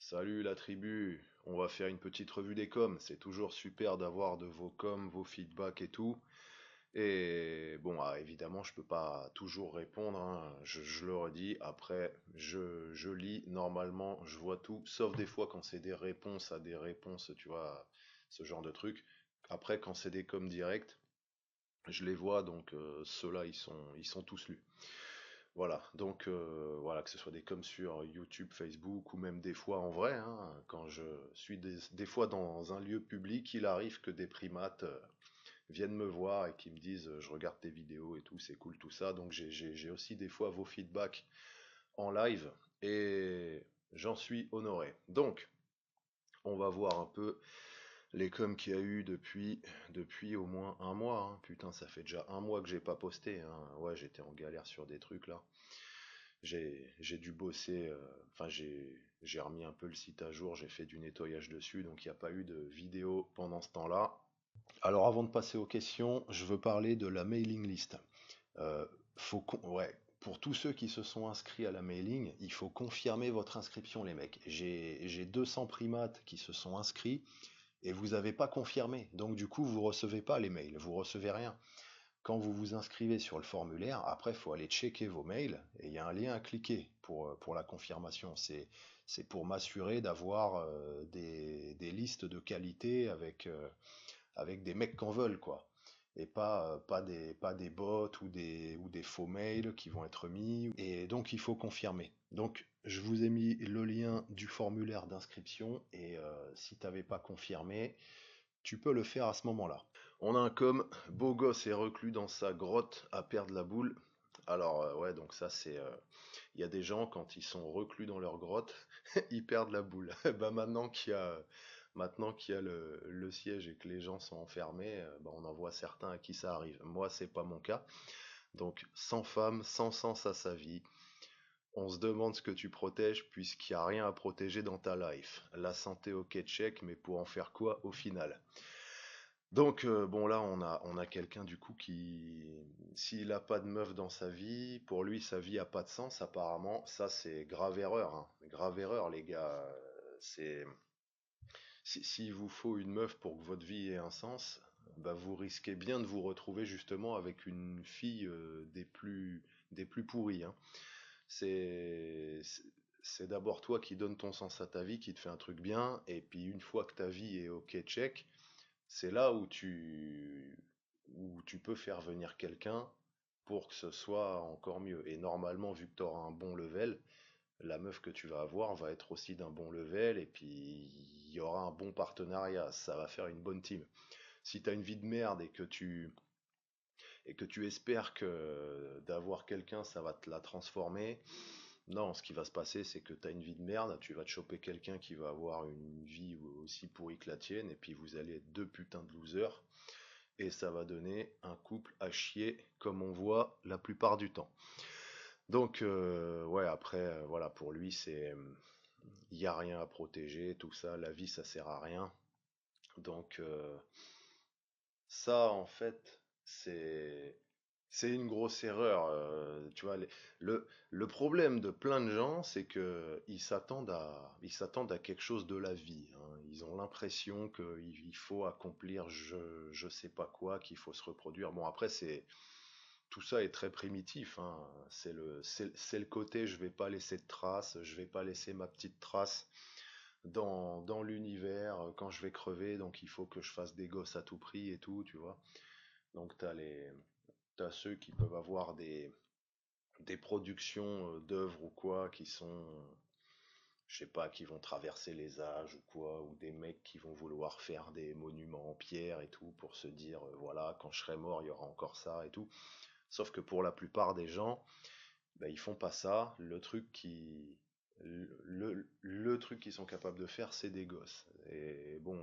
Salut la tribu, on va faire une petite revue des coms. C'est toujours super d'avoir de vos coms, vos feedbacks et tout. Et bon, évidemment, je peux pas toujours répondre, hein. Je le redis. Après, je lis normalement, je vois tout, sauf des fois quand c'est des réponses à des réponses, tu vois, ce genre de truc. Après, quand c'est des coms directs, je les vois, donc ceux-là, ils sont tous lus. Voilà, donc voilà, que ce soit des coms sur YouTube, Facebook ou même des fois en vrai, hein, quand je suis des fois dans un lieu public, il arrive que des primates viennent me voir et qui me disent je regarde tes vidéos et tout, c'est cool tout ça. Donc j'ai aussi des fois vos feedbacks en live et j'en suis honoré. Donc on va voir un peu les coms qu'il y a eu depuis au moins un mois, hein. Putain, ça fait déjà un mois que j'ai pas posté, hein. Ouais, j'étais en galère sur des trucs là. J'ai dû bosser, enfin j'ai remis un peu le site à jour, j'ai fait du nettoyage dessus, donc il n'y a pas eu de vidéo pendant ce temps-là. Alors avant de passer aux questions, je veux parler de la mailing list. Ouais, pour tous ceux qui se sont inscrits à la mailing, il faut confirmer votre inscription, les mecs. J'ai 200 primates qui se sont inscrits et vous n'avez pas confirmé. Donc du coup, vous recevez pas les mails, vous recevez rien. Quand vous vous inscrivez sur le formulaire, après, il faut aller checker vos mails et il y a un lien à cliquer pour la confirmation. C'est pour m'assurer d'avoir des listes de qualité avec des mecs qu'on veulent, quoi. Et pas des bots ou des faux mails qui vont être mis. Et donc, il faut confirmer. Donc, je vous ai mis le lien du formulaire d'inscription et si tu n'avais pas confirmé, tu peux le faire à ce moment-là. On a un com, beau gosse est reclus dans sa grotte à perdre la boule. Alors ouais, donc ça c'est, il y a des gens quand ils sont reclus dans leur grotte, ils perdent la boule. Bah maintenant qu'il y a le siège et que les gens sont enfermés, bah, on en voit certains à qui ça arrive. Moi c'est pas mon cas. Donc sans femme, sans sens à sa vie, on se demande ce que tu protèges puisqu'il n'y a rien à protéger dans ta life. La santé ok check, mais pour en faire quoi au final? Donc bon là on a quelqu'un du coup qui s'il a pas de meuf dans sa vie, pour lui sa vie a pas de sens apparemment. Ça c'est grave erreur, hein. Grave erreur les gars. C'est s'il vous faut une meuf pour que votre vie ait un sens, bah vous risquez bien de vous retrouver justement avec une fille des plus pourries, hein. C'est c'est c'est d'abord toi qui donne ton sens à ta vie, qui te fait un truc bien, et puis une fois que ta vie est ok check, c'est là où tu peux faire venir quelqu'un pour que ce soit encore mieux. Et normalement, vu que tu auras un bon level, la meuf que tu vas avoir va être aussi d'un bon level et puis il y aura un bon partenariat. Ça va faire une bonne team. Si tu as une vie de merde et que tu espères que d'avoir quelqu'un, ça va te la transformer, non, ce qui va se passer, c'est que tu as une vie de merde, tu vas te choper quelqu'un qui va avoir une vie aussi pourrie que la tienne, et puis vous allez être deux putains de losers et ça va donner un couple à chier comme on voit la plupart du temps. Donc ouais après voilà pour lui c'est il n'y a rien à protéger, tout ça, la vie ça sert à rien. Donc ça en fait c'est une grosse erreur. Tu vois le problème de plein de gens c'est que ils s'attendent à quelque chose de la vie, hein. Ils ont l'impression qu'il faut accomplir je sais pas quoi, qu'il faut se reproduire. Bon après c'est tout ça est très primitif, hein. C'est le côté je vais pas laisser de traces, je vais pas laisser ma petite trace dans l'univers quand je vais crever, donc il faut que je fasse des gosses à tout prix et tout, tu vois. Donc t'as ceux qui peuvent avoir des productions d'œuvres ou quoi qui sont, je sais pas, qui vont traverser les âges ou quoi, ou des mecs qui vont vouloir faire des monuments en pierre et tout pour se dire voilà, quand je serai mort, il y aura encore ça et tout. Sauf que pour la plupart des gens, bah, ils font pas ça. Le truc qu'ils sont capables de faire, c'est des gosses. Et bon,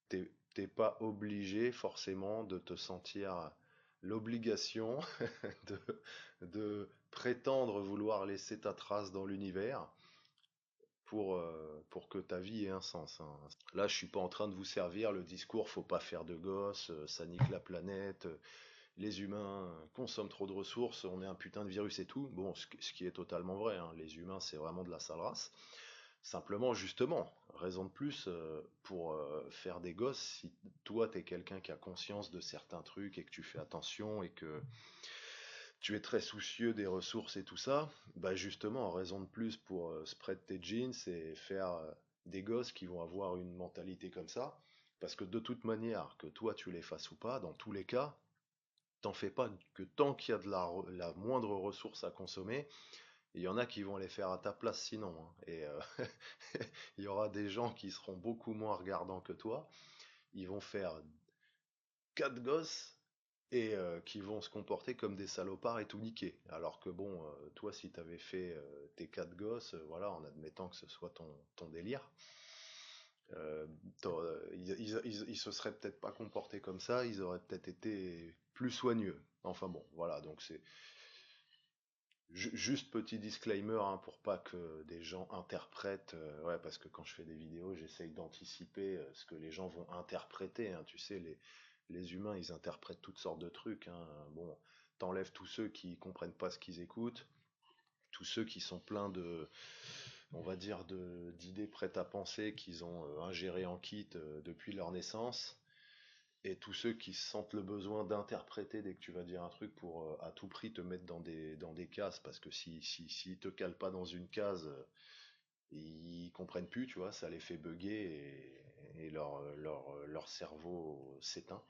t'es pas obligé forcément de te sentir l'obligation de, de prétendre vouloir laisser ta trace dans l'univers pour que ta vie ait un sens, hein. Là, je suis pas en train de vous servir le discours, faut pas faire de gosses, ça nique la planète, les humains consomment trop de ressources, on est un putain de virus et tout. Bon, ce qui est totalement vrai, hein. Les humains, c'est vraiment de la sale race. Simplement, justement, raison de plus pour faire des gosses, si toi t'es quelqu'un qui a conscience de certains trucs et que tu fais attention et que tu es très soucieux des ressources et tout ça, bah justement, raison de plus pour spread tes jeans et faire des gosses qui vont avoir une mentalité comme ça. Parce que de toute manière, que toi tu les fasses ou pas, dans tous les cas, t'en fais pas que tant qu'il y a de la moindre ressource à consommer, il y en a qui vont les faire à ta place sinon, hein. Et il y aura des gens qui seront beaucoup moins regardants que toi. Ils vont faire quatre gosses et qui vont se comporter comme des salopards et tout niquer. Alors que bon, toi, si t'avais fait tes quatre gosses, voilà, en admettant que ce soit ton délire, euh, ils se seraient peut-être pas comportés comme ça, ils auraient peut-être été plus soigneux. Enfin bon, voilà, donc c'est juste petit disclaimer hein, pour pas que des gens interprètent, ouais, parce que quand je fais des vidéos, j'essaye d'anticiper ce que les gens vont interpréter, hein, tu sais, les humains, ils interprètent toutes sortes de trucs, hein. Bon, t'enlèves tous ceux qui comprennent pas ce qu'ils écoutent, tous ceux qui sont pleins de, on va dire, d'idées prêtes à penser qu'ils ont ingérées en kit depuis leur naissance, et tous ceux qui sentent le besoin d'interpréter dès que tu vas dire un truc pour à tout prix te mettre dans des cases, parce que si te calent pas dans une case, ils comprennent plus, tu vois, ça les fait bugger et leur cerveau s'éteint.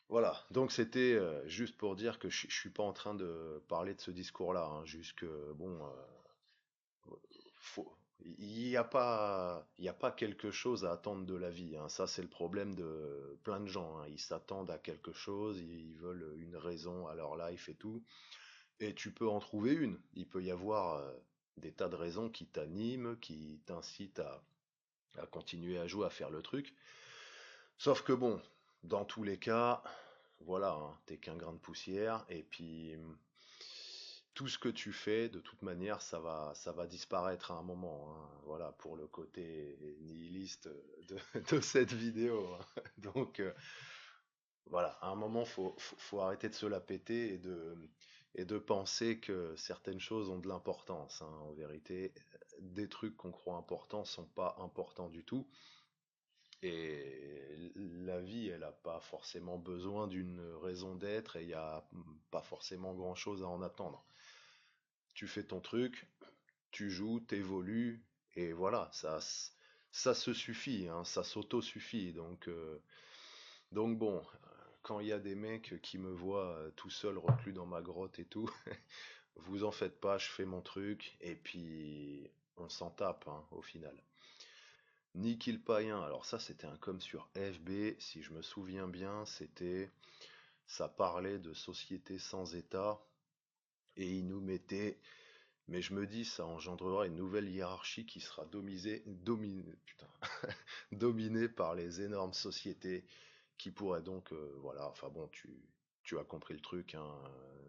Voilà, donc c'était juste pour dire que je suis pas en train de parler de ce discours-là, hein, juste que bon, faut, il y a pas quelque chose à attendre de la vie, hein. Ça, c'est le problème de plein de gens, hein. Ils s'attendent à quelque chose, ils veulent une raison à leur life et tout. Et tu peux en trouver une. Il peut y avoir des tas de raisons qui t'animent, qui t'incitent à continuer à jouer, à faire le truc. Sauf que bon, dans tous les cas, voilà, hein, t'es qu'un grain de poussière, et puis tout ce que tu fais, de toute manière, ça va disparaître à un moment, hein. Voilà, pour le côté nihiliste de cette vidéo, hein. Donc, voilà, à un moment, faut arrêter de se la péter et de penser que certaines choses ont de l'importance, hein. En vérité, des trucs qu'on croit importants sont pas importants du tout. Et la vie, elle n'a pas forcément besoin d'une raison d'être et il n'y a pas forcément grand-chose à en attendre. Tu fais ton truc, tu joues, t'évolues, et voilà, ça se suffit, hein, ça s'auto-suffit. Donc bon, quand il y a des mecs qui me voient tout seul reclus dans ma grotte et tout, vous en faites pas, je fais mon truc, et puis on s'en tape, hein, au final. Niki le païen, alors ça c'était un com sur FB, si je me souviens bien, ça parlait de société sans État, et il nous mettait, mais je me dis ça engendrera une nouvelle hiérarchie qui sera putain, dominée par les énormes sociétés qui pourraient donc, voilà, enfin bon, tu as compris le truc, hein,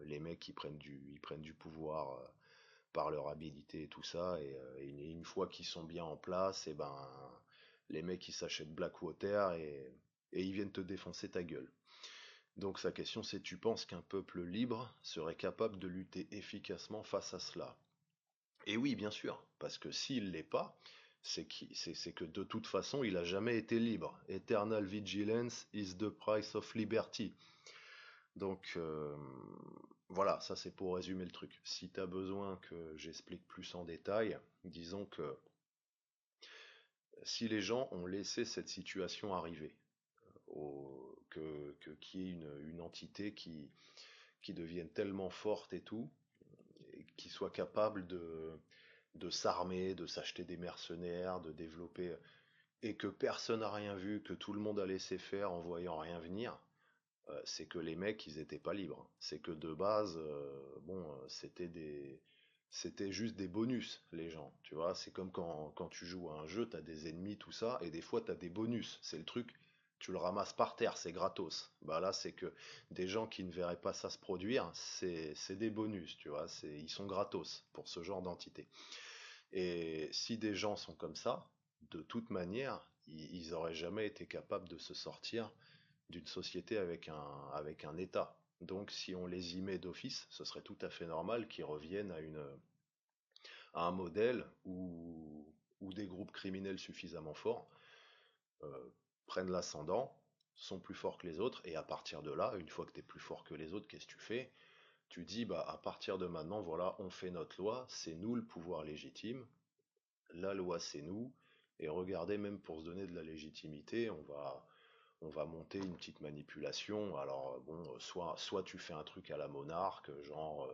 les mecs ils prennent du pouvoir par leur habilité et tout ça, et une fois qu'ils sont bien en place, et ben les mecs ils s'achètent Blackwater et ils viennent te défoncer ta gueule. Donc sa question c'est tu penses qu'un peuple libre serait capable de lutter efficacement face à cela? Et oui, bien sûr, parce que s'il l'est pas, c'est que de toute façon il a jamais été libre. Eternal vigilance is the price of liberty. Donc voilà, ça c'est pour résumer le truc. Si tu as besoin que j'explique plus en détail, disons que si les gens ont laissé cette situation arriver, qu'il y ait une entité qui devienne tellement forte et tout, et qui soit capable de s'armer, de s'acheter des mercenaires, de développer, et que personne n'a rien vu, que tout le monde a laissé faire en voyant rien venir, c'est que les mecs, ils étaient pas libres. C'est que de base, bon, c'était juste des bonus, les gens. Tu vois, c'est comme quand tu joues à un jeu, t'as des ennemis, tout ça, et des fois t'as des bonus. C'est le truc, tu le ramasses par terre, c'est gratos. Bah là, c'est que des gens qui ne verraient pas ça se produire, c'est des bonus, tu vois, ils sont gratos pour ce genre d'entité. Et si des gens sont comme ça, de toute manière, ils auraient jamais été capables de se sortir d'une société avec un État. Donc si on les y met d'office, ce serait tout à fait normal qu'ils reviennent à un modèle où ou des groupes criminels suffisamment forts euh, prennent l'ascendant, sont plus forts que les autres, et à partir de là, une fois que tu es plus fort que les autres, qu'est-ce que tu fais? Tu dis, bah, à partir de maintenant, voilà, on fait notre loi, c'est nous le pouvoir légitime, la loi c'est nous, et regardez, même pour se donner de la légitimité, on va monter une petite manipulation. Alors, bon, soit tu fais un truc à la monarque, genre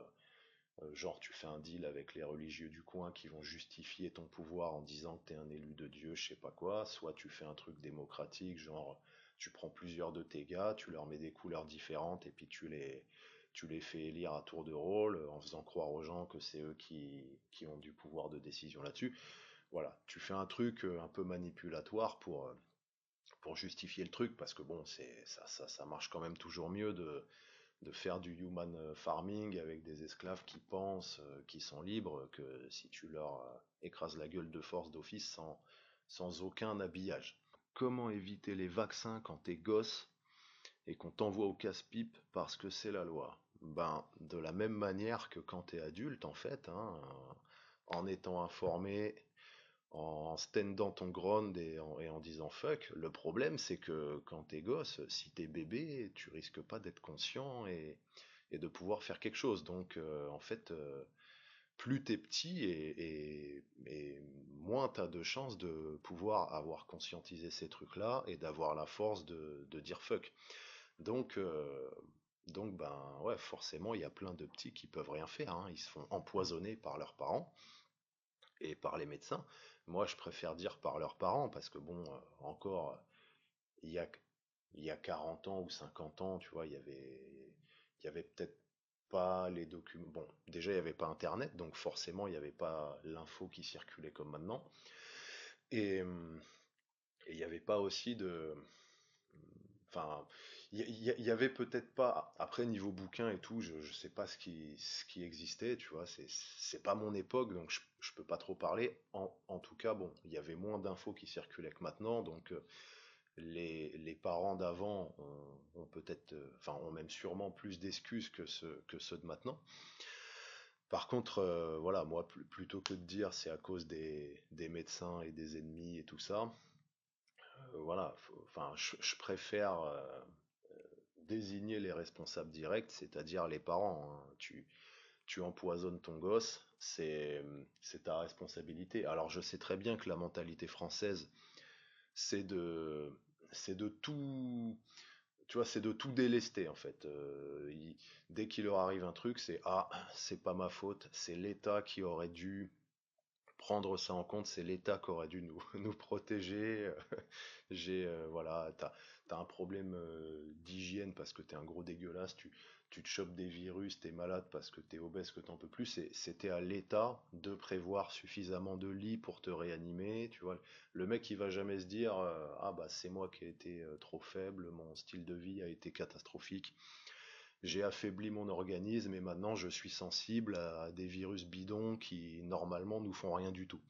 tu fais un deal avec les religieux du coin qui vont justifier ton pouvoir en disant que tu es un élu de Dieu, je sais pas quoi, soit tu fais un truc démocratique, genre tu prends plusieurs de tes gars, tu leur mets des couleurs différentes et puis tu les fais élire à tour de rôle en faisant croire aux gens que c'est eux qui ont du pouvoir de décision là-dessus. Voilà, tu fais un truc un peu manipulatoire pour justifier le truc parce que bon, ça marche quand même toujours mieux de faire du human farming avec des esclaves qui pensent, qui sont libres, que si tu leur écrases la gueule de force d'office sans aucun habillage. Comment éviter les vaccins quand t'es gosse et qu'on t'envoie au casse-pipe parce que c'est la loi? Ben, de la même manière que quand t'es adulte, en fait, hein, en étant informé, en standant ton ground et en disant fuck. Le problème, c'est que quand t'es gosse, si t'es bébé, tu risques pas d'être conscient et de pouvoir faire quelque chose. Donc, en fait, plus t'es petit et moins t'as de chances de pouvoir avoir conscientisé ces trucs-là et d'avoir la force de dire fuck. Donc, euh, donc, ben ouais, forcément, il y a plein de petits qui peuvent rien faire, hein. Ils se font empoisonner par leurs parents et par les médecins. Moi, je préfère dire par leurs parents parce que bon, encore, il y a, il y a 40 ans ou 50 ans, tu vois, il y avait peut-être pas les documents. Bon, déjà, il n'y avait pas Internet, donc forcément, il n'y avait pas l'info qui circulait comme maintenant. Et, et il n'y avait pas aussi de. Enfin, il y avait peut-être pas. Après, niveau bouquin et tout, je sais pas ce qui existait, tu vois, c'est pas mon époque, donc je peux pas trop parler. En tout cas, bon, il y avait moins d'infos qui circulaient que maintenant, donc les parents d'avant ont peut-être, enfin, ont même sûrement plus d'excuses que ceux de maintenant. Par contre, voilà, moi, plutôt que de dire c'est à cause des médecins et des ennemis et tout ça, voilà, enfin, je préfère désigner les responsables directs, c'est-à-dire les parents, hein. Tu empoisonnes ton gosse, c'est ta responsabilité. Alors je sais très bien que la mentalité française, c'est de, c'est de tout, tu vois, c'est de tout délester en fait. Dès qu'il leur arrive un truc, c'est ah, c'est pas ma faute, c'est l'État qui aurait dû prendre ça en compte, c'est l'État qui aurait dû nous protéger. Voilà, t'as un problème d'hygiène parce que t'es un gros dégueulasse, tu te chopes des virus, t'es malade parce que t'es obèse, que t'en peux plus. C'était à l'État de prévoir suffisamment de lits pour te réanimer, tu vois. Le mec, il va jamais se dire ah bah c'est moi qui ai été trop faible, mon style de vie a été catastrophique, j'ai affaibli mon organisme et maintenant je suis sensible à des virus bidons qui normalement nous font rien du tout.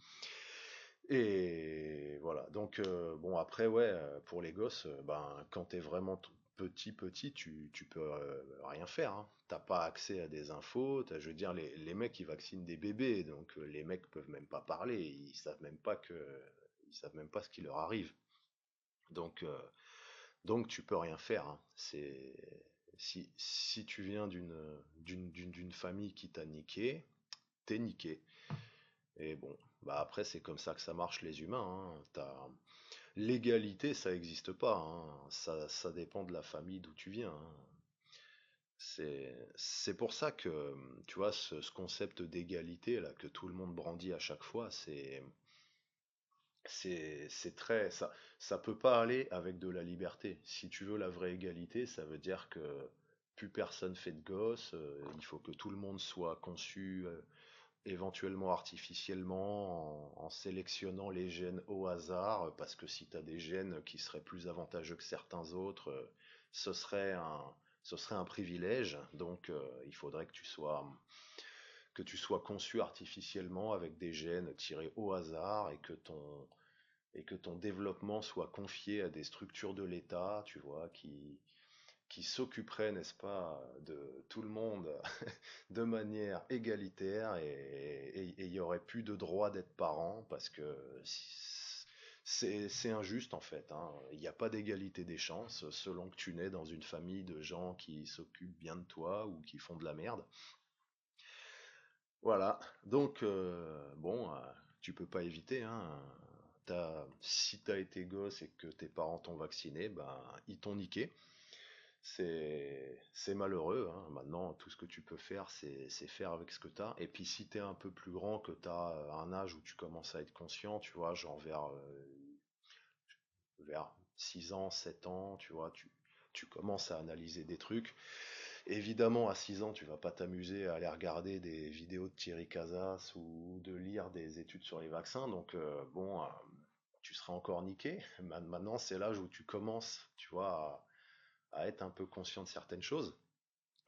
Et voilà. Donc bon après ouais, pour les gosses, ben quand t'es vraiment petit, tu peux rien faire, hein. T'as pas accès à des infos. Je veux dire les mecs ils vaccinent des bébés, donc les mecs peuvent même pas parler. Ils savent même pas ce qui leur arrive. Donc donc tu peux rien faire, hein. C'est si tu viens d'une famille qui t'a niqué, t'es niqué. Et bon, bah après c'est comme ça que ça marche les humains, hein. L'égalité ça n'existe pas, hein. Ça dépend de la famille d'où tu viens, hein. C'est pour ça que tu vois ce concept d'égalité là que tout le monde brandit à chaque fois, c'est très ça peut pas aller avec de la liberté. Si tu veux la vraie égalité, ça veut dire que plus personne fait de gosses, il faut que tout le monde soit conçu éventuellement artificiellement en sélectionnant les gènes au hasard, parce que si tu as des gènes qui seraient plus avantageux que certains autres, ce serait ce serait un privilège. Donc il faudrait que tu sois conçu artificiellement avec des gènes tirés au hasard et que ton développement soit confié à des structures de l'État, tu vois, qui s'occuperait, n'est-ce pas, de tout le monde de manière égalitaire et il y aurait plus de droit d'être parent parce que c'est injuste en fait, hein. Il n'y a pas d'égalité des chances selon que tu nais dans une famille de gens qui s'occupent bien de toi ou qui font de la merde. Voilà. Donc bon, tu peux pas éviter, hein. Si t'as été gosse et que tes parents t'ont vacciné, ben ils t'ont niqué. C'est malheureux, hein. Maintenant, tout ce que tu peux faire, c'est faire avec ce que t'as. Et puis si t'es un peu plus grand, que t'as un âge où tu commences à être conscient, tu vois, genre vers 6 ans, 7 ans, tu vois, tu commences à analyser des trucs. Évidemment, à 6 ans, tu vas pas t'amuser à aller regarder des vidéos de Thierry Casas ou de lire des études sur les vaccins, donc bon, tu seras encore niqué. Maintenant, c'est l'âge où tu commences, tu vois, à être un peu conscient de certaines choses.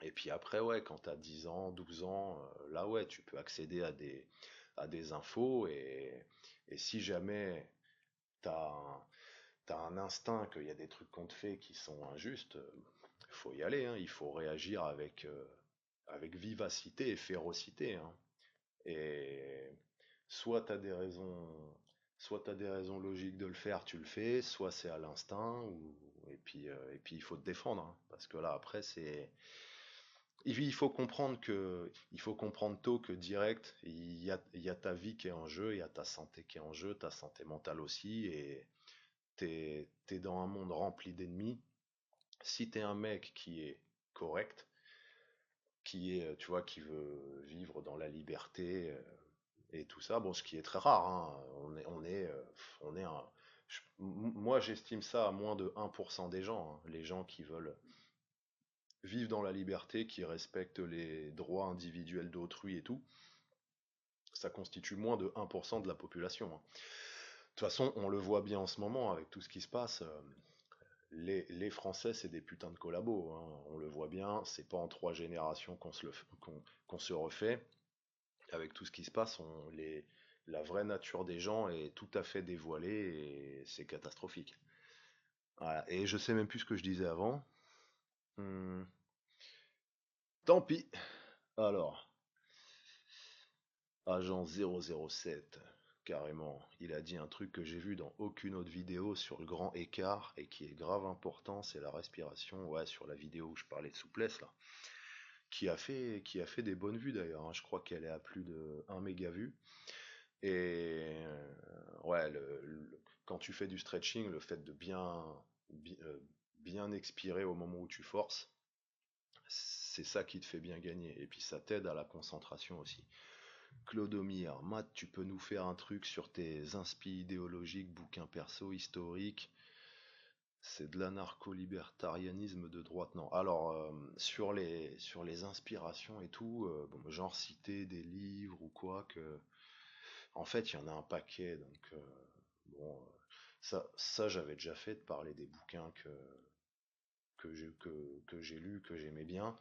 Et puis après, ouais, quand tu as 10 ans, 12 ans, là, ouais, tu peux accéder à des infos et si jamais tu as, t'as un instinct qu'il y a des trucs qu'on te fait qui sont injustes, il faut y aller, hein, il faut réagir avec vivacité et férocité, hein. Et soit tu as des raisons, soit tu des raisons logiques de le faire, tu le fais, soit c'est à l'instinct, et puis il faut te défendre, hein, parce que là après c'est il faut comprendre il faut comprendre tôt que direct, il y a ta vie qui est en jeu, il y a ta santé qui est en jeu, ta santé mentale aussi, et t'es dans un monde rempli d'ennemis. Si t'es un mec qui est correct, qui est, tu vois, qui veut vivre dans la liberté et tout ça, bon, ce qui est très rare, hein, on est moi j'estime ça à moins de 1% des gens, hein, les gens qui veulent vivre dans la liberté, qui respectent les droits individuels d'autrui et tout, ça constitue moins de 1% de la population, hein. De toute façon, on le voit bien en ce moment avec tout ce qui se passe. Les Français, c'est des putains de collabos, hein. On le voit bien, c'est pas en 3 générations qu'on se refait. Avec tout ce qui se passe, la vraie nature des gens est tout à fait dévoilée et c'est catastrophique. Voilà. Et je sais même plus ce que je disais avant. Hmm, tant pis. Alors, agent 007, carrément, il a dit un truc que j'ai vu dans aucune autre vidéo sur le grand écart et qui est grave important, c'est la respiration. Ouais, sur la vidéo où je parlais de souplesse là. Qui a fait des bonnes vues d'ailleurs, hein. Je crois qu'elle est à plus de 1 méga vue. Et ouais, quand tu fais du stretching, le fait de bien expirer au moment où tu forces, c'est ça qui te fait bien gagner. Et puis ça t'aide à la concentration aussi. Clodomir, Matt, tu peux nous faire un truc sur tes inspi idéologiques, bouquins perso, historiques. C'est de l'anarcho-libertarianisme de droite, non. Alors, sur les inspirations et tout, bon, genre citer des livres ou quoi, en fait, il y en a un paquet, donc bon, ça j'avais déjà fait de parler des bouquins que j'ai lus, que j'aimais bien.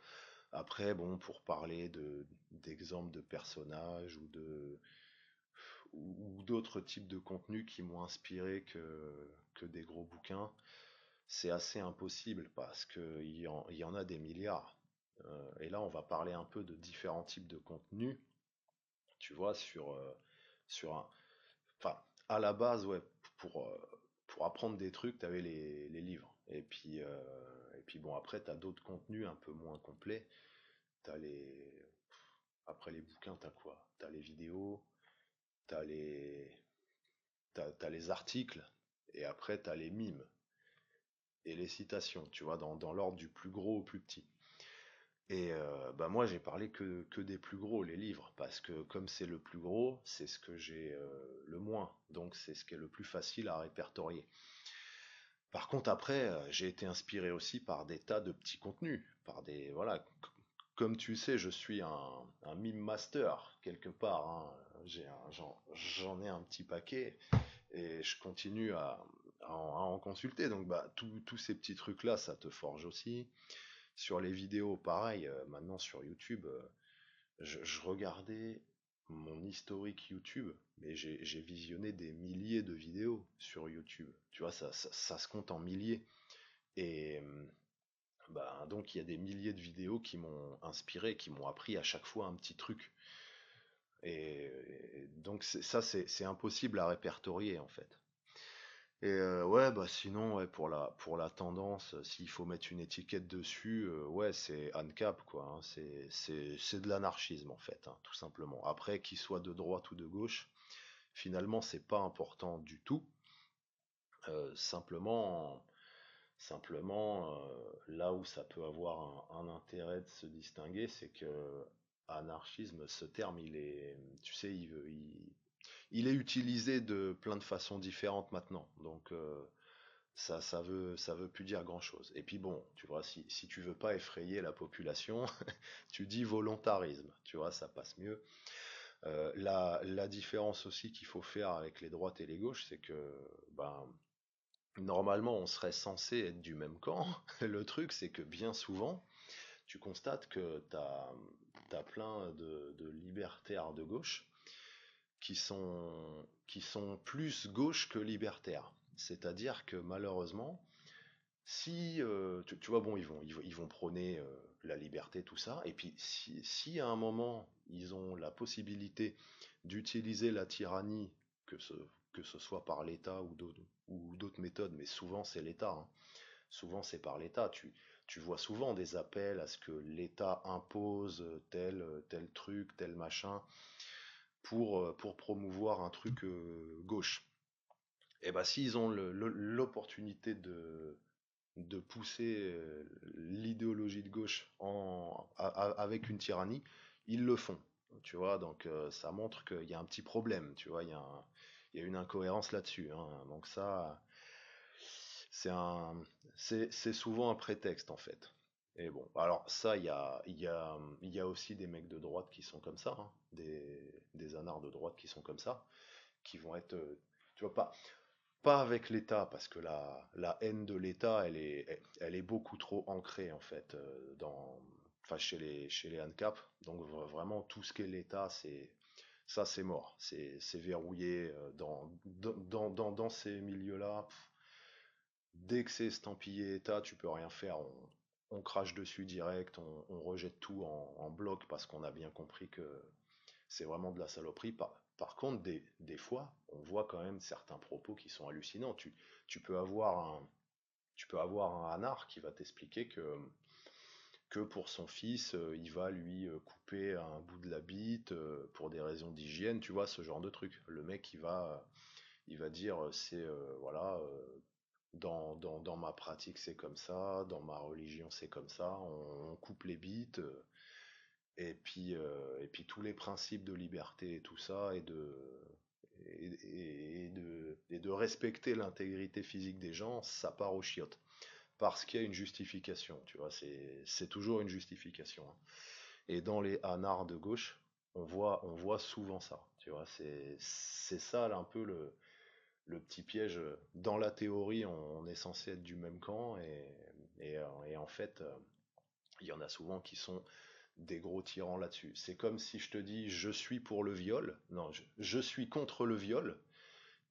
Après, bon, pour parler d'exemples de personnages ou d'autres types de contenus qui m'ont inspiré que des gros bouquins, c'est assez impossible parce il y en a des milliards. Et là, on va parler un peu de différents types de contenus, tu vois, sur un. Enfin, à la base, ouais, pour, euh, pour apprendre des trucs, t'avais les livres. Et puis bon, après, t'as d'autres contenus un peu moins complets. T'as les. Après les bouquins, t'as quoi? T'as les vidéos, t'as t'as les articles, et après, t'as les mimes et les citations, tu vois, dans l'ordre du plus gros au plus petit. Et bah moi j'ai parlé que des plus gros, les livres, parce que comme c'est le plus gros, c'est ce que j'ai le moins, donc c'est ce qui est le plus facile à répertorier. Par contre après, j'ai été inspiré aussi par des tas de petits contenus, par des voilà, comme tu sais, je suis un meme master quelque part, hein. J'en ai un petit paquet et je continue à en consulter. Donc bah tous ces petits trucs là, ça te forge aussi. Sur les vidéos, pareil, maintenant sur YouTube, je regardais mon historique YouTube, mais j'ai visionné des milliers de vidéos sur YouTube. Tu vois, ça se compte en milliers. Et Bah, donc il y a des milliers de vidéos qui m'ont inspiré, qui m'ont appris à chaque fois un petit truc. Et donc ça, c'est impossible à répertorier en fait. Et ouais, bah sinon, ouais, pour la tendance, s'il faut mettre une étiquette dessus, ouais, c'est ANCAP, quoi, hein. C'est de l'anarchisme, en fait, hein, tout simplement. Après, qu'il soit de droite ou de gauche, finalement, c'est pas important du tout. Simplement, là où ça peut avoir un intérêt de se distinguer, c'est que anarchisme, ce terme, tu sais, il est utilisé de plein de façons différentes maintenant. Donc, ça veut plus dire grand-chose. Et puis bon, tu vois, si tu veux pas effrayer la population, tu dis volontarisme, tu vois, ça passe mieux. La différence aussi qu'il faut faire avec les droites et les gauches, c'est que ben, normalement on serait censé être du même camp. Le truc, c'est que bien souvent, tu constates que t'as plein de libertaires de gauche qui sont plus gauche que libertaires. C'est-à-dire que malheureusement, si, tu vois, bon, ils vont prôner la liberté, tout ça, et puis si à un moment ils ont la possibilité d'utiliser la tyrannie, que ce, que ce soit par l'État ou d'autres méthodes, mais souvent c'est l'État, hein. Souvent c'est par l'État. Tu vois souvent des appels à ce que l'État impose tel truc, tel machin, pour promouvoir un truc gauche. Et ben s'ils ont l'opportunité de pousser l'idéologie de gauche avec une tyrannie, ils le font. Tu vois, donc ça montre qu'il y a un petit problème, tu vois, il y a une incohérence là-dessus, hein. Donc ça, c'est un, c'est souvent un prétexte en fait. Et bon, alors ça, il y a aussi des mecs de droite qui sont comme ça, hein, des anards de droite qui sont comme ça, qui vont être, tu vois, pas avec l'État, parce que la haine de l'État, elle est beaucoup trop ancrée en fait enfin chez les ANCAP. Donc vraiment tout ce qu'est l'État, c'est mort, c'est verrouillé dans ces milieux-là. Dès que c'est estampillé État, tu peux rien faire. On crache dessus direct, on rejette tout en bloc parce qu'on a bien compris que c'est vraiment de la saloperie. Par contre, des fois, on voit quand même certains propos qui sont hallucinants. Tu peux avoir tu peux avoir un anard qui va t'expliquer que pour son fils, il va lui couper un bout de la bite pour des raisons d'hygiène, tu vois, ce genre de truc. Le mec, il va dire, c'est, voilà, dans ma pratique, c'est comme ça, dans ma religion, c'est comme ça, on coupe les bites. Et puis tous les principes de liberté et tout ça, et de respecter l'intégrité physique des gens, ça part aux chiottes. Parce qu'il y a une justification, tu vois, c'est toujours une justification, hein. Et dans les anards de gauche, on voit souvent ça, tu vois, c'est ça là, un peu le petit piège. Dans la théorie, on est censé être du même camp, et en fait, il y en a souvent qui sont des gros tyrans là-dessus. C'est comme si je te dis je suis pour le viol, non, je suis contre le viol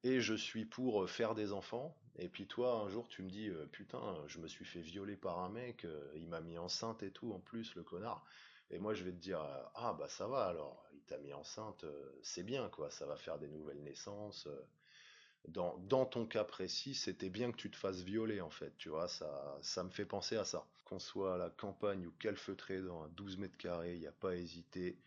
et je suis pour faire des enfants. Et puis toi, un jour, tu me dis putain, je me suis fait violer par un mec, il m'a mis enceinte et tout en plus, le connard. Et moi, je vais te dire ah bah ça va alors, il t'a mis enceinte, c'est bien quoi, ça va faire des nouvelles naissances. Dans ton cas précis, c'était bien que tu te fasses violer en fait, tu vois, ça me fait penser à ça. Qu'on soit à la campagne ou calfeutré dans un 12 mètres carrés, il n'y a pas à hésiter,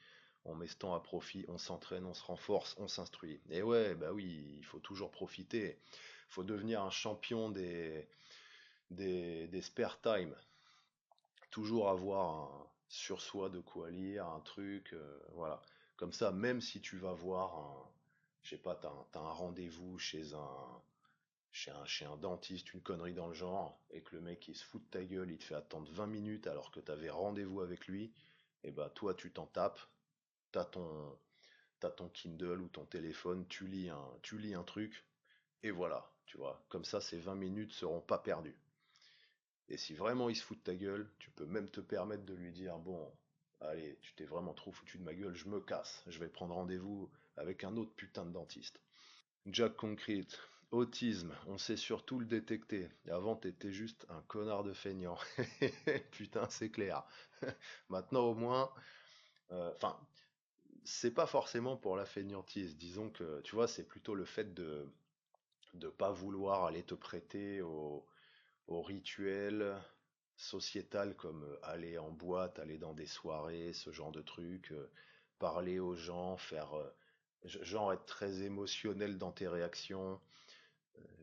on met ce temps à profit, on s'entraîne, on se renforce, on s'instruit. Et ouais, bah oui, il faut toujours profiter, il faut devenir un champion des spare time, toujours avoir sur soi de quoi lire, un truc, voilà. Comme ça, même si tu vas voir je sais pas, t'as un rendez-vous chez un dentiste, une connerie dans le genre, et que le mec il se fout de ta gueule, il te fait attendre 20 minutes alors que t'avais rendez-vous avec lui, et bah toi tu t'en tapes, t'as ton, t'as ton Kindle ou ton téléphone, tu lis un truc, et voilà, tu vois. Comme ça, ces 20 minutes seront pas perdues. Et si vraiment il se fout de ta gueule, tu peux même te permettre de lui dire, bon, allez, tu t'es vraiment trop foutu de ma gueule, je me casse, je vais prendre rendez-vous avec un autre putain de dentiste. Jack Concrete, Autisme, on sait surtout le détecter. Avant, t'étais juste un connard de feignant. Putain, c'est clair. Maintenant, au moins, enfin, c'est pas forcément pour la feignantise. Disons que, tu vois, c'est plutôt le fait de pas vouloir aller te prêter au rituel sociétal comme aller en boîte, aller dans des soirées, ce genre de trucs, parler aux gens, faire genre être très émotionnel dans tes réactions.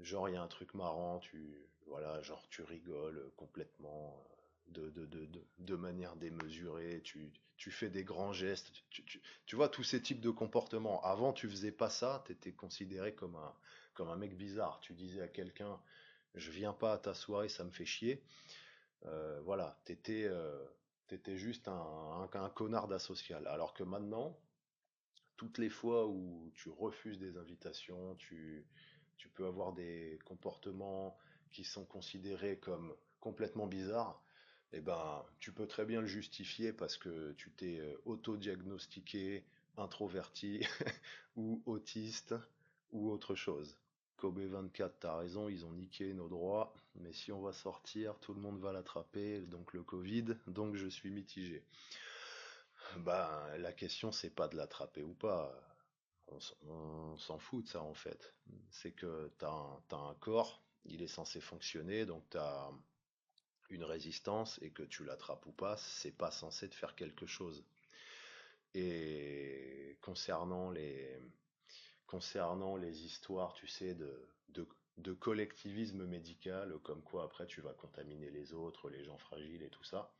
Genre, il y a un truc marrant, voilà, genre, tu rigoles complètement, de manière démesurée, tu fais des grands gestes, tu vois, tous ces types de comportements. Avant, tu faisais pas ça, t'étais considéré comme un mec bizarre. Tu disais à quelqu'un, je viens pas à ta soirée, ça me fait chier. Voilà, t'étais juste un connard d'asocial. Alors que maintenant, toutes les fois où tu refuses des invitations, tu peux avoir des comportements qui sont considérés comme complètement bizarres, eh ben, tu peux très bien le justifier parce que tu t'es auto-diagnostiqué introverti ou autiste ou autre chose. Kobe 24, t'as raison, ils ont niqué nos droits, mais si on va sortir, tout le monde va l'attraper, donc le Covid, donc je suis mitigé. Ben, la question, c'est pas de l'attraper ou pas. On s'en fout de ça en fait. C'est que t'as un corps, il est censé fonctionner, donc t'as une résistance et que tu l'attrapes ou pas, c'est pas censé te faire quelque chose. Et concernant les histoires, tu sais, de collectivisme médical, comme quoi après tu vas contaminer les autres, les gens fragiles et tout ça,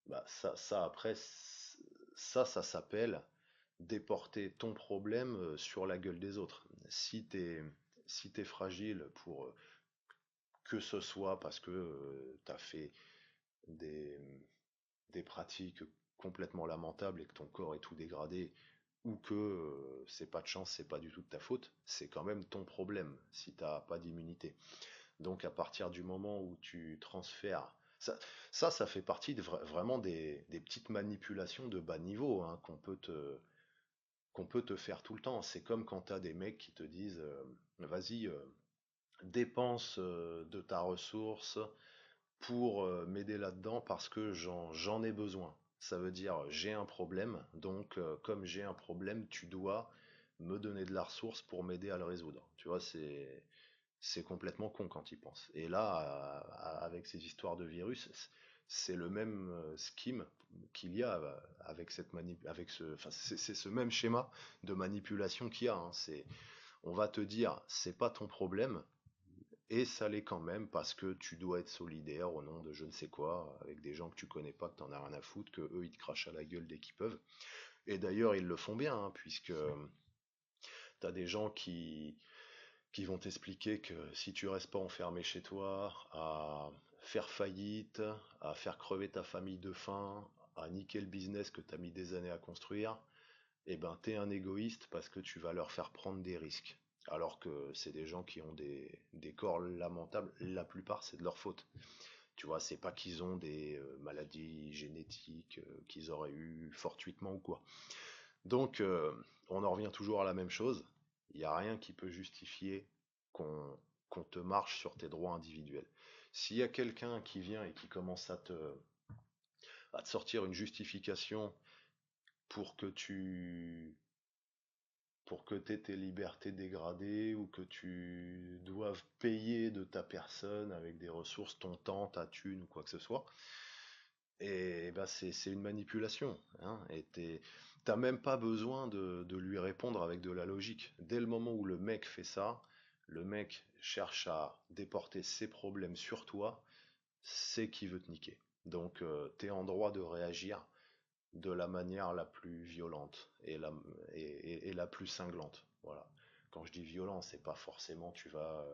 bah ça après, ça s'appelle déporter ton problème sur la gueule des autres. Si t'es fragile pour que ce soit parce que t'as fait des, des pratiques complètement lamentables et que ton corps est tout dégradé, ou que c'est pas de chance, c'est pas du tout de ta faute, c'est quand même ton problème si t'as pas d'immunité. Donc à partir du moment où tu transfères, ça fait partie vraiment des petites manipulations de bas niveau hein, qu'on peut te faire tout le temps. C'est comme quand t'as des mecs qui te disent, vas-y, dépense de ta ressource pour m'aider là-dedans parce que j'en ai besoin. Ça veut dire j'ai un problème, donc comme j'ai un problème, tu dois me donner de la ressource pour m'aider à le résoudre. Tu vois, c'est complètement con quand il pense. Et là, avec ces histoires de virus, c'est le même scheme qu'il y a avec avec enfin, c'est ce même schéma de manipulation qu'il y a. Hein. On va te dire, c'est pas ton problème, et ça l'est quand même parce que tu dois être solidaire au nom de je ne sais quoi, avec des gens que tu connais pas, que t'en as rien à foutre, que eux ils te crachent à la gueule dès qu'ils peuvent. Et d'ailleurs, ils le font bien, hein, puisque t'as des gens qui vont t'expliquer que si tu restes pas enfermé chez toi, à faire faillite, à faire crever ta famille de faim, à niquer le business que tu as mis des années à construire, eh ben t'es un égoïste parce que tu vas leur faire prendre des risques. Alors que c'est des gens qui ont des corps lamentables, la plupart c'est de leur faute. Tu vois, c'est pas qu'ils ont des maladies génétiques qu'ils auraient eu fortuitement ou quoi. Donc, on en revient toujours à la même chose. Il n'y a rien qui peut justifier qu'on qu'on te marche sur tes droits individuels. S'il y a quelqu'un qui vient et qui commence à te sortir une justification pour que pour que t'aies tes libertés dégradées ou que tu doives payer de ta personne avec des ressources, ton temps, ta thune ou quoi que ce soit, et ben c'est une manipulation, hein, et t'as même pas besoin de lui répondre avec de la logique. Dès le moment où le mec fait ça, le mec cherche à déporter ses problèmes sur toi, c'est qu'il veut te niquer. Donc t'es en droit de réagir de la manière la plus violente et la plus cinglante. Voilà. Quand je dis violent, c'est pas forcément tu vas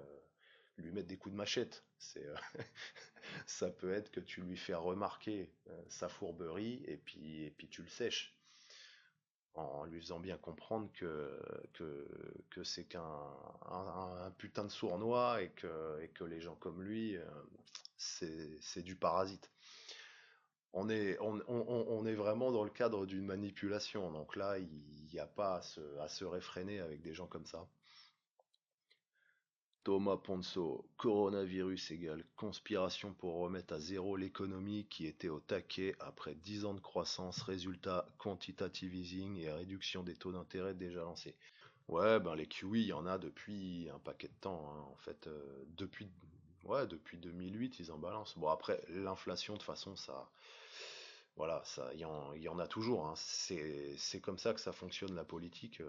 lui mettre des coups de machette. Ça peut être que tu lui fais remarquer sa fourberie et puis tu le sèches en lui faisant bien comprendre que c'est un putain de sournois et que les gens comme lui, c'est du parasite. On est vraiment dans le cadre d'une manipulation, donc là, il n'y a pas à se réfréner avec des gens comme ça. Thomas Ponzo, coronavirus égale conspiration pour remettre à zéro l'économie qui était au taquet après 10 ans de croissance, résultat quantitative easing et réduction des taux d'intérêt déjà lancés. Ouais, ben les QE, il y en a depuis un paquet de temps, hein. En fait, depuis 2008, ils en balancent. Bon, après, l'inflation, de toute façon, ça, voilà, ça, il y en a toujours, hein. C'est comme ça que ça fonctionne la politique.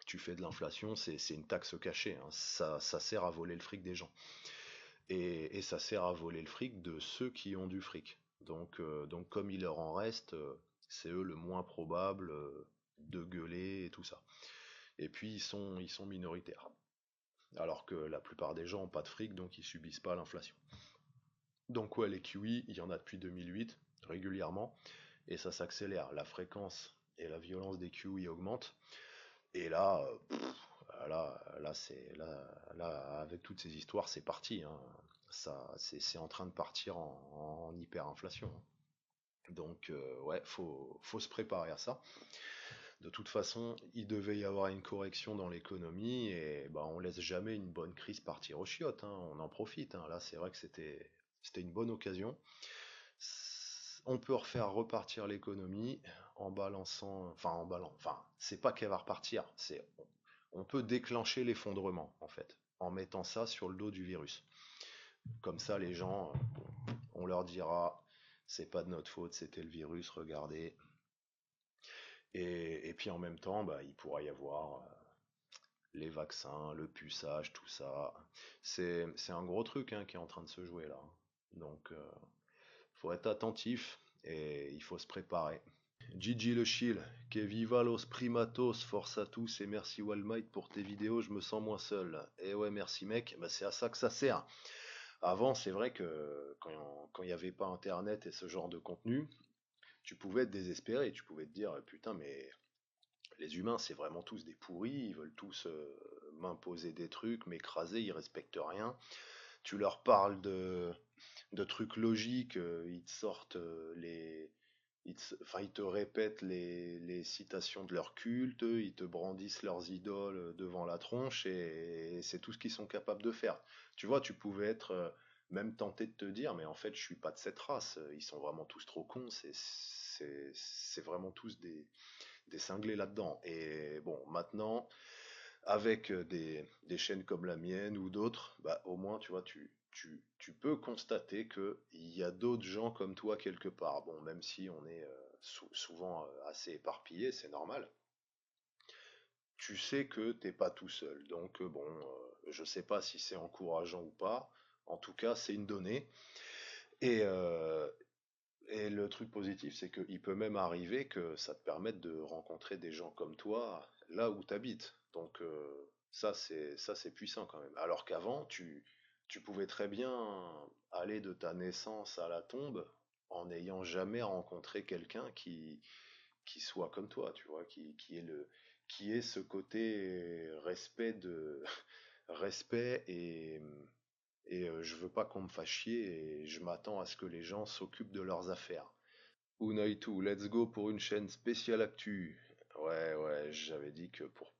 Tu fais de l'inflation, c'est une taxe cachée, hein. Ça sert à voler le fric des gens. Et ça sert à voler le fric de ceux qui ont du fric. Donc comme il leur en reste, c'est eux le moins probable de gueuler et tout ça. Et puis ils sont minoritaires. Alors que la plupart des gens n'ont pas de fric, donc ils subissent pas l'inflation. Donc ouais, les QE, il y en a depuis 2008, régulièrement, et ça s'accélère. La fréquence et la violence des QE augmentent. Et là, là, avec toutes ces histoires, c'est parti, hein. Ça, c'est en train de partir en hyperinflation, hein. Donc, ouais, faut se préparer à ça. De toute façon, il devait y avoir une correction dans l'économie et bah, on laisse jamais une bonne crise partir aux chiottes, hein. On en profite, hein. Là, c'est vrai que c'était une bonne occasion. On peut refaire repartir l'économie en balançant, enfin, c'est pas qu'elle va repartir, on peut déclencher l'effondrement en fait, en mettant ça sur le dos du virus. Comme ça, les gens, on leur dira, c'est pas de notre faute, c'était le virus, regardez. Et puis en même temps, bah, il pourra y avoir les vaccins, le puçage, tout ça. C'est un gros truc, hein, qui est en train de se jouer là. Donc, faut être attentif et il faut se préparer. Gigi le Chill, que viva los primatos, force à tous et merci Wallmight pour tes vidéos, je me sens moins seul. Et ouais, merci mec, bah, c'est à ça que ça sert. Avant, c'est vrai que quand il n'y avait pas internet et ce genre de contenu, tu pouvais être désespéré, tu pouvais te dire putain, mais les humains, c'est vraiment tous des pourris, ils veulent tous m'imposer des trucs, m'écraser, ils respectent rien. Tu leur parles de trucs logiques, ils te sortent enfin, ils te répètent les citations de leur culte, ils te brandissent leurs idoles devant la tronche et c'est tout ce qu'ils sont capables de faire. Tu vois, tu pouvais être même tenté de te dire, mais en fait, je suis pas de cette race, ils sont vraiment tous trop cons, c'est vraiment tous des cinglés là-dedans. Et bon, maintenant, avec des chaînes comme la mienne ou d'autres, bah, au moins, tu vois, tu peux constater qu'il y a d'autres gens comme toi quelque part. Bon, même si on est souvent assez éparpillé, c'est normal. Tu sais que t'es pas tout seul. Donc, bon, je sais pas si c'est encourageant ou pas. En tout cas, c'est une donnée. Et, et le truc positif, c'est qu'il peut même arriver que ça te permette de rencontrer des gens comme toi là où tu habites. Donc ça c'est puissant quand même. Alors qu'avant, tu pouvais très bien aller de ta naissance à la tombe en n'ayant jamais rencontré quelqu'un qui soit comme toi, tu vois, qui ait ce côté respect respect et je veux pas qu'on me fasse chier et je m'attends à ce que les gens s'occupent de leurs affaires. Unaitu, let's go pour une chaîne spéciale actu. Ouais, ouais, j'avais dit que pour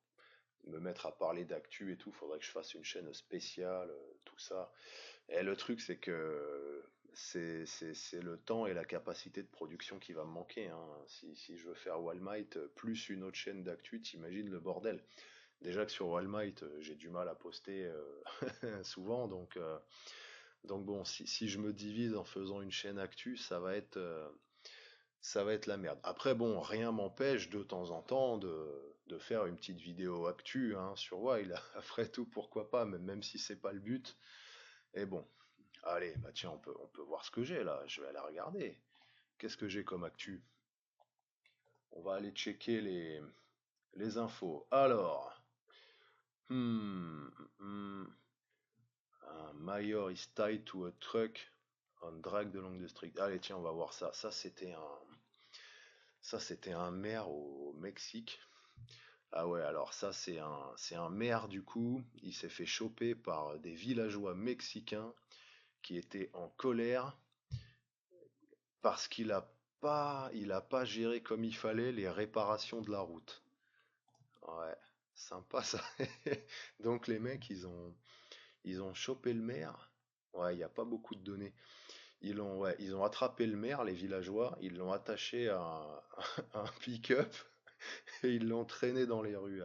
me mettre à parler d'actu et tout, faudrait que je fasse une chaîne spéciale, tout ça. Et le truc, c'est que c'est le temps et la capacité de production qui va me manquer, hein. Si je veux faire Wallmight plus une autre chaîne d'actu, t'imagines le bordel. Déjà que sur Wallmight, j'ai du mal à poster souvent, donc bon, si je me divise en faisant une chaîne actu, ça va être la merde. Après, bon, rien m'empêche de temps en temps de faire une petite vidéo actu, hein, sur Wild. Après tout, pourquoi pas, même si c'est pas le but. Et bon, allez, bah tiens, on peut voir ce que j'ai là. Je vais aller regarder. Qu'est-ce que j'ai comme actu? On va aller checker les infos. Alors, hmm, hmm, un Mayor is tied to a truck on drag de Long District. Allez, tiens, on va voir ça. Ça c'était un maire au Mexique. Ah ouais, alors ça c'est un maire du coup, il s'est fait choper par des villageois mexicains qui étaient en colère parce qu'il a pas géré comme il fallait les réparations de la route. Ouais, sympa ça. Donc les mecs, Ils ont chopé le maire. Ouais, il n'y a pas beaucoup de données. Ouais, ils ont attrapé le maire, les villageois, ils l'ont attaché à un, à un pick-up et ils l'ont traîné dans les rues.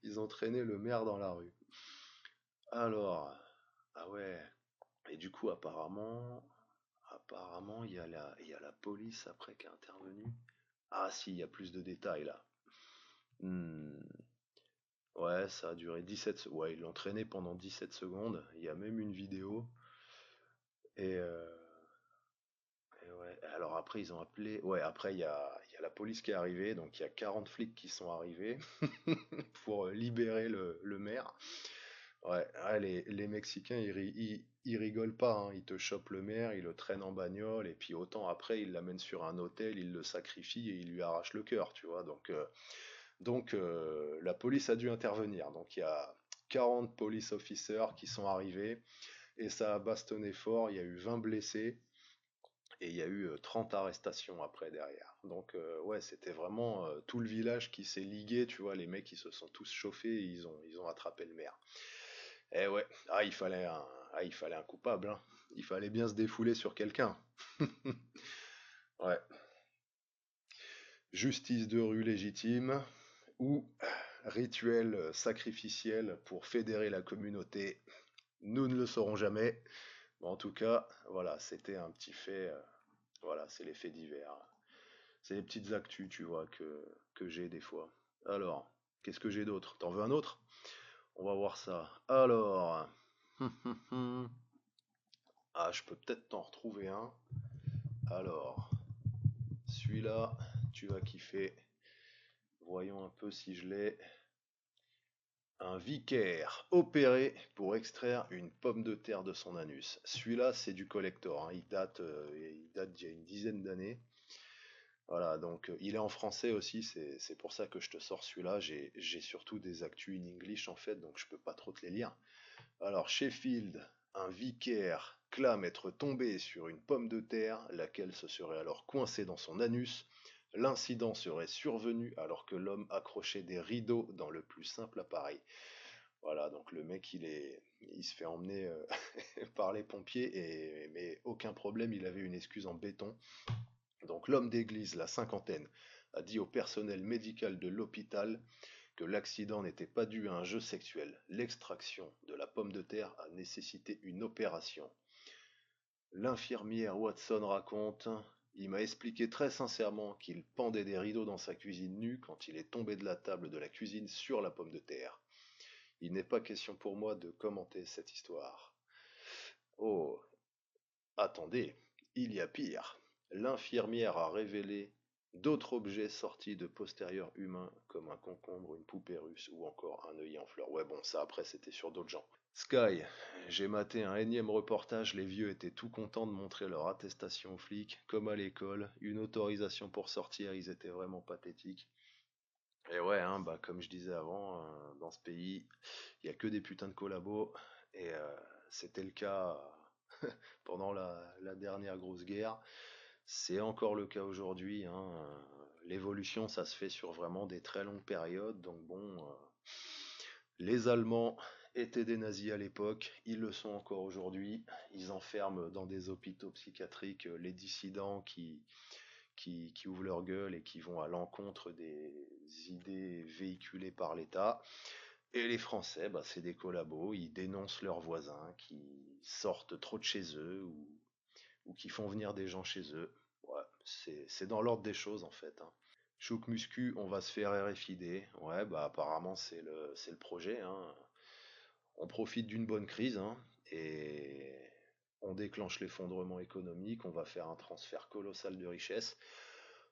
Ils ont traîné le maire dans la rue. Alors, ah ouais. Et du coup, apparemment, il y a la police après qui est intervenue. Ah si, il y a plus de détails là. Hmm, ouais, ça a duré 17 secondes. Ouais, ils l'ont traîné pendant 17 secondes. Il y a même une vidéo. Et, ouais. Alors après, ils ont appelé. Ouais, après, il y a la police qui est arrivée. Donc il y a 40 flics qui sont arrivés pour libérer le maire. Ouais, ouais, les Mexicains, ils rigolent pas, hein. Ils te chopent le maire, ils le traînent en bagnole, et puis autant après, ils l'amènent sur un hôtel, ils le sacrifient et ils lui arrachent le cœur, tu vois. Donc, la police a dû intervenir. Donc, il y a 40 police officers qui sont arrivés, et ça a bastonné fort. Il y a eu 20 blessés, et il y a eu 30 arrestations après derrière. Donc, ouais, c'était vraiment tout le village qui s'est ligué, tu vois. Les mecs, ils se sont tous chauffés, et ils ont attrapé le maire. Eh ouais, il fallait un coupable, hein. Il fallait bien se défouler sur quelqu'un. Ouais, justice de rue légitime ou rituel sacrificiel pour fédérer la communauté. Nous ne le saurons jamais. Mais en tout cas, voilà, c'était un petit fait. Voilà, c'est les faits divers. C'est les petites actus, tu vois, que j'ai des fois. Alors, qu'est-ce que j'ai d'autre? T'en veux un autre? On va voir ça. Alors, ah, je peux peut-être t'en retrouver un. Alors, celui-là, tu vas kiffer. Voyons un peu si je l'ai. Un vicaire opéré pour extraire une pomme de terre de son anus. Celui-là, c'est du collector, hein. Il date d'il y a une dizaine d'années. Voilà, donc il est en français aussi, c'est pour ça que je te sors celui-là. J'ai surtout des actus in English en fait, donc je peux pas trop te les lire. Alors, Sheffield, un vicaire clame être tombé sur une pomme de terre, laquelle se serait alors coincée dans son anus. L'incident serait survenu alors que l'homme accrochait des rideaux dans le plus simple appareil. Voilà, donc le mec, il se fait emmener par les pompiers, mais aucun problème, il avait une excuse en béton. Donc l'homme d'église, la cinquantaine, a dit au personnel médical de l'hôpital que l'accident n'était pas dû à un jeu sexuel. L'extraction de la pomme de terre a nécessité une opération. L'infirmière Watson raconte: il m'a expliqué très sincèrement qu'il pendait des rideaux dans sa cuisine nue quand il est tombé de la table de la cuisine sur la pomme de terre. Il n'est pas question pour moi de commenter cette histoire. Oh, attendez, il y a pire. L'infirmière a révélé d'autres objets sortis de postérieurs humains, comme un concombre, une poupée russe ou encore un œillet en fleurs. Ouais, bon, ça après c'était sur d'autres gens. Sky, j'ai maté un énième reportage, les vieux étaient tout contents de montrer leur attestation aux flics, comme à l'école, une autorisation pour sortir, ils étaient vraiment pathétiques. Et ouais, hein, bah, comme je disais avant, dans ce pays, il n'y a que des putains de collabos, et c'était le cas pendant la dernière grosse guerre. C'est encore le cas aujourd'hui, hein. L'évolution, ça se fait sur vraiment des très longues périodes. Donc bon, les Allemands étaient des nazis à l'époque, ils le sont encore aujourd'hui. Ils enferment dans des hôpitaux psychiatriques les dissidents qui ouvrent leur gueule et qui vont à l'encontre des idées véhiculées par l'État. Et les Français, bah, c'est des collabos, ils dénoncent leurs voisins qui sortent trop de chez eux ou qui font venir des gens chez eux. Ouais, c'est dans l'ordre des choses en fait, hein. Chouk Muscu, on va se faire RFID. Ouais, bah apparemment c'est le projet, hein. On profite d'une bonne crise, hein, et on déclenche l'effondrement économique, on va faire un transfert colossal de richesses.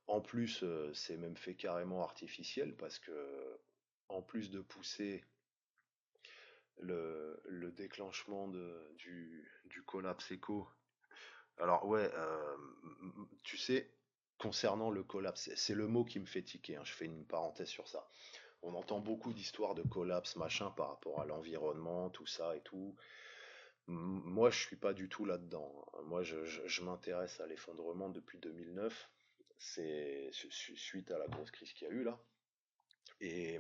En plus, c'est même fait carrément artificiel parce que en plus de pousser le déclenchement du collapse éco. Alors ouais, tu sais, concernant le collapse, c'est le mot qui me fait tiquer, hein, je fais une parenthèse sur ça. On entend beaucoup d'histoires de collapse, machin, par rapport à l'environnement, tout ça et tout. Moi, je suis pas du tout là-dedans, hein. Moi, je m'intéresse à l'effondrement depuis 2009. C'est suite à la grosse crise qu'il y a eu là. Et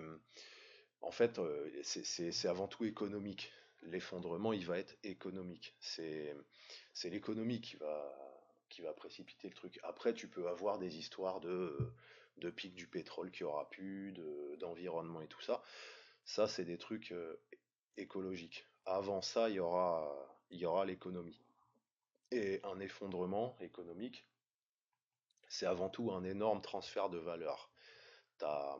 En fait, c'est avant tout économique. L'effondrement, il va être économique. C'est l'économie qui va précipiter le truc. Après, tu peux avoir des histoires de pic du pétrole qui aura pu, d'environnement et tout ça. Ça, c'est des trucs écologiques. Avant ça, il y aura l'économie. Et un effondrement économique, c'est avant tout un énorme transfert de valeur. T'as,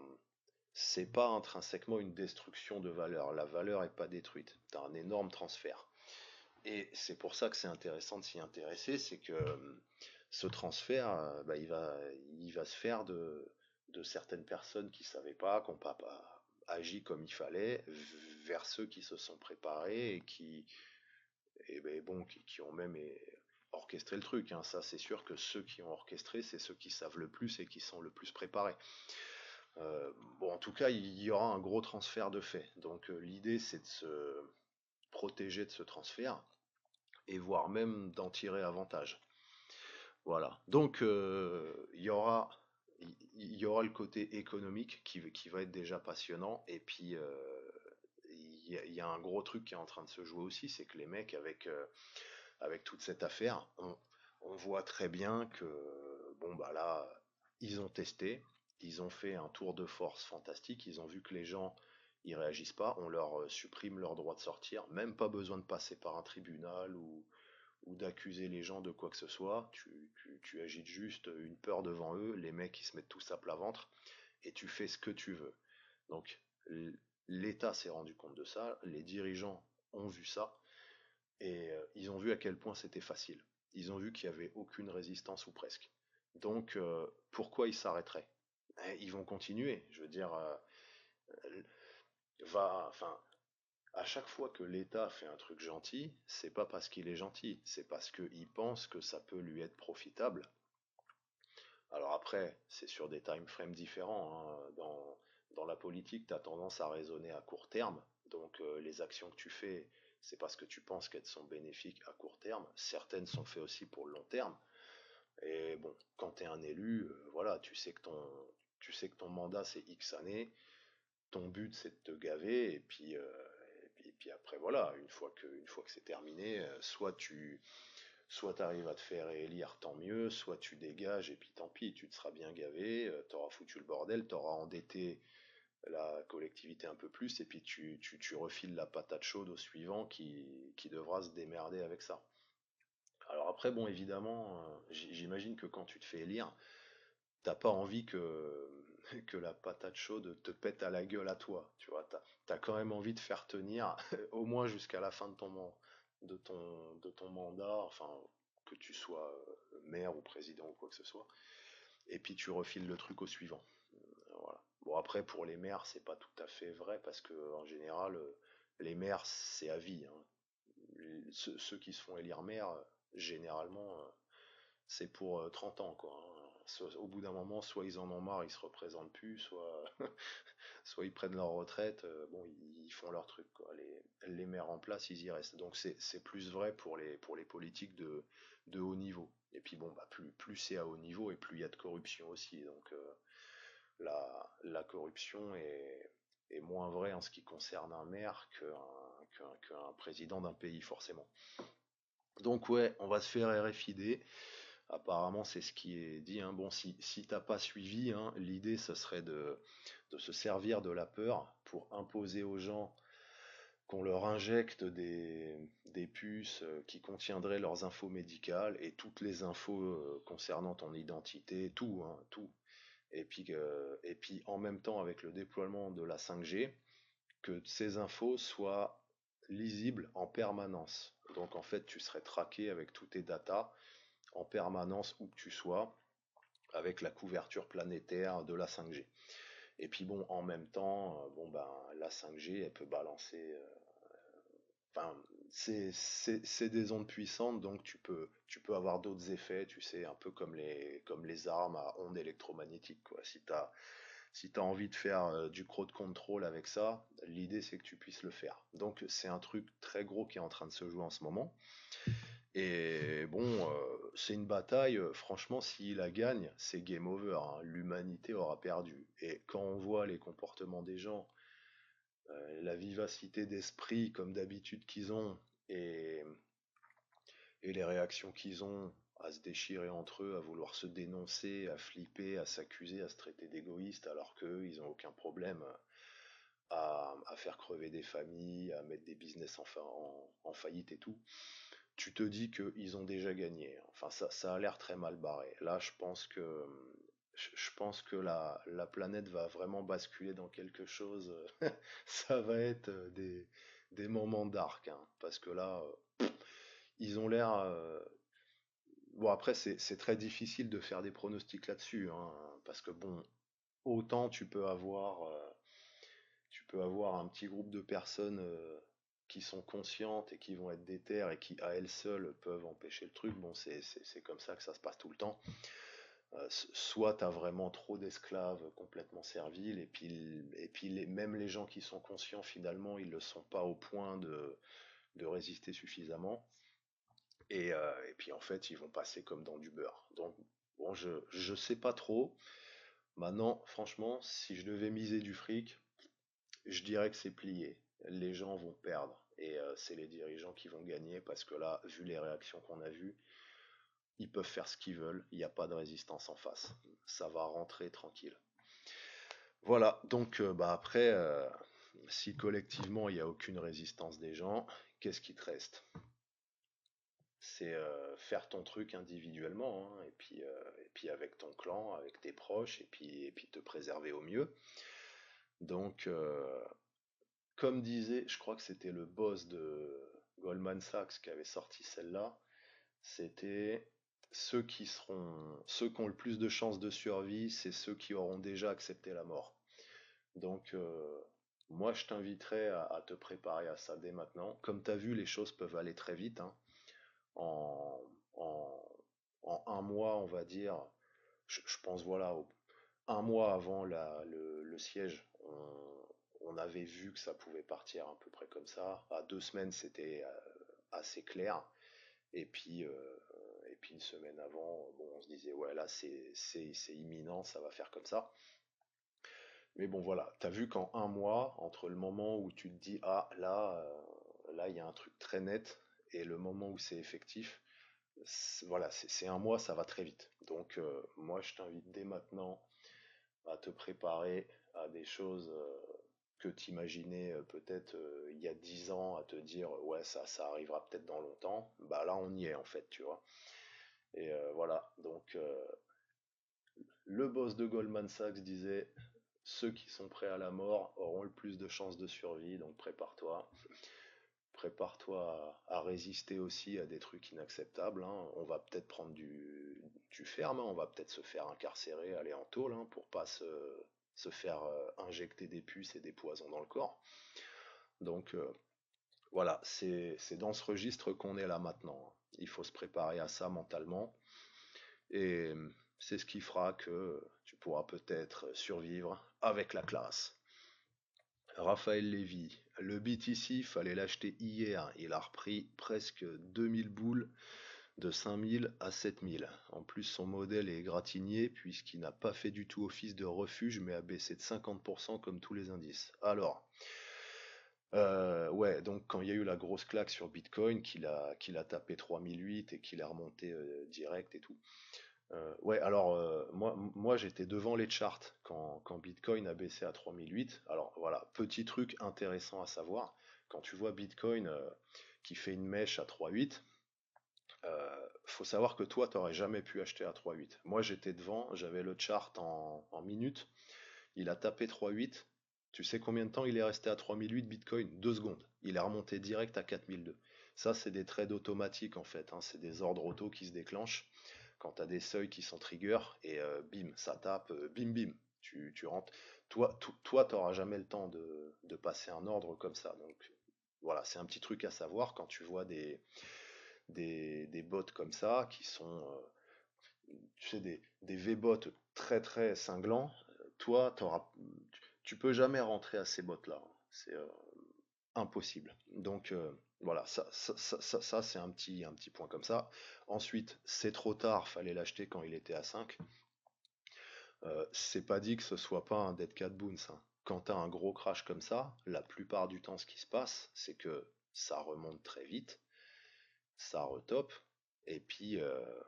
c'est pas intrinsèquement une destruction de valeur. La valeur est pas détruite. Tu as un énorme transfert. Et c'est pour ça que c'est intéressant de s'y intéresser, c'est que ce transfert, bah, il va se faire de certaines personnes qui savaient pas, qui n'ont pas agi comme il fallait, vers ceux qui se sont préparés et et ben, bon, qui ont même orchestré le truc, hein. Ça, c'est sûr que ceux qui ont orchestré, c'est ceux qui savent le plus et qui sont le plus préparés. Euh, bon, en tout cas, il y aura un gros transfert de fait. Donc, l'idée, c'est de se protéger de ce transfert et voire même d'en tirer avantage. Voilà. Donc, il y aura le côté économique qui va être déjà passionnant. Et puis, il y a un gros truc qui est en train de se jouer aussi, c'est que les mecs, avec toute cette affaire, on voit très bien que, bon, bah là, ils ont testé, ils ont fait un tour de force fantastique, ils ont vu que les gens, ils réagissent pas, on leur supprime leur droit de sortir, même pas besoin de passer par un tribunal ou d'accuser les gens de quoi que ce soit, tu agites juste une peur devant eux, les mecs ils se mettent tous à plat ventre, et tu fais ce que tu veux. Donc l'État s'est rendu compte de ça, les dirigeants ont vu ça, et ils ont vu à quel point c'était facile. Ils ont vu qu'il n'y avait aucune résistance ou presque. Donc pourquoi ils s'arrêteraient? Ils vont continuer. Je veux dire, enfin, à chaque fois que l'État fait un truc gentil, c'est pas parce qu'il est gentil, c'est parce qu'il pense que ça peut lui être profitable. Alors après, c'est sur des time frames différents, hein. Dans la politique, tu as tendance à raisonner à court terme. Donc les actions que tu fais, c'est parce que tu penses qu'elles sont bénéfiques à court terme. Certaines sont faites aussi pour le long terme. Et bon, quand tu es un élu, voilà, tu sais que ton mandat c'est X années. Ton but c'est de te gaver et puis après voilà, une fois que c'est terminé, soit t'arrives à te faire élire, tant mieux, soit tu dégages et puis tant pis, tu te seras bien gavé, t'auras foutu le bordel, t'auras endetté la collectivité un peu plus et puis tu refiles la patate chaude au suivant qui devra se démerder avec ça. Alors après, bon, évidemment, j'imagine que quand tu te fais élire, t'as pas envie que la patate chaude te pète à la gueule à toi, tu vois, t'as quand même envie de faire tenir au moins jusqu'à la fin de de ton mandat, enfin, que tu sois maire ou président ou quoi que ce soit, et puis tu refiles le truc au suivant. Voilà. Bon, après, pour les maires, c'est pas tout à fait vrai, parce que en général, les maires, c'est à vie, hein. Ceux qui se font élire maire, généralement, c'est pour 30 ans, quoi, hein. Au bout d'un moment, soit ils en ont marre, ils se représentent plus, soit, soit ils prennent leur retraite, bon, ils font leur truc, quoi. Les maires en place, ils y restent. Donc c'est plus vrai pour les politiques de haut niveau. Et puis bon, bah, plus c'est à haut niveau et plus il y a de corruption aussi. Donc la corruption est moins vraie en ce qui concerne un maire qu'un président d'un pays, forcément. Donc ouais, on va se faire RFID. Apparemment, c'est ce qui est dit, hein. Bon, si t'as pas suivi, hein, l'idée, ce serait de se servir de la peur pour imposer aux gens qu'on leur injecte des puces qui contiendraient leurs infos médicales et toutes les infos concernant ton identité, tout, hein, tout. Et puis en même temps, avec le déploiement de la 5G, que ces infos soient lisibles en permanence. Donc en fait, tu serais traqué avec tous tes datas en permanence où que tu sois, avec la couverture planétaire de la 5G. Et puis bon, en même temps, bon ben la 5G, elle peut balancer. Enfin, c'est des ondes puissantes, donc tu peux avoir d'autres effets, tu sais, un peu comme les armes à ondes électromagnétiques, quoi. Si t'as envie de faire du crowd control avec ça, l'idée c'est que tu puisses le faire. Donc c'est un truc très gros qui est en train de se jouer en ce moment. Et bon, c'est une bataille, franchement, s'il la gagne, c'est game over, hein. L'humanité aura perdu. Et quand on voit les comportements des gens, La vivacité d'esprit comme d'habitude qu'ils ont et, et les réactions qu'ils ont à se déchirer entre eux, à vouloir se dénoncer, à flipper, à s'accuser, à se traiter d'égoïstes, alors qu'eux, ils n'ont aucun problème à faire crever des familles, à mettre des business en faillite et tout. Tu te dis qu'ils ont déjà gagné. Enfin, ça a l'air très mal barré. Là, je pense que la planète va vraiment basculer dans quelque chose. Ça va être des moments dark, hein, parce que là, ils ont l'air. Bon, après, c'est très difficile de faire des pronostics là-dessus, hein, parce que bon, autant tu peux avoir un petit groupe de personnes qui sont conscientes et qui vont être déterres et qui, à elles seules, peuvent empêcher le truc. Bon, c'est comme ça que ça se passe tout le temps. Soit tu as vraiment trop d'esclaves complètement serviles, et puis même les gens qui sont conscients, finalement, ils ne le sont pas au point de résister suffisamment. Et puis en fait, ils vont passer comme dans du beurre. Donc, bon, je sais pas trop. Maintenant, franchement, si je devais miser du fric, je dirais que c'est plié. Les gens vont perdre. Et c'est les dirigeants qui vont gagner parce que là, vu les réactions qu'on a vues, ils peuvent faire ce qu'ils veulent. Il n'y a pas de résistance en face. Ça va rentrer tranquille. Voilà, donc bah après, si collectivement il n'y a aucune résistance des gens, qu'est-ce qui te reste? C'est faire ton truc individuellement, hein, et puis avec ton clan, avec tes proches, et puis te préserver au mieux. Donc, comme disait, je crois que c'était le boss de Goldman Sachs qui avait sorti celle-là, c'était ceux qui ont le plus de chances de survie, c'est ceux qui auront déjà accepté la mort. Donc, moi, je t'inviterais à te préparer à ça dès maintenant. Comme tu as vu, les choses peuvent aller très vite, hein. En, en, en un mois, on va dire, je pense, voilà, un mois avant le siège, on avait vu que ça pouvait partir à peu près comme ça. À 2 semaines, c'était assez clair. Et puis une semaine avant, bon, on se disait, ouais, là, c'est imminent, ça va faire comme ça. Mais bon, voilà, t'as vu qu'en un mois, entre le moment où tu te dis, ah, là, il y a un truc très net, et le moment où c'est effectif, voilà, c'est un mois, ça va très vite. Donc, moi, je t'invite dès maintenant à te préparer à des choses que tu imaginais peut-être il y a 10 ans, à te dire, ouais, ça arrivera peut-être dans longtemps. Bah là, on y est, en fait, tu vois. Et voilà, donc le boss de Goldman Sachs disait, ceux qui sont prêts à la mort auront le plus de chances de survie, donc prépare-toi. Prépare-toi à résister aussi à des trucs inacceptables, hein. On va peut-être prendre du ferme, hein. On va peut-être se faire incarcérer, aller en tôle, hein, pour pas se faire injecter des puces et des poisons dans le corps. Donc voilà, c'est dans ce registre qu'on est là maintenant, hein. Il faut se préparer à ça mentalement. Et c'est ce qui fera que tu pourras peut-être survivre avec la classe. Raphaël Lévy, le BTC, fallait l'acheter hier. Il a repris presque 2000 boules de 5000 à 7000. En plus, son modèle est gratigné puisqu'il n'a pas fait du tout office de refuge mais a baissé de 50% comme tous les indices. Alors, ouais, donc quand il y a eu la grosse claque sur Bitcoin, qu'il a tapé 3008 et qu'il est remonté direct et tout. Ouais, alors moi j'étais devant les charts quand Bitcoin a baissé à 3008. Alors voilà, petit truc intéressant à savoir, quand tu vois Bitcoin qui fait une mèche à 3,8, faut savoir que toi t'aurais jamais pu acheter à 3,8. Moi j'étais devant, j'avais le chart en minutes, il a tapé 3,8. Tu sais combien de temps il est resté à 3008 Bitcoin? 2 secondes. Il est remonté direct à 4002. Ça c'est des trades automatiques en fait, hein, c'est des ordres auto qui se déclenchent quand tu as des seuils qui sont trigger et bim, ça tape, bim bim, tu rentres. Toi, tu n'auras jamais le temps de passer un ordre comme ça. Donc voilà, c'est un petit truc à savoir quand tu vois des bots comme ça qui sont, tu sais, des V-bots très très cinglants. Toi, tu peux jamais rentrer à ces bots-là. C'est impossible. Donc voilà, ça c'est un petit point comme ça. Ensuite, c'est trop tard, fallait l'acheter quand il était à 5. C'est pas dit que ce soit pas un Dead Cat Boons, hein. quand tu as un gros crash comme ça, la plupart du temps, ce qui se passe, c'est que ça remonte très vite, ça retope, et puis,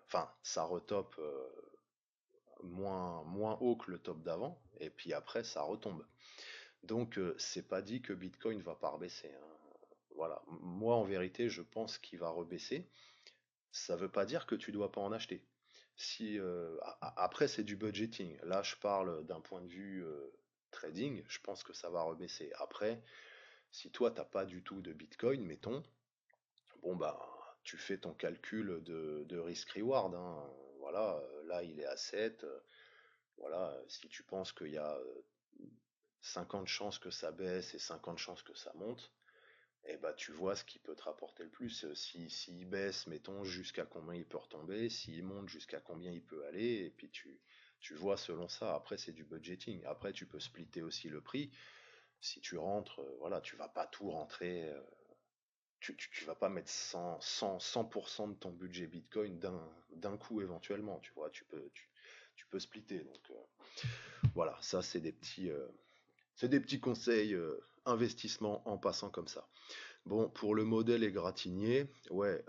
enfin, ça retope moins haut que le top d'avant, et puis après, ça retombe. Donc, c'est pas dit que Bitcoin va pas rebaisser, hein. Voilà. Moi, en vérité, je pense qu'il va rebaisser. Ça veut pas dire que tu dois pas en acheter. Si, après, c'est du budgeting. Là, je parle d'un point de vue trading. Je pense que ça va rebaisser. Après, si toi, t'as pas du tout de Bitcoin, mettons, bon, bah, tu fais ton calcul de risk-reward, hein. Voilà, là, il est à 7. Voilà, si tu penses qu'il y a 50 chances que ça baisse et 50 chances que ça monte, et bah tu vois ce qui peut te rapporter le plus. Si, s'il baisse, mettons, jusqu'à combien il peut retomber, s'il monte, jusqu'à combien il peut aller, et puis tu vois selon ça. Après, c'est du budgeting. Après, tu peux splitter aussi le prix. Si tu rentres, voilà, tu vas pas tout rentrer. Tu vas pas mettre 100% de ton budget Bitcoin d'un coup éventuellement. Tu vois, tu peux splitter. Donc voilà, ça c'est des petits conseils investissement en passant comme ça. Bon, pour le modèle égratigné, ouais,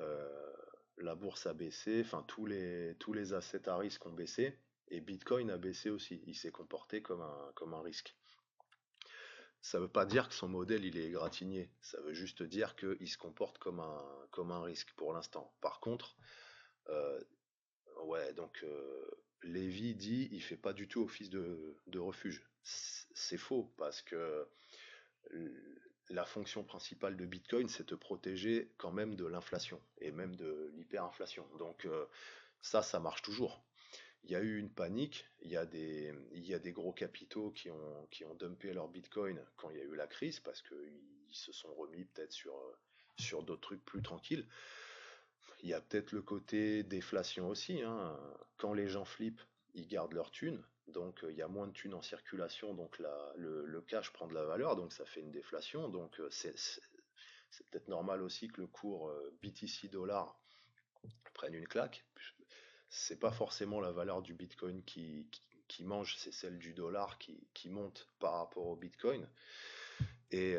la bourse a baissé, enfin tous les assets à risque ont baissé, et Bitcoin a baissé aussi. Il s'est comporté comme un risque. Ça veut pas dire que son modèle il est égratigné, ça veut juste dire qu'il se comporte comme un risque pour l'instant. Par contre, euh, ouais, donc Lévy dit il fait pas du tout office de refuge. C'est faux parce que la fonction principale de Bitcoin, c'est de protéger quand même de l'inflation et même de l'hyperinflation. Donc ça marche toujours. Il y a eu une panique, il y a des gros capitaux qui ont dumpé leur Bitcoin quand il y a eu la crise parce qu'ils se sont remis peut-être sur d'autres trucs plus tranquilles. Il y a peut-être le côté déflation aussi, hein. Quand les gens flippent, ils gardent leur thune, donc il y a moins de thunes en circulation, donc le cash prend de la valeur, donc ça fait une déflation. Donc c'est peut-être normal aussi que le cours BTC dollar prenne une claque. C'est pas forcément la valeur du Bitcoin qui mange, c'est celle du dollar qui monte par rapport au Bitcoin. Et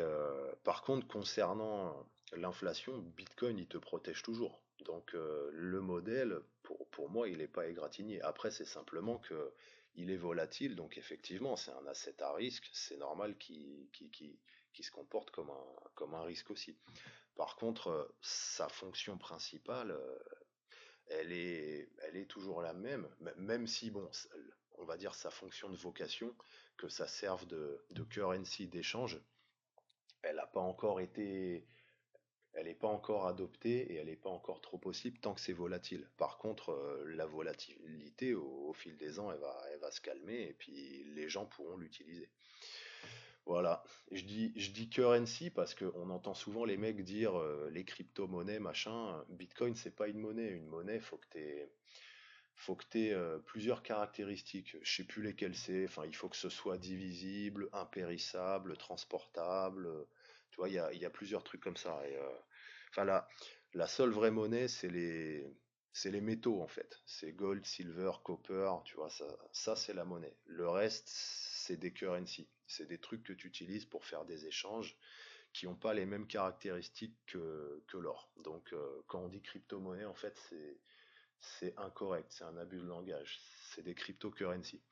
par contre, concernant l'inflation, Bitcoin, il te protège toujours. Donc le modèle, pour moi, il n'est pas égratigné. Après, c'est simplement que il est volatile, donc effectivement, c'est un asset à risque. C'est normal qu'il se comporte comme un risque aussi. Par contre, sa fonction principale, elle est toujours la même, même si, bon, on va dire sa fonction de vocation, que ça serve de currency d'échange, elle n'a pas encore été, elle n'est pas encore adoptée et elle n'est pas encore trop possible tant que c'est volatile. Par contre, la volatilité au fil des ans, elle va se calmer et puis les gens pourront l'utiliser. Voilà, je dis currency parce qu'on entend souvent les mecs dire les crypto-monnaies, machin. Bitcoin, c'est pas une monnaie. Une monnaie, faut que tu aies plusieurs caractéristiques. Je sais plus lesquelles c'est. Enfin, il faut que ce soit divisible, impérissable, transportable. Tu vois, il y a plusieurs trucs comme ça. Et, enfin, la seule vraie monnaie, c'est les métaux en fait. C'est gold, silver, copper. Tu vois, ça c'est la monnaie. Le reste, c'est des currency. C'est des trucs que tu utilises pour faire des échanges qui n'ont pas les mêmes caractéristiques que l'or. Donc, quand on dit crypto-monnaie, en fait, c'est incorrect, c'est un abus de langage. C'est des cryptocurrencies.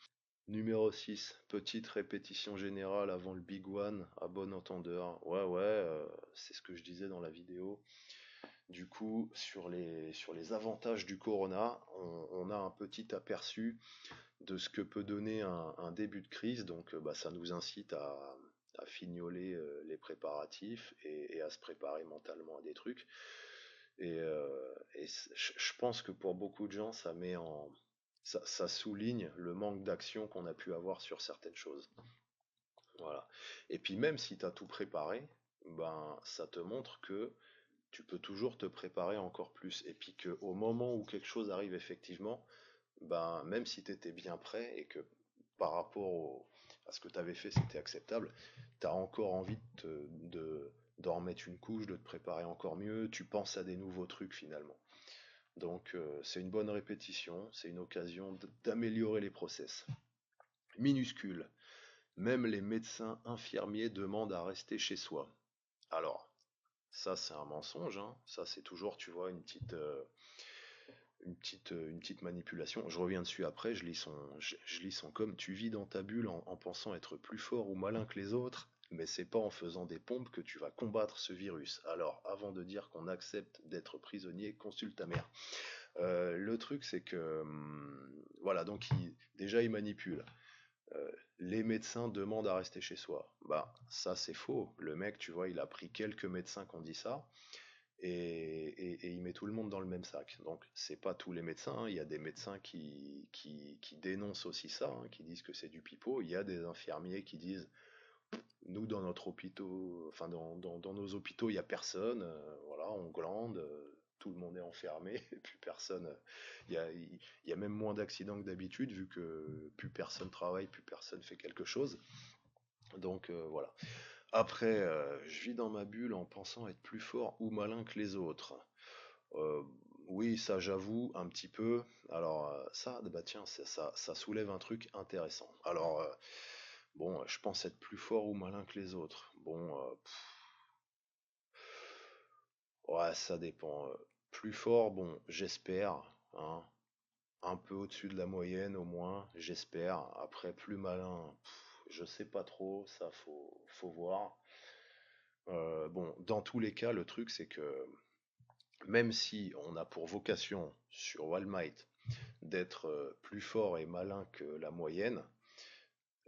Numéro 6, petite répétition générale avant le big one, à bon entendeur. Ouais, ouais, c'est ce que je disais dans la vidéo. Du coup, sur les avantages du Corona, on a un petit aperçu de ce que peut donner un début de crise. Donc, bah, ça nous incite à fignoler les préparatifs et à se préparer mentalement à des trucs. Et je pense que pour beaucoup de gens, ça souligne le manque d'action qu'on a pu avoir sur certaines choses. Voilà. Et puis même si tu as tout préparé, ben ça te montre que tu peux toujours te préparer encore plus. Et puis qu'au moment où quelque chose arrive effectivement, ben même si tu étais bien prêt et que par rapport à ce que tu avais fait, c'était acceptable, tu as encore envie d'en remettre une couche, de te préparer encore mieux, tu penses à des nouveaux trucs finalement. Donc c'est une bonne répétition, c'est une occasion d'améliorer les process. Minuscule. Même les médecins infirmiers demandent à rester chez soi. Alors, ça c'est un mensonge, hein. Ça c'est toujours, tu vois, une petite manipulation. Je reviens dessus après, je lis son comme tu vis dans ta bulle en pensant être plus fort ou malin que les autres, mais c'est pas en faisant des pompes que tu vas combattre ce virus. Alors, avant de dire qu'on accepte d'être prisonnier, consulte ta mère. Le truc, c'est que, voilà, donc déjà il manipule. Les médecins demandent à rester chez soi. Bah, ça c'est faux. Le mec, tu vois, il a pris quelques médecins qui ont dit ça et il met tout le monde dans le même sac. Donc, c'est pas tous les médecins, hein. Il y a des médecins qui dénoncent aussi ça, hein, qui disent que c'est du pipeau. Il y a des infirmiers qui disent, nous, dans notre hôpitaux, enfin, dans nos hôpitaux, il y a personne. Voilà, on glande, tout le monde est enfermé, et plus personne. Il y a même moins d'accidents que d'habitude, vu que plus personne travaille, plus personne fait quelque chose. Donc, voilà. Après, je vis dans ma bulle en pensant être plus fort ou malin que les autres. Euh, oui, ça j'avoue un petit peu. Alors ça, bah tiens, ça soulève un truc intéressant. Alors bon, je pense être plus fort ou malin que les autres. Bon, ouais, ça dépend. Plus fort, bon, j'espère, hein, un peu au-dessus de la moyenne au moins, j'espère. Après, plus malin, je sais pas trop, ça faut voir. Bon, dans tous les cas, le truc c'est que même si on a pour vocation sur All Might d'être plus fort et malin que la moyenne,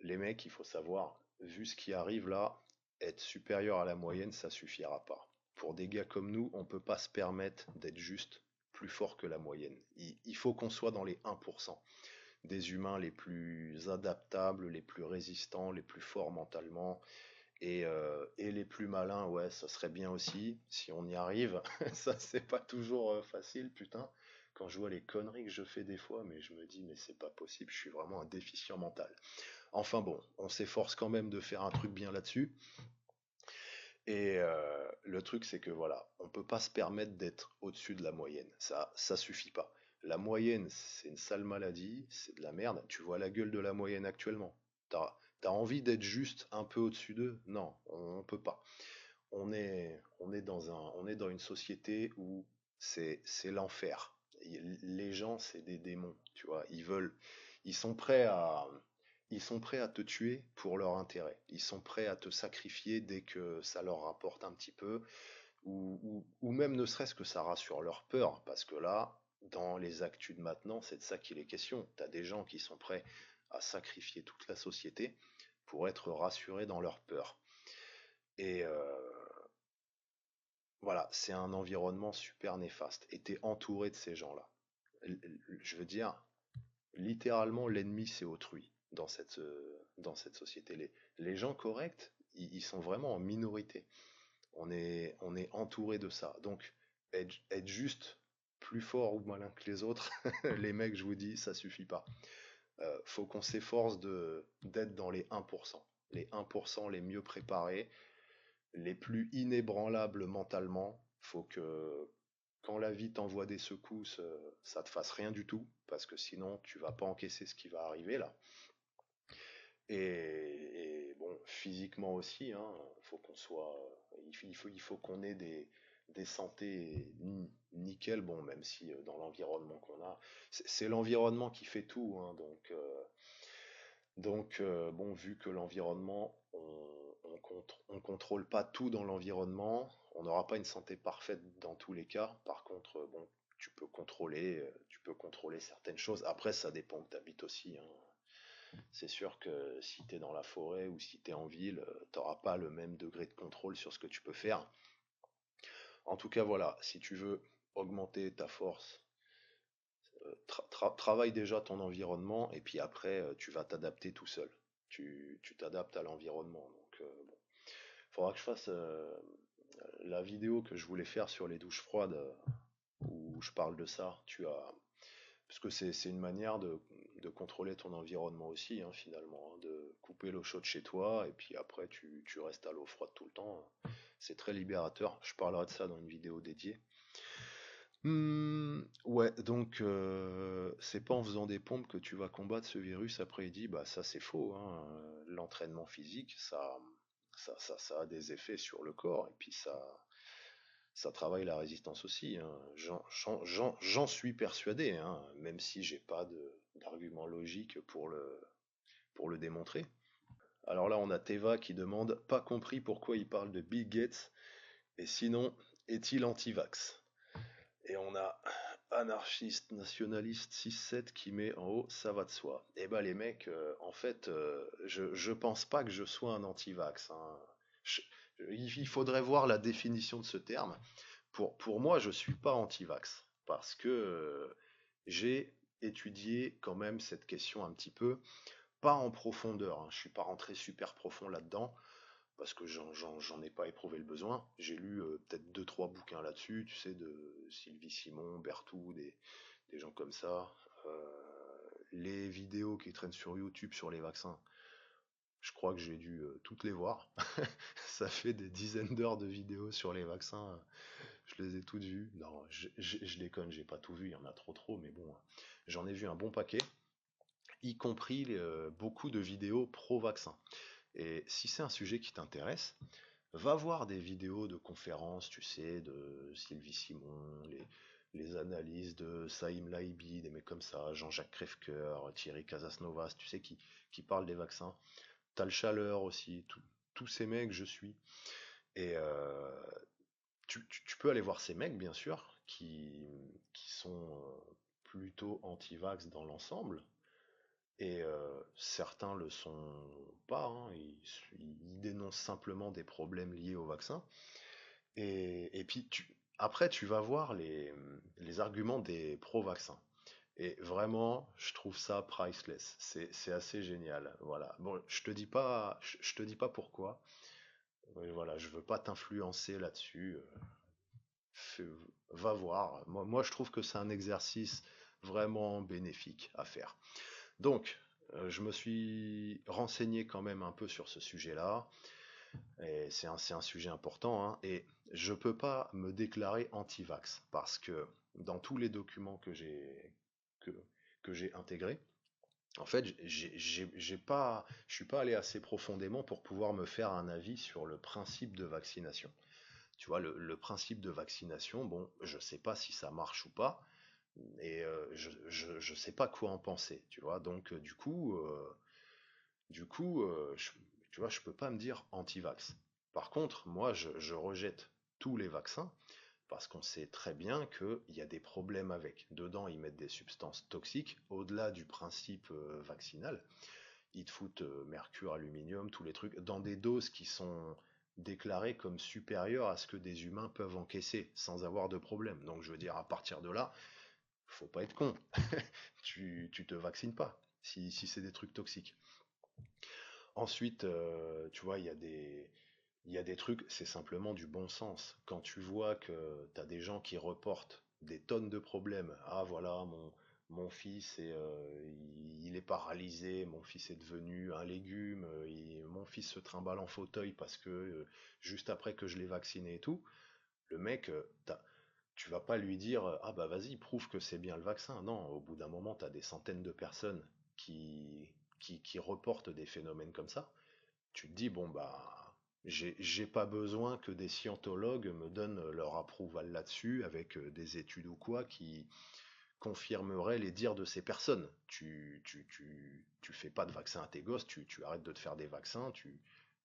les mecs, il faut savoir, vu ce qui arrive là, être supérieur à la moyenne, ça suffira pas. Pour des gars comme nous, on peut pas se permettre d'être juste plus fort que la moyenne. Il faut qu'on soit dans les 1% des humains les plus adaptables, les plus résistants, les plus forts mentalement et les plus malins, ouais, ça serait bien aussi si on y arrive. Ça, c'est pas toujours facile, putain. Quand je vois les conneries que je fais des fois, mais je me dis, mais c'est pas possible, je suis vraiment un déficient mental. Enfin bon, on s'efforce quand même de faire un truc bien là-dessus. Et le truc, c'est que voilà, on peut pas se permettre d'être au-dessus de la moyenne. Ça suffit pas. La moyenne, c'est une sale maladie, c'est de la merde. Tu vois la gueule de la moyenne actuellement. T'as envie d'être juste un peu au-dessus d'eux? Non, on peut pas. On est dans une société où c'est l'enfer. Les gens, c'est des démons, tu vois. Ils sont prêts à, ils sont prêts à te tuer pour leur intérêt. Ils sont prêts à te sacrifier dès que ça leur rapporte un petit peu, ou même ne serait-ce que ça rassure leur peur, parce que là, dans les actus de maintenant, c'est de ça qu'il est question. T'as des gens qui sont prêts à sacrifier toute la société pour être rassurés dans leur peur. Et voilà, c'est un environnement super néfaste. Et t'es entouré de ces gens-là. Je veux dire, littéralement, l'ennemi, c'est autrui dans cette société. Les gens corrects, ils sont vraiment en minorité. On est entouré de ça. Donc, être juste plus fort ou malin que les autres, les mecs, je vous dis, ça suffit pas. Faut qu'on s'efforce d'être dans les 1%. Les 1% les mieux préparés, les plus inébranlables mentalement. Faut que quand la vie t'envoie des secousses, ça te fasse rien du tout, parce que sinon tu vas pas encaisser ce qui va arriver là. Et bon, physiquement aussi, hein, faut qu'on soit, il faut qu'on ait des santé nickel, bon, même si dans l'environnement qu'on a, c'est l'environnement qui fait tout, hein, bon, vu que l'environnement, on contrôle pas tout dans l'environnement, on n'aura pas une santé parfaite dans tous les cas. Par contre, bon, tu peux contrôler certaines choses. Après, ça dépend où tu habites aussi, hein. C'est sûr que si tu es dans la forêt ou si tu es en ville, t'auras pas le même degré de contrôle sur ce que tu peux faire. En tout cas, voilà, si tu veux augmenter ta force, travaille déjà ton environnement et puis après, tu vas t'adapter tout seul. Tu t'adaptes à l'environnement. Donc, bon. Faudra que je fasse la vidéo que je voulais faire sur les douches froides où je parle de ça. Parce que c'est une manière de contrôler ton environnement aussi, hein, finalement, hein, de couper l'eau chaude chez toi et puis après tu restes à l'eau froide tout le temps, hein. C'est très libérateur. Je parlerai de ça dans une vidéo dédiée. Ouais, donc c'est pas en faisant des pompes que tu vas combattre ce virus. Après, il dit, bah ça c'est faux, hein. L'entraînement physique, ça a des effets sur le corps, et puis ça travaille la résistance aussi, hein. J'en suis persuadé, hein, même si j'ai pas d'argument logique pour le démontrer. Alors là, on a Teva qui demande, pas compris pourquoi il parle de Bill Gates, et sinon, est-il anti-vax? Et on a anarchiste nationaliste 6-7 qui met en haut, ça va de soi. Eh ben les mecs, en fait, je pense pas que je sois un anti-vax, hein. Je- il faudrait voir la définition de ce terme. Pour moi, je suis pas anti-vax parce que j'ai étudié quand même cette question un petit peu, pas en profondeur, hein. Je suis pas rentré super profond là-dedans parce que j'en ai pas éprouvé le besoin. J'ai lu peut-être deux trois bouquins là-dessus, tu sais, de Sylvie Simon, Berthoud, des gens comme ça. Les vidéos qui traînent sur YouTube sur les vaccins, je crois que j'ai dû toutes les voir. Ça fait des dizaines d'heures de vidéos sur les vaccins, je les ai toutes vues. Non, je déconne, j'ai pas tout vu, il y en a trop, mais bon, j'en ai vu un bon paquet, y compris beaucoup de vidéos pro-vaccin. Et si c'est un sujet qui t'intéresse, va voir des vidéos de conférences, tu sais, de Sylvie Simon, les analyses de Saïm Laibi, des mecs comme ça, Jean-Jacques Crèvecoeur, Thierry Casasnovas, tu sais, qui parlent des vaccins. T'as le Chaleur aussi, tous ces mecs, je suis. Et tu peux aller voir ces mecs, bien sûr, qui sont plutôt anti-vax dans l'ensemble. Et certains le sont pas, hein, ils dénoncent simplement des problèmes liés au vaccin. Et puis après, tu vas voir les arguments des pro-vaccins. Et vraiment, je trouve ça priceless. C'est assez génial. Voilà. Bon, je te dis pas pourquoi. Mais voilà, je veux pas t'influencer là-dessus. Fais- Va voir. Moi, je trouve que c'est un exercice vraiment bénéfique à faire. Donc, je me suis renseigné quand même un peu sur ce sujet-là. Et c'est un sujet important, hein, et je peux pas me déclarer anti-vax parce que dans tous les documents que, que j'ai intégrés, en fait, je suis pas allé assez profondément pour pouvoir me faire un avis sur le principe de vaccination. Tu vois, le principe de vaccination, bon, je sais pas si ça marche ou pas, et je sais pas quoi en penser, tu vois. Donc, tu vois, je peux pas me dire anti-vax. Par contre, moi, je rejette tous les vaccins parce qu'on sait très bien qu'il y a des problèmes avec. Dedans, ils mettent des substances toxiques, au-delà du principe vaccinal. Ils te foutent mercure, aluminium, tous les trucs, dans des doses qui sont déclarées comme supérieures à ce que des humains peuvent encaisser sans avoir de problème. Donc, je veux dire, à partir de là, faut pas être con. Tu te vaccines pas si c'est des trucs toxiques. Ensuite, tu vois, il y a des trucs, c'est simplement du bon sens. Quand tu vois que tu as des gens qui reportent des tonnes de problèmes, ah voilà, mon fils il est paralysé, mon fils est devenu un légume, mon fils se trimballe en fauteuil parce que juste après que je l'ai vacciné et tout, le mec, tu vas pas lui dire ah bah vas-y, prouve que c'est bien le vaccin. Non, au bout d'un moment, tu as des centaines de personnes qui, qui reportent des phénomènes comme ça. Tu te dis, bon, bah, j'ai pas besoin que des scientologues me donnent leur approval là-dessus avec des études ou quoi qui confirmeraient les dires de ces personnes. Tu fais pas de vaccin à tes gosses, tu arrêtes de te faire des vaccins,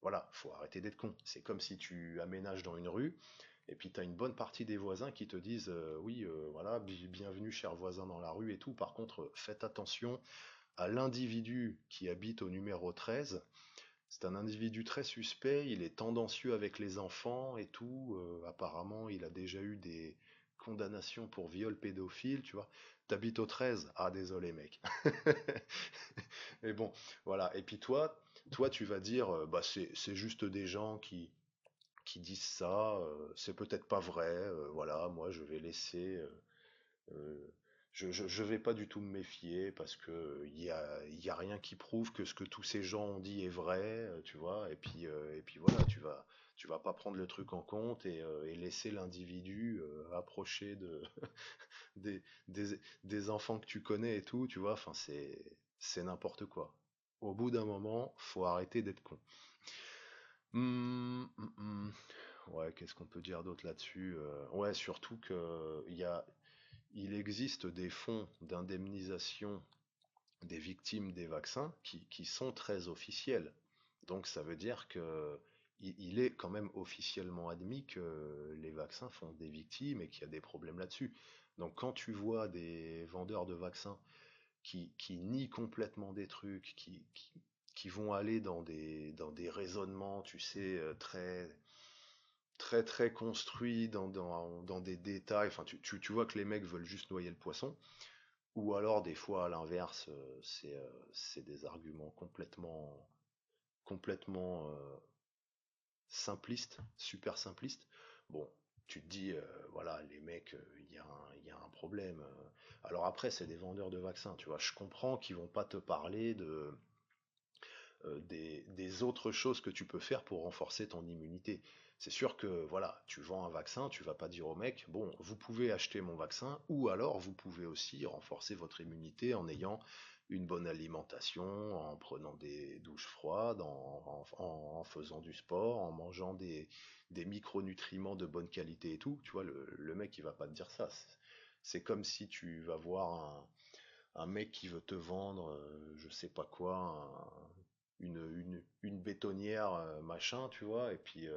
voilà, faut arrêter d'être con. C'est comme si tu aménages dans une rue et puis tu as une bonne partie des voisins qui te disent oui, voilà, bienvenue cher voisin dans la rue et tout. Par contre, faites attention à l'individu qui habite au numéro 13. C'est un individu très suspect, il est tendancieux avec les enfants et tout. Apparemment, il a déjà eu des condamnations pour viol pédophile, tu vois. T'habites au 13? Ah, désolé, mec. Mais bon, voilà. Et puis toi, tu vas dire, bah c'est juste des gens qui disent ça, c'est peut-être pas vrai, voilà, moi je vais laisser, euh, je vais pas du tout me méfier parce que il y a rien qui prouve que ce que tous ces gens ont dit est vrai, tu vois, et puis voilà, Tu vas pas prendre le truc en compte et laisser l'individu approcher des enfants que tu connais et tout, tu vois, enfin c'est n'importe quoi. Au bout d'un moment, faut arrêter d'être con. Hum, hum, hum. Ouais, qu'est-ce qu'on peut dire d'autre là-dessus? Ouais, surtout que il existe des fonds d'indemnisation des victimes des vaccins qui sont très officiels. Donc ça veut dire que il est quand même officiellement admis que les vaccins font des victimes et qu'il y a des problèmes là-dessus. Donc quand tu vois des vendeurs de vaccins qui nient complètement des trucs, qui vont aller dans des raisonnements, tu sais, très construits, dans des détails, enfin tu vois que les mecs veulent juste noyer le poisson, ou alors des fois à l'inverse, c'est des arguments complètement simplistes, super simplistes. Bon, tu te dis, voilà, les mecs, il y a un problème. Alors après, c'est des vendeurs de vaccins, tu vois. Je comprends qu'ils vont pas te parler des autres choses que tu peux faire pour renforcer ton immunité. C'est sûr que voilà, tu vends un vaccin, tu vas pas dire au mec, bon, vous pouvez acheter mon vaccin, ou alors vous pouvez aussi renforcer votre immunité en ayant une bonne alimentation, en prenant des douches froides, en faisant du sport, en mangeant des micronutriments de bonne qualité et tout. Tu vois, le mec, il va pas te dire ça. C'est comme si tu vas voir un mec qui veut te vendre, je sais pas quoi, une bétonnière machin, tu vois, et puis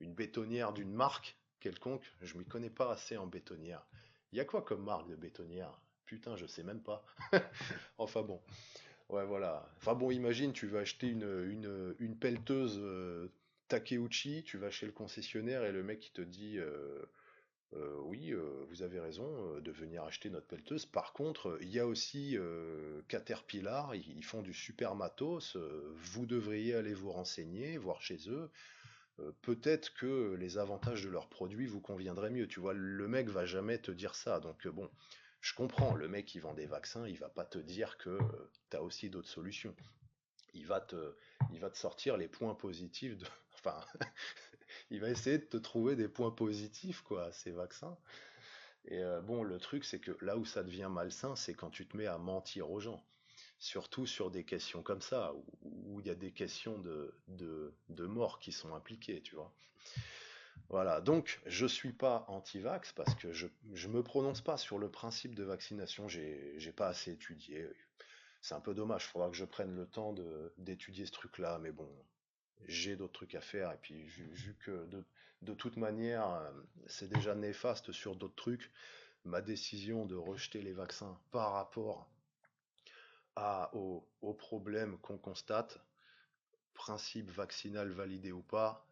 une bétonnière d'une marque quelconque. Je m'y connais pas assez en bétonnière. Il y a quoi comme marque de bétonnière? Putain, je sais même pas. Enfin bon, ouais, voilà. Enfin bon, imagine, tu vas acheter une pelleteuse Takeuchi, tu vas chez le concessionnaire et le mec il te dit oui, vous avez raison de venir acheter notre pelleteuse. Par contre, il y a aussi Caterpillar, ils font du super matos. Vous devriez aller vous renseigner, voir chez eux. Peut-être que les avantages de leurs produits vous conviendraient mieux. Tu vois, le mec va jamais te dire ça. Donc bon, je comprends, le mec qui vend des vaccins, il va pas te dire que tu as aussi d'autres solutions. Il va te, il va te sortir les points positifs de, enfin, il va essayer de te trouver des points positifs, quoi, à ces vaccins. Et bon, le truc, c'est que là où ça devient malsain, c'est quand tu te mets à mentir aux gens. Surtout sur des questions comme ça, où il y a des questions de mort qui sont impliquées, tu vois. Voilà, donc je suis pas anti-vax parce que je me prononce pas sur le principe de vaccination, j'ai pas assez étudié. C'est un peu dommage, il faudra que je prenne le temps d'étudier ce truc-là, mais bon, j'ai d'autres trucs à faire, et puis vu que de toute manière, c'est déjà néfaste sur d'autres trucs, ma décision de rejeter les vaccins par rapport aux problèmes qu'on constate, principe vaccinal validé ou pas,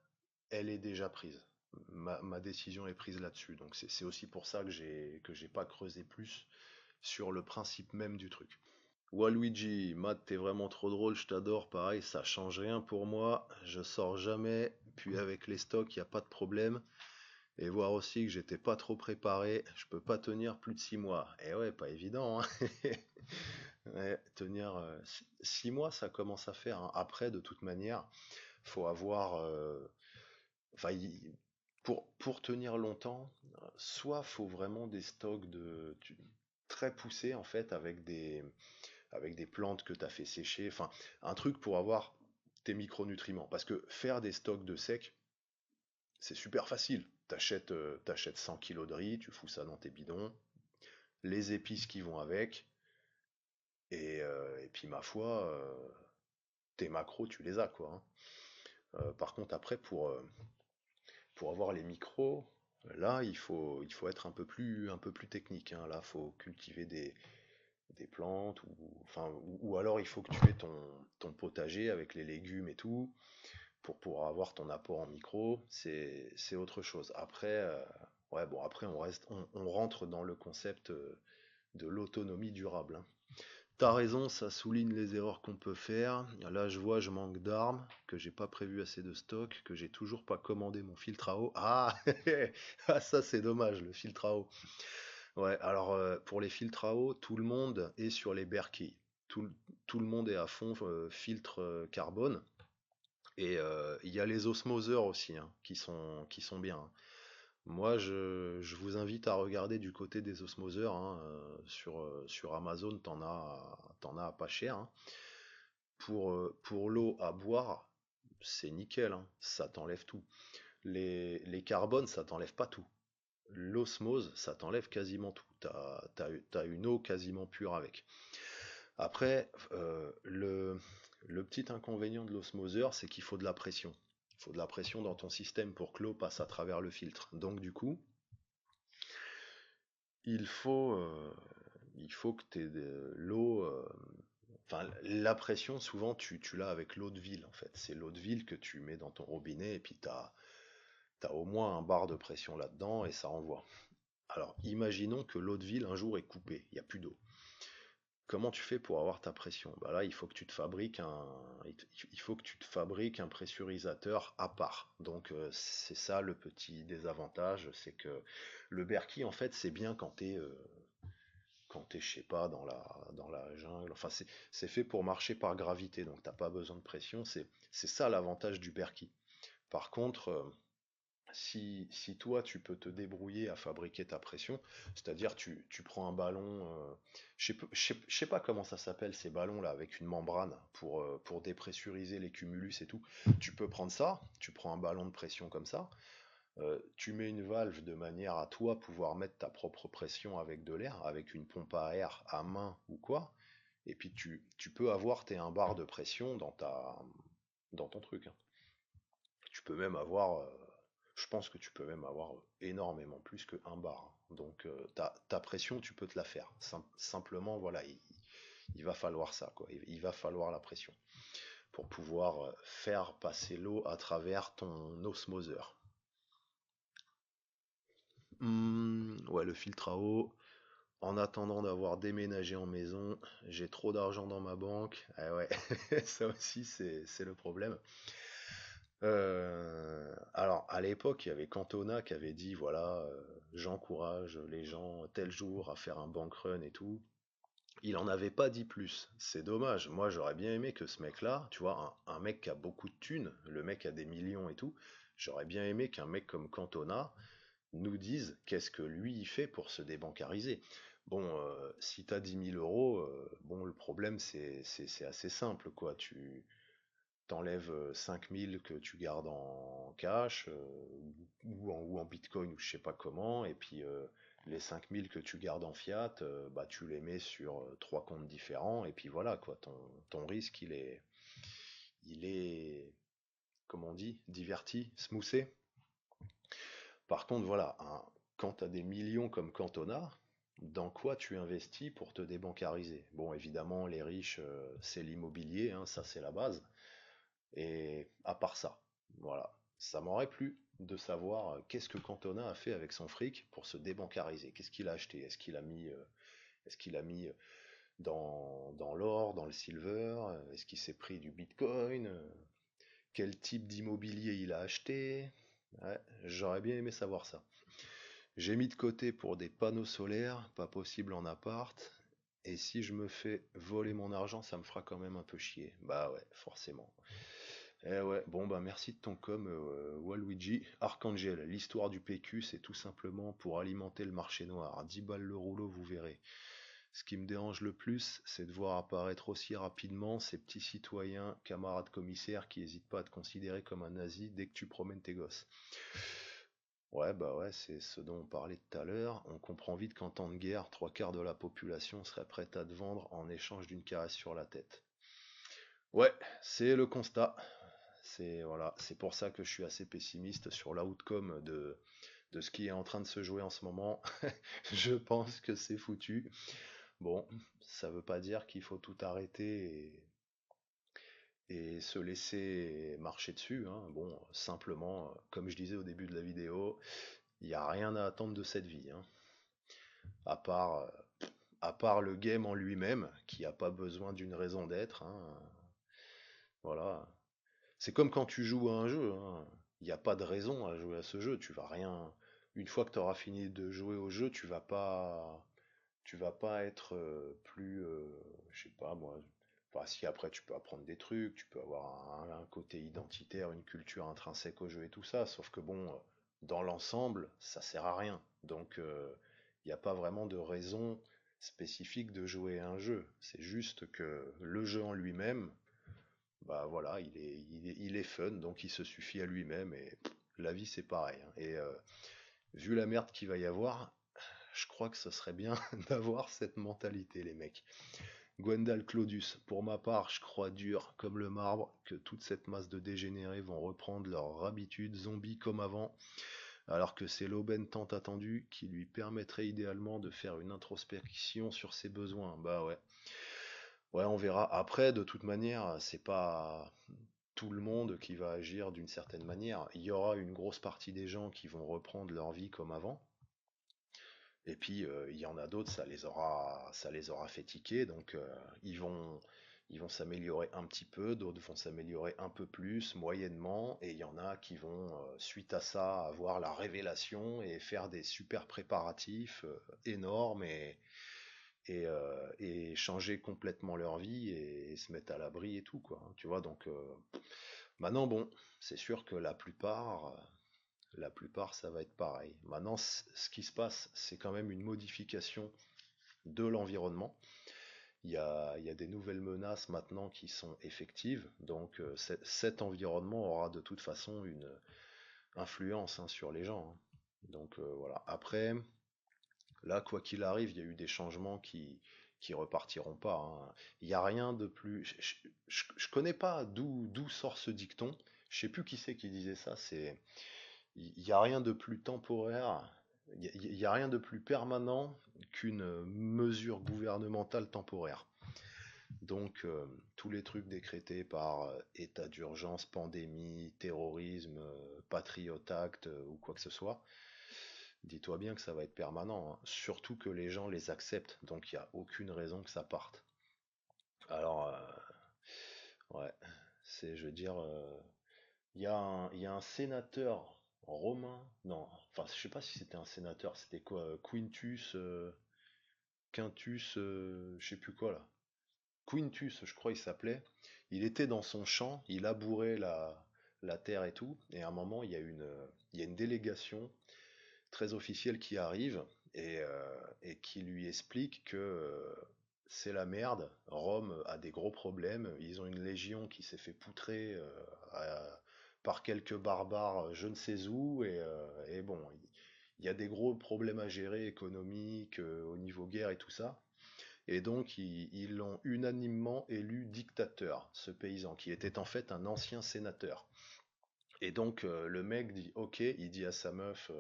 elle est déjà prise. Ma décision est prise là-dessus. Donc c'est aussi pour ça que j'ai pas creusé plus sur le principe même du truc. Waluigi, Matt, t'es vraiment trop drôle, je t'adore. Pareil, ça change rien pour moi. Je sors jamais. Puis avec les stocks, y a pas de problème. Et voir aussi que j'étais pas trop préparé. Je peux pas tenir plus de 6 mois. Et ouais, pas évident, hein. Ouais, tenir 6 mois, ça commence à faire, hein. Après, de toute manière, faut avoir, enfin, pour tenir longtemps, soit faut vraiment des stocks très poussés en fait, avec des plantes que tu as fait sécher, enfin, un truc pour avoir tes micronutriments. Parce que faire des stocks de sec, c'est super facile. T'achètes 100 kilos de riz, tu fous ça dans tes bidons, les épices qui vont avec, et puis ma foi, tes macros, tu les as, quoi, hein. Par contre, après, pour avoir les micros, là, il faut être un peu plus technique, hein. Là, il faut cultiver des plantes, enfin, ou alors il faut que tu aies ton potager avec les légumes et tout, pour avoir ton apport en micro, c'est autre chose. Après, ouais, bon, après, on rentre dans le concept de l'autonomie durable, hein. T'as raison, ça souligne les erreurs qu'on peut faire. Là, je vois, je manque d'armes, que j'ai pas prévu assez de stock, que j'ai toujours pas commandé mon filtre à eau. Ah, ah, ça c'est dommage, le filtre à eau. Ouais, alors pour les filtres à eau, tout le monde est sur les Berkey. Tout, tout le monde est à fond filtre carbone. Et il y a les osmoseurs aussi, hein, qui sont bien, hein. Moi, je vous invite à regarder du côté des osmoseurs, hein, sur Amazon, t'en as à pas cher, hein. Pour l'eau à boire, c'est nickel, hein, ça t'enlève tout. Les carbones, ça t'enlève pas tout. L'osmose, ça t'enlève quasiment tout. T'as une eau quasiment pure avec. Après, le petit inconvénient de l'osmoseur, c'est qu'il faut de la pression. Il faut de la pression dans ton système pour que l'eau passe à travers le filtre. Donc du coup, il faut, euh, il faut que tu aies de l'eau. Enfin, la pression, souvent, tu l'as avec l'eau de ville, en fait. C'est l'eau de ville que tu mets dans ton robinet et puis t'as au moins un bar de pression là-dedans et ça envoie. Alors, imaginons que l'eau de ville un jour est coupée, il n'y a plus d'eau. Comment tu fais pour avoir ta pression? Bah là, il faut que tu te fabriques un pressurisateur à part. Donc c'est ça le petit désavantage, c'est que le Berkey en fait c'est bien quand t'es, je sais pas, dans la jungle. Enfin c'est fait pour marcher par gravité, donc t'as pas besoin de pression. C'est ça l'avantage du Berkey. Par contre, si toi tu peux te débrouiller à fabriquer ta pression, c'est-à-dire tu prends un ballon, je sais pas comment ça s'appelle ces ballons là avec une membrane pour dépressuriser les cumulus et tout, tu peux prendre ça, tu prends un ballon de pression comme ça, tu mets une valve de manière à toi pouvoir mettre ta propre pression avec de l'air, avec une pompe à air à main ou quoi, et puis tu peux avoir un bar de pression dans ton truc, hein. Tu peux même avoir, je pense que tu peux même avoir énormément plus que un bar, hein. Donc ta pression, tu peux te la faire. Simplement, voilà, il va falloir ça, quoi. Il va falloir la pression pour pouvoir faire passer l'eau à travers ton osmoseur. Ouais, le filtre à eau. En attendant d'avoir déménagé en maison, j'ai trop d'argent dans ma banque. Ah ouais, ça aussi c'est le problème. Alors, à l'époque, il y avait Cantona qui avait dit, voilà, j'encourage les gens tel jour à faire un bank run et tout. Il en avait pas dit plus. C'est dommage. Moi, j'aurais bien aimé que ce mec-là, tu vois, un mec qui a beaucoup de thunes, le mec a des millions et tout, j'aurais bien aimé qu'un mec comme Cantona nous dise qu'est-ce que lui il fait pour se débancariser. Bon, si t'as 10 000 euros, bon, le problème c'est assez simple, quoi. Tu t'enlèves 5 000 que tu gardes en cash ou en bitcoin ou je sais pas comment, et puis les 5 000 que tu gardes en fiat, bah tu les mets sur trois comptes différents, et puis voilà quoi, ton risque il est, comment on dit, diverti, smoothé. Par contre voilà, quand tu as des millions comme Cantona, dans quoi tu investis pour te débancariser? Bon évidemment les riches c'est l'immobilier, hein, ça c'est la base. Et à part ça, voilà, ça m'aurait plu de savoir qu'est-ce que Cantona a fait avec son fric pour se débancariser. Qu'est-ce qu'il a acheté? Est-ce qu'il a mis dans l'or, dans le silver? Est-ce qu'il s'est pris du bitcoin? Quel type d'immobilier il a acheté? Ouais, j'aurais bien aimé savoir ça. J'ai mis de côté pour des panneaux solaires, pas possible en appart. Et si je me fais voler mon argent, ça me fera quand même un peu chier. Bah ouais, forcément. Eh ouais, bon bah merci de ton com, Waluigi. Archangel, l'histoire du PQ, c'est tout simplement pour alimenter le marché noir. 10 balles le rouleau, vous verrez. Ce qui me dérange le plus, c'est de voir apparaître aussi rapidement ces petits citoyens, camarades commissaires, qui hésitent pas à te considérer comme un nazi dès que tu promènes tes gosses. Ouais, bah ouais, c'est ce dont on parlait tout à l'heure. On comprend vite qu'en temps de guerre, trois quarts de la population serait prête à te vendre en échange d'une caresse sur la tête. Ouais, c'est le constat. C'est voilà, c'est pour ça que je suis assez pessimiste sur l'outcome de ce qui est en train de se jouer en ce moment. Je pense que c'est foutu. Bon, ça veut pas dire qu'il faut tout arrêter et se laisser marcher dessus, hein. Bon, simplement, comme je disais au début de la vidéo, il n'y a rien à attendre de cette vie, hein. À part, à part le game en lui-même, qui n'a pas besoin d'une raison d'être, hein. Voilà. C'est comme quand tu joues à un jeu, hein. Il n'y a pas de raison à jouer à ce jeu. Tu vas rien. Une fois que tu auras fini de jouer au jeu, tu vas pas être plus, je sais pas moi. Enfin, si après tu peux apprendre des trucs, tu peux avoir un côté identitaire, une culture intrinsèque au jeu et tout ça, sauf que bon, dans l'ensemble, ça sert à rien. Donc, il n'y a pas vraiment de raison spécifique de jouer à un jeu. C'est juste que le jeu en lui-même, bah voilà, il est fun, donc il se suffit à lui-même et la vie c'est pareil, hein. Et vu la merde qu'il va y avoir, je crois que ce serait bien d'avoir cette mentalité, les mecs. Gwendal Claudius, pour ma part, je crois dur comme le marbre que toute cette masse de dégénérés vont reprendre leur habitude zombie comme avant, alors que c'est l'aubaine tant attendue qui lui permettrait idéalement de faire une introspection sur ses besoins. Bah ouais. Ouais, on verra. Après, de toute manière, c'est pas tout le monde qui va agir d'une certaine manière. Il y aura une grosse partie des gens qui vont reprendre leur vie comme avant. Et puis, il y en a d'autres, ça les aura fait tiquer, donc ils vont s'améliorer un petit peu, d'autres vont s'améliorer un peu plus, moyennement, et il y en a qui vont, suite à ça, avoir la révélation et faire des super préparatifs énormes et changer complètement leur vie et se mettre à l'abri et tout, quoi, hein, tu vois, donc maintenant, bon, c'est sûr que la plupart, ça va être pareil. Maintenant, ce qui se passe, c'est quand même une modification de l'environnement. Il y a des nouvelles menaces maintenant qui sont effectives, donc cet environnement aura de toute façon une influence, hein, sur les gens, hein. Donc voilà. Après, là, quoi qu'il arrive, il y a eu des changements qui repartiront pas, hein. Il n'y a rien de plus. Je connais pas d'où sort ce dicton. Je sais plus qui c'est qui disait ça. Il n'y a rien de plus temporaire, il y a rien de plus permanent qu'une mesure gouvernementale temporaire. Donc, tous les trucs décrétés par état d'urgence, pandémie, terrorisme, Patriot Act ou quoi que ce soit, dis-toi bien que ça va être permanent, hein. Surtout que les gens les acceptent, donc il n'y a aucune raison que ça parte. Alors, ouais, je veux dire, il y a un sénateur romain, non, enfin, je sais pas si c'était un sénateur, c'était quoi, Quintus, Quintus, je sais plus quoi là. Quintus, je crois il s'appelait. Il était dans son champ, il labourait la terre et tout, et à un moment, il y a une délégation très officielle qui arrive et qui lui explique que c'est la merde, Rome a des gros problèmes, ils ont une légion qui s'est fait poutrer par quelques barbares je ne sais où, et bon, il y a des gros problèmes à gérer économiques, au niveau guerre et tout ça. Et donc, ils l'ont unanimement élu dictateur, ce paysan, qui était en fait un ancien sénateur. Et donc, le mec dit, ok, il dit à sa meuf,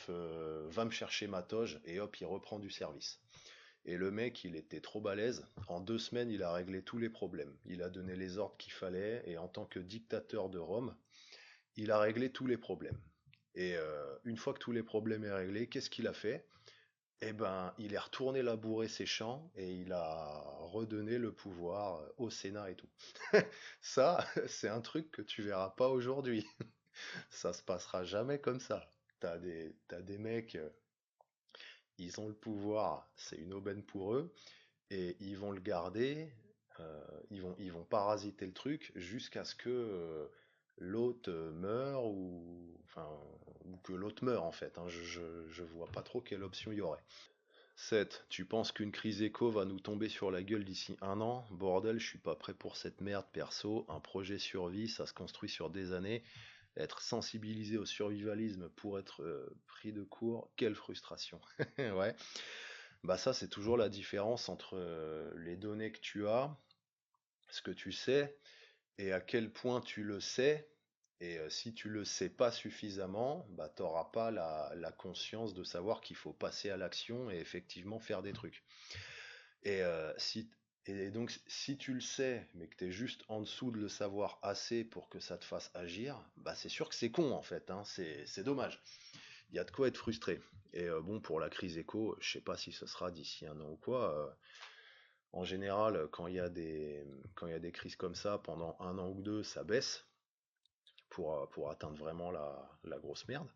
va me chercher ma toge, et hop, il reprend du service. Et le mec, il était trop balèze. En 2 semaines, il a réglé tous les problèmes. Il a donné les ordres qu'il fallait, et en tant que dictateur de Rome, il a réglé tous les problèmes. Et une fois que tous les problèmes est réglés, qu'est-ce qu'il a fait? Eh ben, il est retourné labourer ses champs et il a redonné le pouvoir au Sénat et tout. Ça, c'est un truc que tu verras pas aujourd'hui. Ça se passera jamais comme ça. T'as des mecs, ils ont le pouvoir, c'est une aubaine pour eux, et ils vont le garder, ils vont parasiter le truc jusqu'à ce que l'autre meure enfin, ou que l'autre meure en fait, hein. Je vois pas trop quelle option il y aurait. 7. Tu penses qu'une crise éco va nous tomber sur la gueule d'ici un an? Bordel, je suis pas prêt pour cette merde perso. Un projet survie, ça se construit sur des années. Être sensibilisé au survivalisme pour être pris de court, quelle frustration. Ouais. Bah ça, c'est toujours la différence entre les données que tu as, ce que tu sais, et à quel point tu le sais. Et si tu le sais pas suffisamment, bah t'auras pas la conscience de savoir qu'il faut passer à l'action et effectivement faire des trucs. Et, donc, si tu le sais, mais que tu es juste en dessous de le savoir assez pour que ça te fasse agir, bah c'est sûr que c'est con en fait, hein, c'est dommage. Il y a de quoi être frustré. Et bon, pour la crise éco, je sais pas si ce sera d'ici un an ou quoi. En général, quand il y a des crises comme ça, pendant un an ou deux, ça baisse pour atteindre vraiment la grosse merde.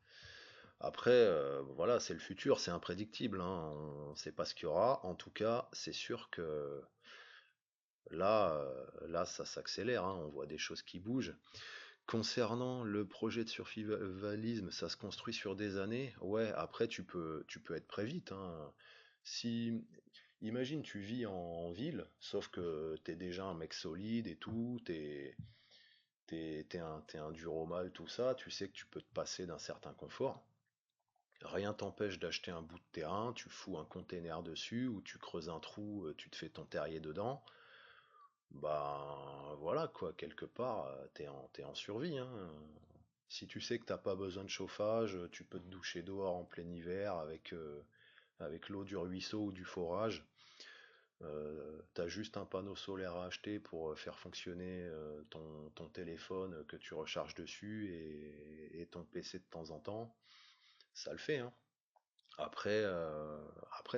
Après, voilà, c'est le futur, c'est imprédictible, hein, on ne sait pas ce qu'il y aura. En tout cas, c'est sûr que Là, ça s'accélère, hein, on voit des choses qui bougent. Concernant le projet de survivalisme, ça se construit sur des années. Ouais, après tu peux être très vite, hein. Si, imagine tu vis en ville, sauf que t'es déjà un mec solide et tout, t'es un dur au mal, tout ça, tu sais que tu peux te passer d'un certain confort. Rien t'empêche d'acheter un bout de terrain, tu fous un container dessus ou tu creuses un trou, tu te fais ton terrier dedans. Ben voilà quoi, quelque part, t'es en survie, hein. Si tu sais que t'as pas besoin de chauffage, tu peux te doucher dehors en plein hiver avec l'eau du ruisseau ou du forage. T'as juste un panneau solaire à acheter pour faire fonctionner ton téléphone que tu recharges dessus et ton PC de temps en temps. Ça le fait, hein. Après,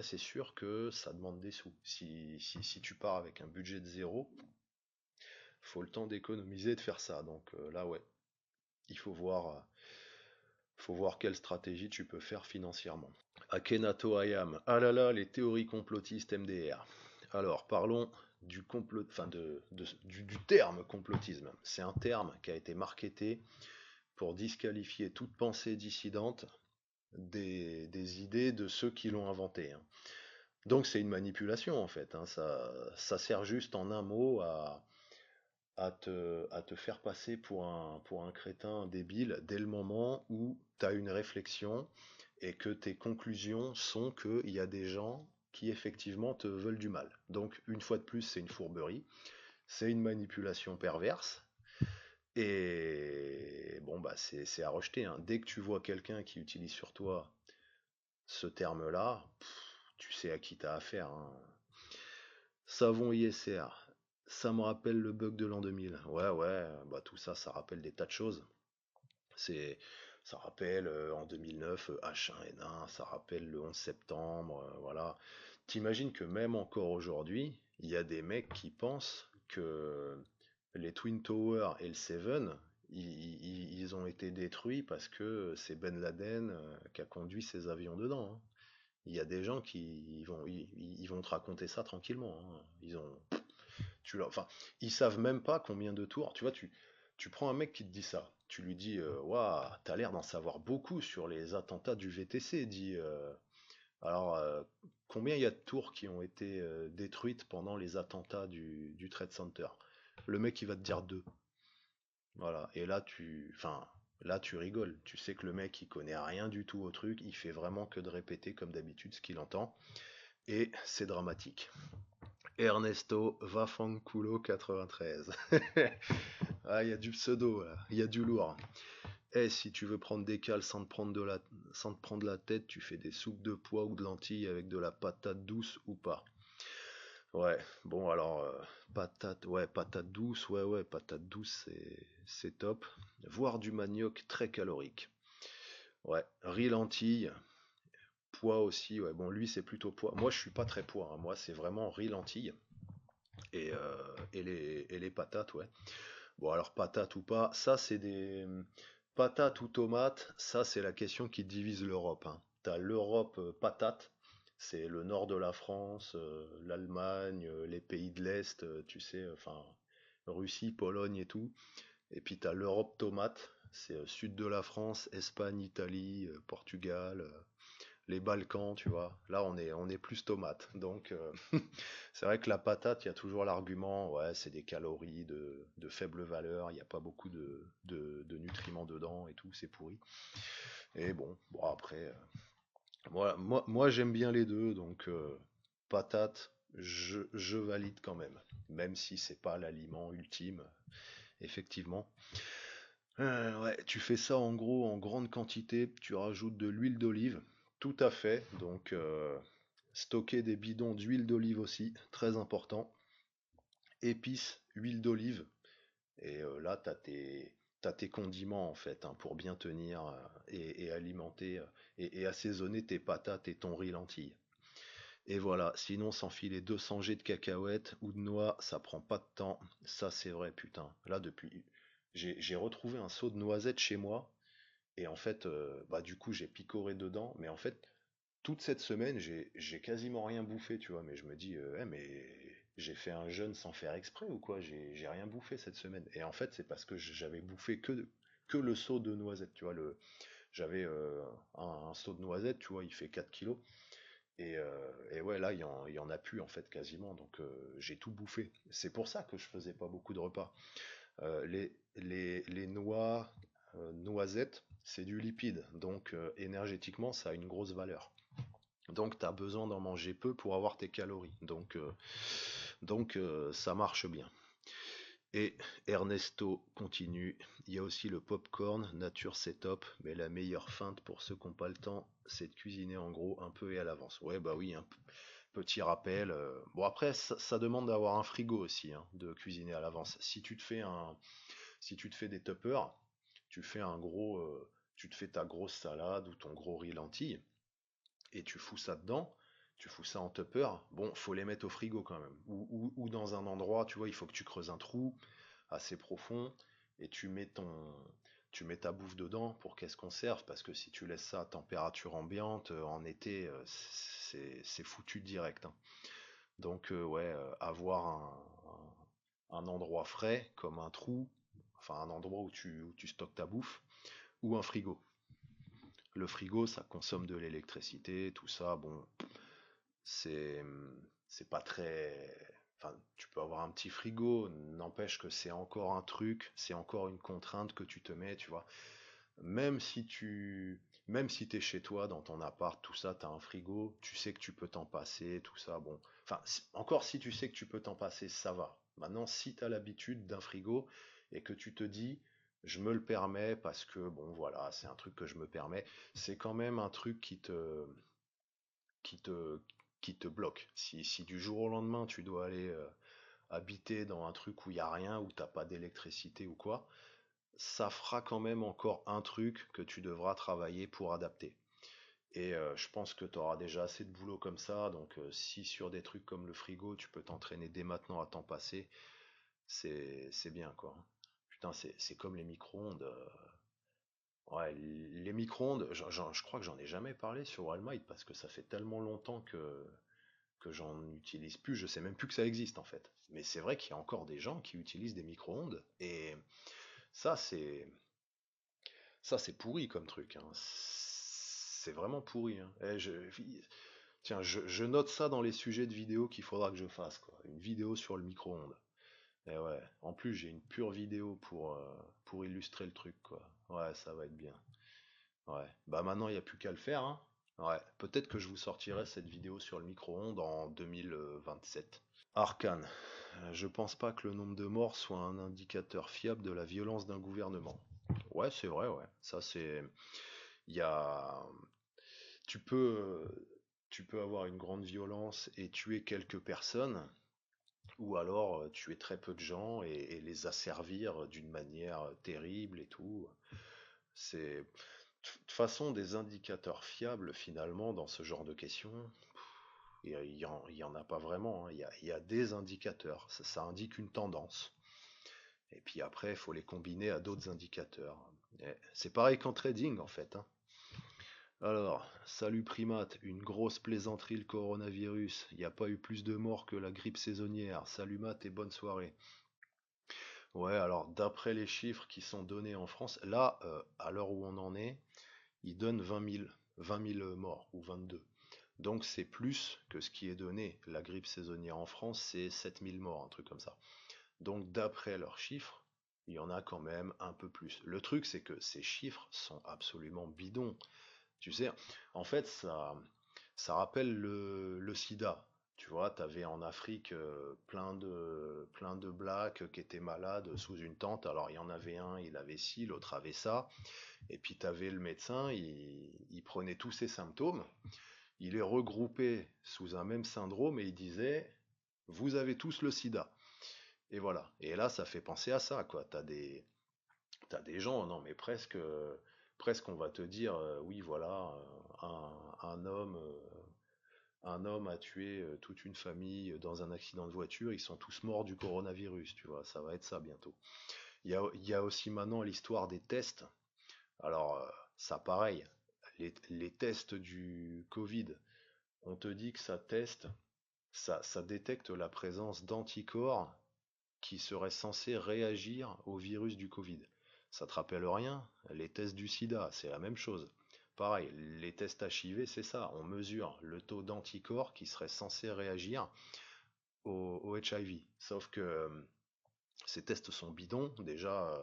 c'est sûr que ça demande des sous. Si tu pars avec un budget de zéro, faut le temps d'économiser et de faire ça. Donc là, ouais, il faut voir quelle stratégie tu peux faire financièrement. Akhenato Ayam. Ah là là, les théories complotistes MDR. Alors, parlons du complot, enfin du terme complotisme. C'est un terme qui a été marketé pour disqualifier toute pensée dissidente des idées de ceux qui l'ont inventé, hein. Donc c'est une manipulation en fait, hein. Ça sert juste en un mot à te faire passer pour un crétin débile dès le moment où tu as une réflexion et que tes conclusions sont qu'il y a des gens qui effectivement te veulent du mal. Donc une fois de plus, c'est une fourberie, c'est une manipulation perverse. Et bon, bah c'est à rejeter, hein. Dès que tu vois quelqu'un qui utilise sur toi ce terme-là, tu sais à qui t'as affaire, hein. Savon ISR, ça me rappelle le bug de l'an 2000. Ouais, ouais, bah tout ça, ça rappelle des tas de choses. C'est, Ça rappelle en 2009 H1N1, ça rappelle le 11 septembre, voilà. T'imagines que même encore aujourd'hui, il y a des mecs qui pensent que les Twin Towers et le Seven, ils ont été détruits parce que c'est Ben Laden qui a conduit ces avions dedans, hein. Il y a des gens qui ils vont te raconter ça tranquillement, hein. Enfin, ils savent même pas combien de tours. Tu vois, tu prends un mec qui te dit ça. Tu lui dis, waouh, t'as l'air d'en savoir beaucoup sur les attentats du VTC. Alors, combien il y a de tours qui ont été détruites pendant les attentats du Trade Center? Le mec, il va te dire deux. Voilà. Et là, tu rigoles. Tu sais que le mec, il connaît rien du tout au truc. Il fait vraiment que de répéter comme d'habitude ce qu'il entend. Et c'est dramatique. Ernesto Vafanculo 93. Ah, il y a du pseudo, là. Il y a du lourd. Eh, si tu veux prendre des cales sans te prendre la tête, tu fais des soupes de pois ou de lentilles avec de la patate douce ou pas. Ouais, bon alors, patate douce, ouais, ouais, patate douce, c'est top. Voire du manioc très calorique. Ouais, riz lentilles, pois aussi, ouais, bon lui c'est plutôt pois. Moi je suis pas très pois, hein. Moi c'est vraiment riz lentilles et les patates, ouais. Bon, alors patate ou pas, ça c'est des patates ou tomates, ça c'est la question qui divise l'Europe, hein. T'as l'Europe patate, c'est le nord de la France, l'Allemagne, les pays de l'Est, tu sais, enfin Russie, Pologne et tout. Et puis t'as l'Europe tomate, c'est sud de la France, Espagne, Italie, Portugal, les Balkans, tu vois. Là, on est plus tomate. Donc, c'est vrai que la patate, il y a toujours l'argument, ouais, c'est des calories de faible valeur, il n'y a pas beaucoup de nutriments dedans et tout, c'est pourri. Et bon après, voilà, moi j'aime bien les deux, donc patate, je valide quand même si c'est pas l'aliment ultime, effectivement. Ouais, tu fais ça en gros en grande quantité, tu rajoutes de l'huile d'olive, tout à fait. Donc stocker des bidons d'huile d'olive aussi, très important. Épices, huile d'olive, et là t'as tes condiments en fait, hein, pour bien tenir et alimenter et assaisonner tes patates et ton riz lentilles. Et voilà, sinon s'enfiler 200 G de cacahuètes ou de noix, ça prend pas de temps. Ça c'est vrai, putain. Là depuis, j'ai retrouvé un seau de noisettes chez moi. Et en fait, bah du coup, j'ai picoré dedans. Mais en fait, toute cette semaine, j'ai quasiment rien bouffé, tu vois. Mais je me dis, mais j'ai fait un jeûne sans faire exprès ou quoi? J'ai rien bouffé cette semaine. Et en fait, c'est parce que j'avais bouffé que le seau de noisettes, tu vois. J'avais un seau de noisettes, tu vois, il fait 4 kilos. Et ouais, là, il y en a plus en fait quasiment. Donc j'ai tout bouffé. C'est pour ça que je faisais pas beaucoup de repas. Les noix, noisettes, c'est du lipide. Donc énergétiquement, ça a une grosse valeur. Donc tu as besoin d'en manger peu pour avoir tes calories. Donc ça marche bien. Et Ernesto continue. Il y a aussi le popcorn, nature c'est top, mais la meilleure feinte pour ceux qui n'ont pas le temps, c'est de cuisiner en gros un peu et à l'avance. Ouais, bah oui, un petit rappel. Bon après, ça demande d'avoir un frigo aussi, hein, de cuisiner à l'avance. Si tu te fais des tuppers, tu fais tu te fais ta grosse salade ou ton gros riz lentilles et tu fous ça dedans, tu fous ça en tupper, bon, faut les mettre au frigo quand même. Ou dans un endroit, tu vois, il faut que tu creuses un trou assez profond et tu mets ta bouffe dedans pour qu'elle se conserve, parce que si tu laisses ça à température ambiante, en été, c'est foutu direct, hein. Donc, ouais, avoir un endroit frais, comme un trou, enfin un endroit où tu stockes ta bouffe, ou un frigo. Le frigo, ça consomme de l'électricité, tout ça. Bon, c'est c'est pas très. Enfin, tu peux avoir un petit frigo, n'empêche que c'est encore un truc, c'est encore une contrainte que tu te mets, tu vois. Même si t'es chez toi, dans ton appart, tout ça, t'as un frigo, tu sais que tu peux t'en passer, tout ça, bon. Enfin, encore si tu sais que tu peux t'en passer, ça va. Maintenant, si t'as l'habitude d'un frigo et que tu te dis, je me le permets parce que, bon, voilà, c'est un truc que je me permets, c'est quand même un truc qui te, qui te bloque. Si du jour au lendemain, tu dois aller habiter dans un truc où il n'y a rien, où t'as pas d'électricité ou quoi, ça fera quand même encore un truc que tu devras travailler pour adapter. Et je pense que tu auras déjà assez de boulot comme ça, donc si sur des trucs comme le frigo, tu peux t'entraîner dès maintenant à t'en passer, c'est bien quoi. Putain, c'est comme les micro-ondes. Ouais, les micro-ondes, je crois que j'en ai jamais parlé sur Walmart parce que ça fait tellement longtemps que j'en utilise plus, je sais même plus que ça existe en fait. Mais c'est vrai qu'il y a encore des gens qui utilisent des micro-ondes et ça c'est ça c'est pourri comme truc, hein. C'est vraiment pourri, hein. Tiens, je note ça dans les sujets de vidéos qu'il faudra que je fasse, quoi. Une vidéo sur le micro-ondes. Et ouais, en plus j'ai une pure vidéo pour illustrer le truc, quoi. Ouais, ça va être bien. Ouais. Bah maintenant il n'y a plus qu'à le faire, hein. Ouais, peut-être que je vous sortirai cette vidéo sur le micro-ondes en 2027. Arcane. Je pense pas que le nombre de morts soit un indicateur fiable de la violence d'un gouvernement. Ouais, c'est vrai, ouais. Ça, c'est. Il y a. Tu peux. Tu peux avoir une grande violence et tuer quelques personnes, ou alors tuer très peu de gens et les asservir d'une manière terrible et tout. C'est. De toute façon, des indicateurs fiables, finalement, dans ce genre de questions, il y en a pas vraiment, hein. Il y a des indicateurs. Ça indique une tendance. Et puis après, il faut les combiner à d'autres indicateurs. C'est pareil qu'en trading, en fait, hein. Alors, salut primate, une grosse plaisanterie le coronavirus. Il n'y a pas eu plus de morts que la grippe saisonnière. Salut Matt et bonne soirée. Ouais, alors d'après les chiffres qui sont donnés en France, là, à l'heure où on en est, ils donnent 20 000 morts, ou 22. Donc c'est plus que ce qui est donné. La grippe saisonnière en France, c'est 7 000 morts, un truc comme ça. Donc d'après leurs chiffres, il y en a quand même un peu plus. Le truc, c'est que ces chiffres sont absolument bidons. Tu sais, en fait, ça rappelle le sida. Tu vois, t'avais en Afrique plein de blacks qui étaient malades sous une tente. Alors, il y en avait un, il avait ci, l'autre avait ça. Et puis, t'avais le médecin, il prenait tous ces symptômes, il les regroupait sous un même syndrome et il disait, vous avez tous le sida. Et voilà. Et là, ça fait penser à ça, quoi. T'as des gens, non, mais presque on va te dire, oui, voilà, un homme a tué toute une famille dans un accident de voiture, ils sont tous morts du coronavirus, tu vois, ça va être ça bientôt. Il y a aussi maintenant l'histoire des tests. Alors, ça pareil, les tests du Covid, on te dit que ça teste ça détecte la présence d'anticorps qui seraient censés réagir au virus du Covid. Ça te rappelle rien? Les tests du sida, c'est la même chose. Pareil, les tests HIV, c'est ça. On mesure le taux d'anticorps qui serait censé réagir au HIV. Sauf que ces tests sont bidons. Déjà,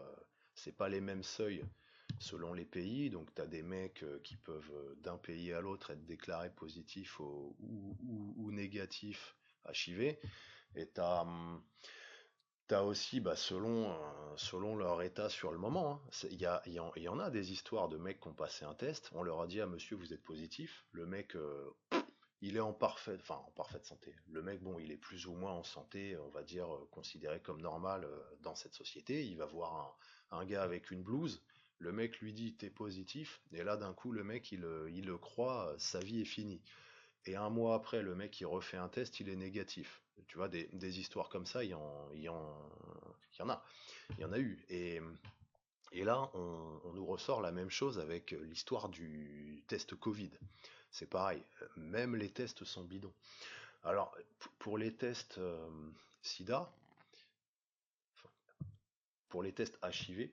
c'est pas les mêmes seuils selon les pays. Donc, tu as des mecs qui peuvent d'un pays à l'autre être déclarés positifs ou négatifs HIV. Et t'as aussi, bah, selon leur état sur le moment, hein. Il y en a des histoires de mecs qui ont passé un test. On leur a dit, ah monsieur, vous êtes positif. Le mec, il est en parfaite santé. Le mec, bon, il est plus ou moins en santé, on va dire, considéré comme normal dans cette société. Il va voir un gars avec une blouse. Le mec lui dit, t'es positif. Et là, d'un coup, le mec, il le croit, sa vie est finie. Et un mois après, le mec, il refait un test, il est négatif. Tu vois, des histoires comme ça, il y en a. Il y en a eu. Et là, on nous ressort la même chose avec l'histoire du test Covid. C'est pareil, même les tests sont bidons. Alors, pour les tests SIDA, enfin, pour les tests HIV,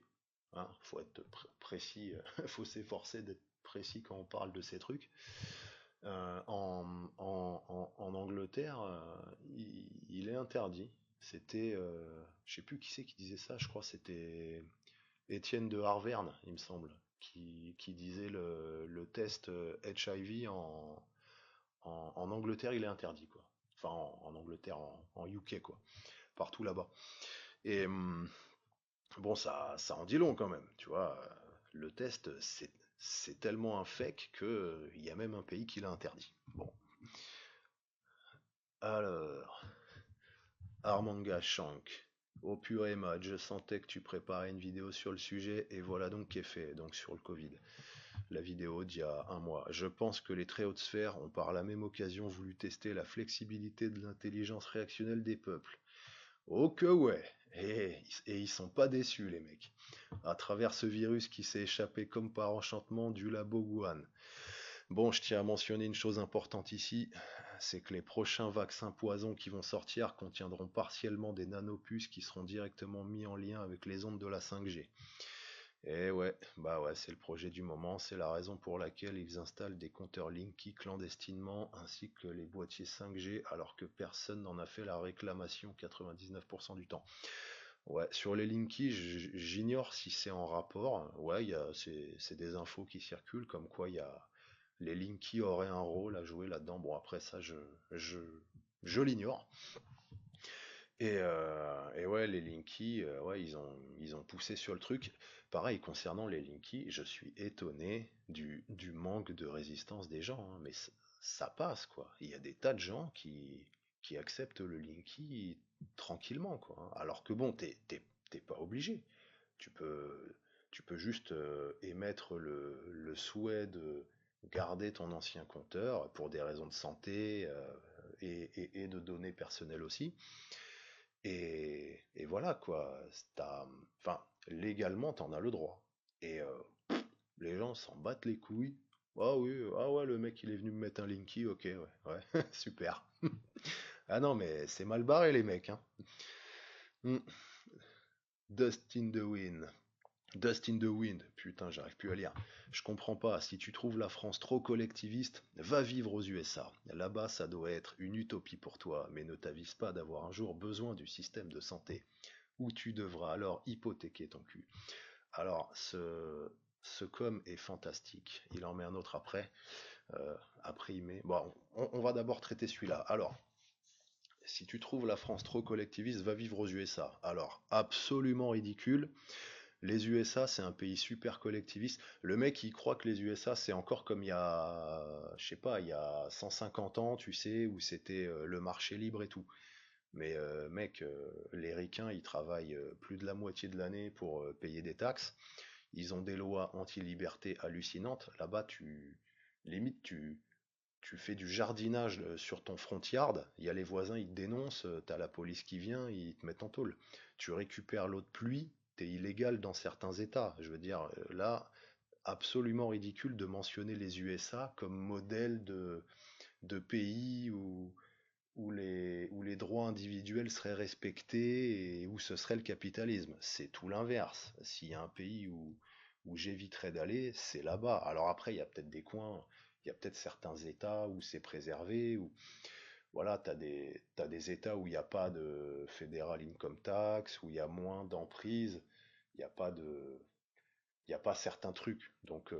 hein, faut être précis, faut s'efforcer d'être précis quand on parle de ces trucs. En Angleterre, il est interdit. C'était, je sais plus qui c'est qui disait ça, je crois que c'était Étienne de Harverne, il me semble, qui disait le test HIV en Angleterre, il est interdit, quoi. Enfin, en Angleterre, en UK, quoi. Partout là-bas. Et bon, ça en dit long quand même, tu vois. Le test, c'est tellement un fake que il y a même un pays qui l'a interdit. Bon, alors, Armanga Shank. Oh purée, Matt, je sentais que tu préparais une vidéo sur le sujet, et voilà donc qui est fait, donc sur le Covid. La vidéo d'il y a un mois. Je pense que les très hautes sphères ont par la même occasion voulu tester la flexibilité de l'intelligence réactionnelle des peuples. Oh que ouais! Et ils sont pas déçus, les mecs. À travers ce virus qui s'est échappé comme par enchantement du labo Wuhan. Bon, je tiens à mentionner une chose importante ici, c'est que les prochains vaccins poison qui vont sortir contiendront partiellement des nanopuces qui seront directement mis en lien avec les ondes de la 5G. Et ouais, bah ouais, c'est le projet du moment, c'est la raison pour laquelle ils installent des compteurs Linky clandestinement ainsi que les boîtiers 5G alors que personne n'en a fait la réclamation 99% du temps. Ouais, sur les Linky, j'ignore si c'est en rapport. Ouais, c'est des infos qui circulent comme quoi les Linky auraient un rôle à jouer là-dedans. Bon, après ça, je, je l'ignore. Et ouais, les Linky, ouais, ils ont poussé sur le truc. Pareil, concernant les Linky, je suis étonné du manque de résistance des gens, hein, mais ça passe, quoi. Il y a des tas de gens qui acceptent le Linky tranquillement, quoi, hein. Alors que bon, t'es pas obligé. Tu peux, tu peux juste émettre le souhait de garder ton ancien compteur pour des raisons de santé et de données personnelles aussi. Et voilà quoi, enfin, légalement t'en as le droit. Et les gens s'en battent les couilles. Ah oui, ah ouais, le mec il est venu me mettre un linky, ok, ouais, ouais, super. Ah non, mais c'est mal barré les mecs, hein. Hmm. Dust in the wind. Dust in the wind. Putain, j'arrive plus à lire. Je comprends pas. Si tu trouves la France trop collectiviste, va vivre aux USA. Là-bas, ça doit être une utopie pour toi, mais ne t'avise pas d'avoir un jour besoin du système de santé, où tu devras alors hypothéquer ton cul. Alors, ce com est fantastique. Il en met un autre après. Après, il met. Bon, on va d'abord traiter celui-là. Alors, si tu trouves la France trop collectiviste, va vivre aux USA. Alors, absolument ridicule. Les USA, c'est un pays super collectiviste. Le mec, il croit que les USA, c'est encore comme il y a, je sais pas, il y a 150 ans, tu sais, où c'était le marché libre et tout. Mais mec, les ricains, ils travaillent plus de la moitié de l'année pour payer des taxes. Ils ont des lois anti-liberté hallucinantes. Là-bas, limite, tu fais du jardinage sur ton front yard. Il y a les voisins, ils te dénoncent. T'as la police qui vient, ils te mettent en tôle. Tu récupères l'eau de pluie. T'es illégal dans certains États. Je veux dire, là, absolument ridicule de mentionner les USA comme modèle de pays où les droits individuels seraient respectés et où ce serait le capitalisme. C'est tout l'inverse. S'il y a un pays où j'éviterais d'aller, c'est là-bas. Alors après, il y a peut-être des coins, il y a peut-être certains États où c'est préservé, où voilà, t'as des États où il n'y a pas de fédéral income tax, où il y a moins d'emprise, il n'y a pas de, il y a pas certains trucs. Donc,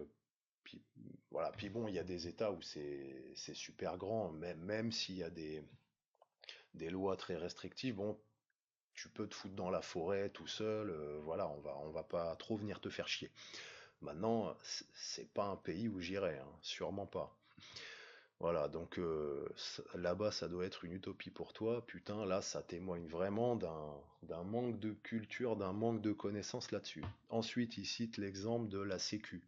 puis, voilà. Puis bon, il y a des États où c'est super grand, même s'il y a des lois très restrictives, bon, tu peux te foutre dans la forêt tout seul, voilà, on va pas trop venir te faire chier. Maintenant, c'est pas un pays où j'irai, hein, sûrement pas. Voilà, donc là-bas, ça doit être une utopie pour toi. Putain, là, ça témoigne vraiment d'un manque de culture, d'un manque de connaissances là-dessus. Ensuite, il cite l'exemple de la Sécu.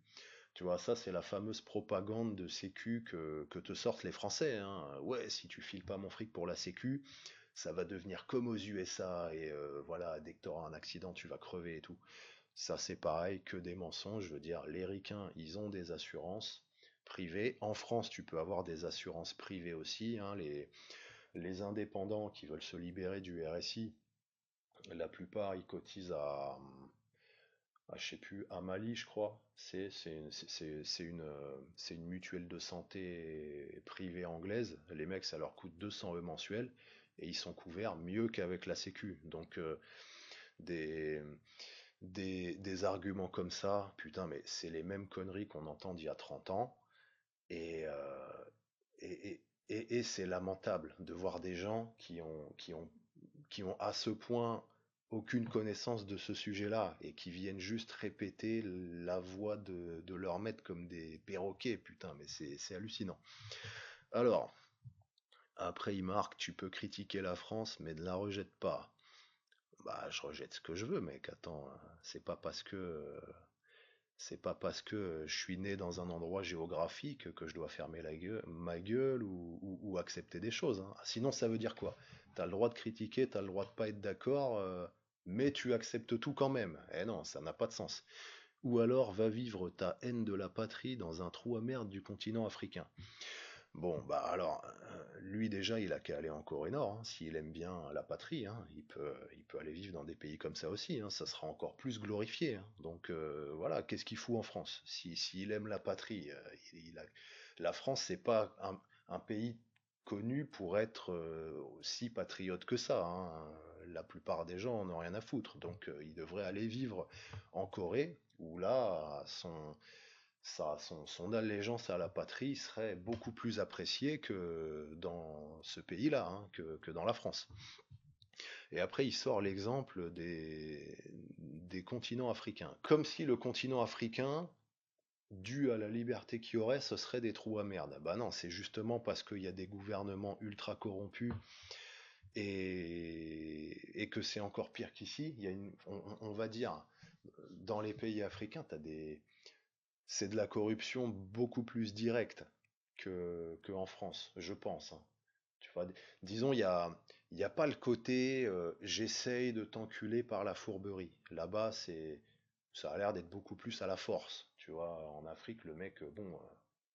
Tu vois, ça, c'est la fameuse propagande de Sécu que te sortent les Français, hein. Ouais, si tu files pas mon fric pour la Sécu, ça va devenir comme aux USA et voilà, dès que tu auras un accident, tu vas crever et tout. Ça, c'est pareil, que des mensonges. Je veux dire, les ricains, ils ont des assurances privées. En France, tu peux avoir des assurances privées aussi, hein. Les indépendants qui veulent se libérer du RSI, la plupart, ils cotisent je sais plus, à Mali, je crois. C'est une mutuelle de santé privée anglaise. Les mecs, ça leur coûte 200 € mensuels et ils sont couverts mieux qu'avec la Sécu. Donc, des, des arguments comme ça, putain, mais c'est les mêmes conneries qu'on entend d'il y a 30 ans. Et, et, et c'est lamentable de voir des gens qui ont à ce point aucune connaissance de ce sujet-là et qui viennent juste répéter la voix de leur maître comme des perroquets, putain, mais c'est hallucinant. Alors, après, il marque, tu peux critiquer la France, mais ne la rejette pas. Bah, je rejette ce que je veux, mec. Attends, c'est pas parce que je suis né dans un endroit géographique que je dois fermer ma gueule ou accepter des choses, hein. Sinon, ça veut dire quoi? T'as le droit de critiquer, t'as le droit de pas être d'accord, mais tu acceptes tout quand même. Eh non, ça n'a pas de sens. Ou alors va vivre ta haine de la patrie dans un trou à merde du continent africain. Bon, bah alors, lui déjà, il a qu'à aller en Corée Nord, hein, s'il aime bien la patrie, hein, il peut aller vivre dans des pays comme ça aussi, hein, ça sera encore plus glorifié, hein. Donc voilà, qu'est-ce qu'il fout en France? S'il aime la patrie, la France, c'est pas un pays connu pour être aussi patriote que ça, hein. La plupart des gens n'ont rien à foutre, donc il devrait aller vivre en Corée, où là, son allégeance à la patrie serait beaucoup plus appréciée que dans ce pays-là, hein, que dans la France. Et après, il sort l'exemple des continents africains. Comme si le continent africain, dû à la liberté qu'il y aurait, ce serait des trous à merde. Bah non, c'est justement parce qu'il y a des gouvernements ultra corrompus et que c'est encore pire qu'ici. On va dire, dans les pays africains, c'est de la corruption beaucoup plus directe que en France, je pense, hein. Tu vois, disons, il y a pas le côté j'essaye de t'enculer par la fourberie. Là-bas, ça a l'air d'être beaucoup plus à la force. Tu vois, en Afrique, le mec, bon,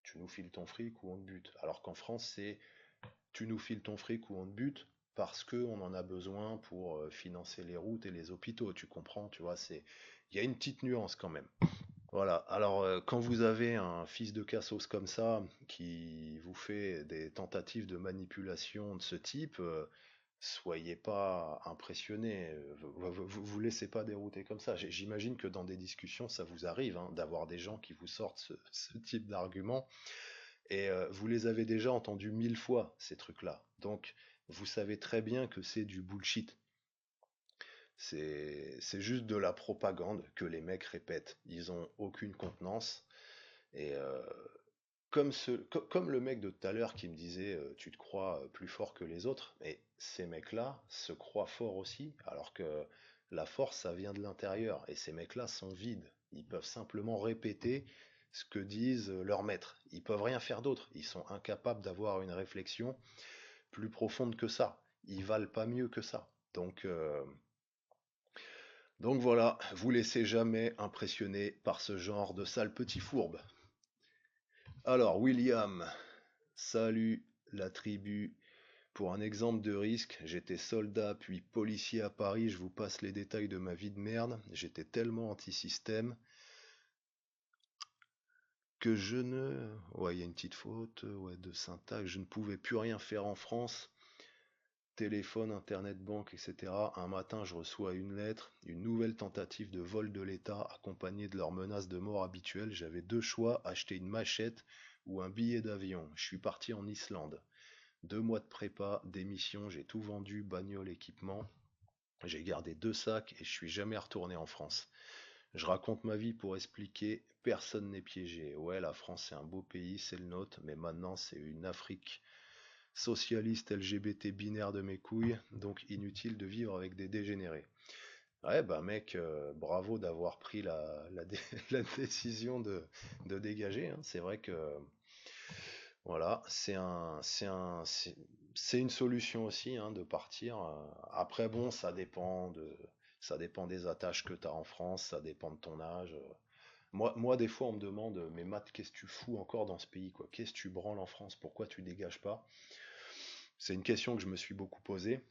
tu nous files ton fric ou on te bute. Alors qu'en France, c'est tu nous files ton fric ou on te bute parce que on en a besoin pour financer les routes et les hôpitaux. Tu comprends, tu vois, il y a une petite nuance quand même. Voilà. Alors, quand vous avez un fils de cassos comme ça, qui vous fait des tentatives de manipulation de ce type, soyez pas impressionnés. Vous laissez pas dérouter comme ça. J'imagine que dans des discussions, ça vous arrive, hein, d'avoir des gens qui vous sortent ce type d'arguments. Et vous les avez déjà entendus 1000 fois, ces trucs-là. Donc, vous savez très bien que c'est du bullshit. C'est juste de la propagande que les mecs répètent. Ils ont aucune contenance. Et comme le mec de tout à l'heure qui me disait tu te crois plus fort que les autres, et ces mecs-là se croient forts aussi, alors que la force, ça vient de l'intérieur. Et ces mecs-là sont vides. Ils peuvent simplement répéter ce que disent leurs maîtres. Ils peuvent rien faire d'autre. Ils sont incapables d'avoir une réflexion plus profonde que ça. Ils valent pas mieux que ça. Donc voilà, vous laissez jamais impressionner par ce genre de sale petit fourbe. Alors, William, salut la tribu. Pour un exemple de risque, j'étais soldat puis policier à Paris, je vous passe les détails de ma vie de merde. J'étais tellement anti-système que je ne... Ouais, il y a une petite faute, ouais, de syntaxe. Je ne pouvais plus rien faire en France. Téléphone, internet, banque, etc. Un matin, je reçois une lettre, une nouvelle tentative de vol de l'État accompagnée de leurs menaces de mort habituelles. J'avais deux choix, acheter une machette ou un billet d'avion. Je suis parti en Islande. 2 mois de prépa, démission, j'ai tout vendu, bagnole, équipement. J'ai gardé 2 sacs et je suis jamais retourné en France. Je raconte ma vie pour expliquer, personne n'est piégé. Ouais, la France c'est un beau pays, c'est le nôtre, mais maintenant c'est une Afrique socialiste LGBT binaire de mes couilles, donc inutile de vivre avec des dégénérés. Ouais, bah mec, bravo d'avoir pris la décision de dégager, hein. C'est vrai que voilà, c'est une solution aussi, hein, de partir. Après, bon, ça dépend des attaches que tu as en France, ça dépend de ton âge. Moi, des fois, on me demande, mais Matt, qu'est-ce que tu fous encore dans ce pays, quoi? Qu'est-ce que tu branles en France? Pourquoi tu dégages pas? C'est une question que je me suis beaucoup posée.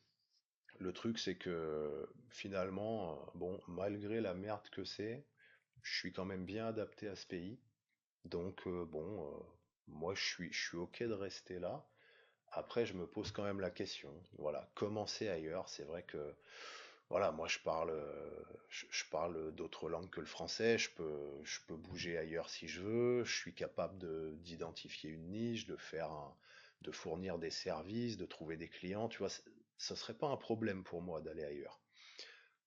Le truc, c'est que finalement, bon, malgré la merde que c'est, je suis quand même bien adapté à ce pays. Donc, bon, moi, je suis OK de rester là. Après, je me pose quand même la question. Voilà, commencer ailleurs. C'est vrai que, voilà, moi, je parle d'autres langues que le français. Je peux bouger ailleurs si je veux. Je suis capable d'identifier une niche, de fournir des services, de trouver des clients. Tu vois, ce serait pas un problème pour moi d'aller ailleurs.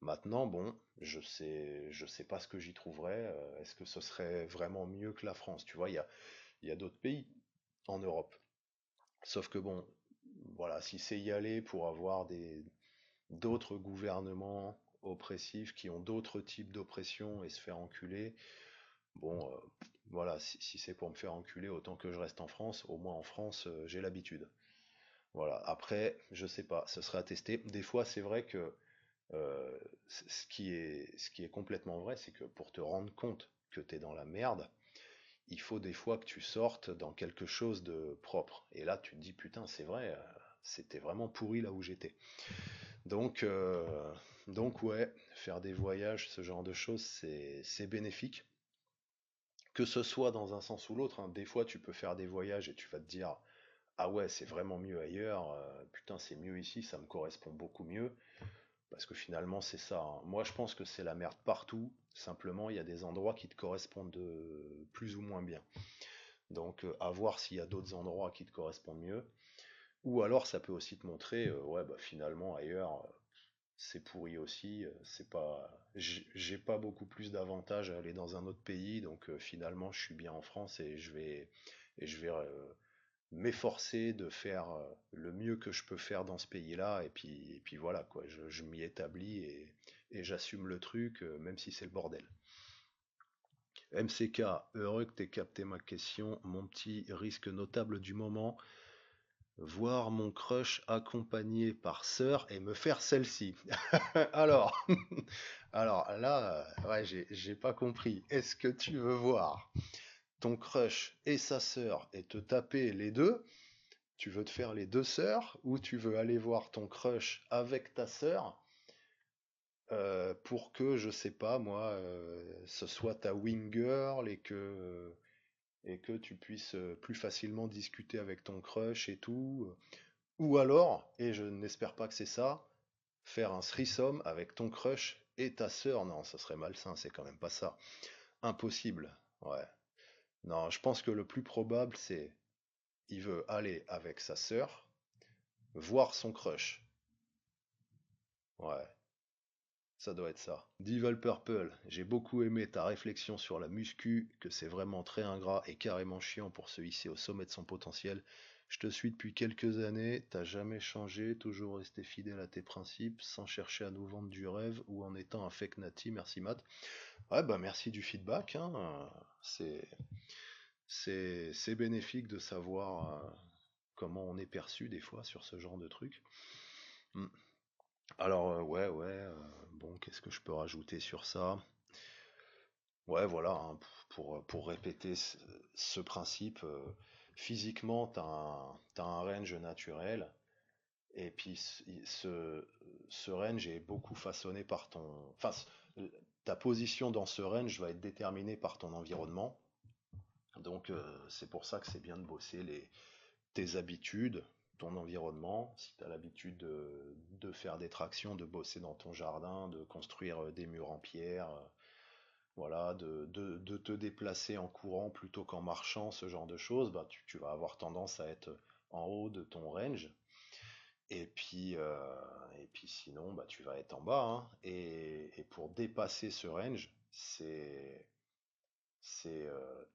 Maintenant, bon, je sais pas ce que j'y trouverais. Est-ce que ce serait vraiment mieux que la France? Tu vois, il y a d'autres pays en Europe. Sauf que bon, voilà, si c'est y aller pour avoir d'autres gouvernements oppressifs qui ont d'autres types d'oppression et se faire enculer, bon, voilà, si c'est pour me faire enculer, autant que je reste en France. Au moins en France, j'ai l'habitude. Voilà. Après, je sais pas, ce serait à tester. Des fois, c'est vrai que ce qui est complètement vrai, c'est que pour te rendre compte que tu es dans la merde, il faut des fois que tu sortes dans quelque chose de propre. Et là, tu te dis, putain, c'est vrai, c'était vraiment pourri là où j'étais. Donc, euh, donc ouais, faire des voyages, ce genre de choses, c'est bénéfique. Que ce soit dans un sens ou l'autre, hein. Des fois, tu peux faire des voyages et tu vas te dire, ah ouais, c'est vraiment mieux ailleurs, putain, c'est mieux ici, ça me correspond beaucoup mieux. Parce que finalement, c'est ça, hein. Moi, je pense que c'est la merde partout. Simplement, il y a des endroits qui te correspondent plus ou moins bien. Donc, à voir s'il y a d'autres endroits qui te correspondent mieux. Ou alors, ça peut aussi te montrer, ouais, bah finalement, ailleurs, c'est pourri aussi. C'est pas, j'ai pas beaucoup plus d'avantages à aller dans un autre pays. Donc, finalement, je suis bien en France et je vais m'efforcer de faire le mieux que je peux faire dans ce pays-là. Et puis voilà, quoi. Je m'y établis et j'assume le truc, même si c'est le bordel. MCK, heureux que t'aies capté ma question. Mon petit risque notable du moment, voir mon crush accompagné par sœur et me faire celle-ci. Alors, alors là, ouais, j'ai pas compris. Est-ce que tu veux voir ton crush et sa sœur et te taper les deux? Tu veux te faire les deux sœurs ou tu veux aller voir ton crush avec ta sœur, pour que, je sais pas moi, ce soit ta wing girl et que tu puisses plus facilement discuter avec ton crush et tout. Ou alors, et je n'espère pas que c'est ça, faire un threesome avec ton crush et ta sœur. Non, ça serait malsain, c'est quand même pas ça. Impossible. Ouais. Non, je pense que le plus probable, c'est il veut aller avec sa sœur, voir son crush. Ouais, ça doit être ça. Devil Purple, j'ai beaucoup aimé ta réflexion sur la muscu, que c'est vraiment très ingrat et carrément chiant pour se hisser au sommet de son potentiel. Je te suis depuis quelques années, t'as jamais changé, toujours resté fidèle à tes principes, sans chercher à nous vendre du rêve ou en étant un fake nati, merci Matt. Ouais, bah merci du feedback, hein. C'est, c'est bénéfique de savoir comment on est perçu des fois sur ce genre de truc. Hmm. Alors, ouais, ouais, bon, qu'est-ce que je peux rajouter sur ça? Ouais, voilà, hein, pour répéter ce principe, physiquement, t'as un range naturel. Et puis ce range est beaucoup façonné par ton... Enfin, ta position dans ce range va être déterminée par ton environnement. Donc c'est pour ça que c'est bien de bosser tes habitudes, ton environnement. Si tu as l'habitude de faire des tractions, de bosser dans ton jardin, de construire des murs en pierre, voilà, de te déplacer en courant plutôt qu'en marchant, ce genre de choses, bah, tu vas avoir tendance à être en haut de ton range. Et puis, sinon, bah, tu vas être en bas, hein. Et pour dépasser ce range, c'est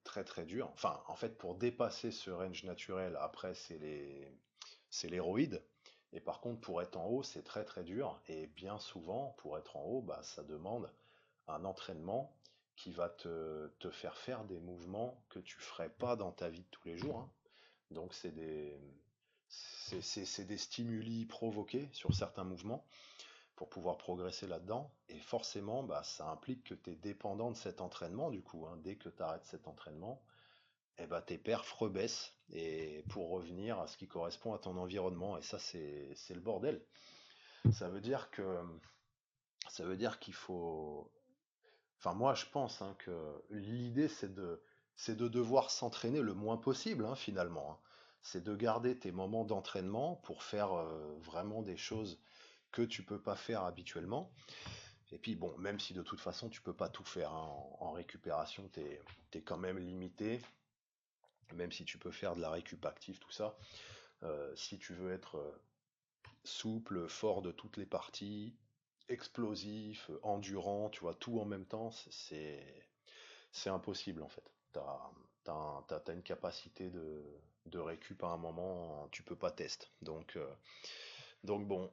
très très dur. Enfin, en fait, pour dépasser ce range naturel, après, c'est l'héroïde. Et par contre, pour être en haut, c'est très très dur. Et bien souvent, pour être en haut, bah, ça demande un entraînement qui va te faire faire des mouvements que tu ferais pas dans ta vie de tous les jours, hein. Donc, c'est des stimuli provoqués sur certains mouvements pour pouvoir progresser là-dedans. Et forcément, bah, ça implique que tu es dépendant de cet entraînement, du coup, hein. Dès que tu arrêtes cet entraînement, eh ben, tes perfs rebaissent et pour revenir à ce qui correspond à ton environnement. Et ça, c'est le bordel. Ça veut dire que ça veut dire qu'il faut. Enfin, moi, je pense, hein, que l'idée, c'est de devoir s'entraîner le moins possible, hein, finalement, hein. C'est de garder tes moments d'entraînement pour faire vraiment des choses que tu peux pas faire habituellement. Et puis bon, même si de toute façon tu peux pas tout faire, hein, en récupération, t'es quand même limité, même si tu peux faire de la récup active, tout ça. Si tu veux être souple, fort de toutes les parties, explosif, endurant, tu vois, tout en même temps, c'est impossible en fait. T'as une capacité de récup à un moment, tu peux pas tester. Donc bon,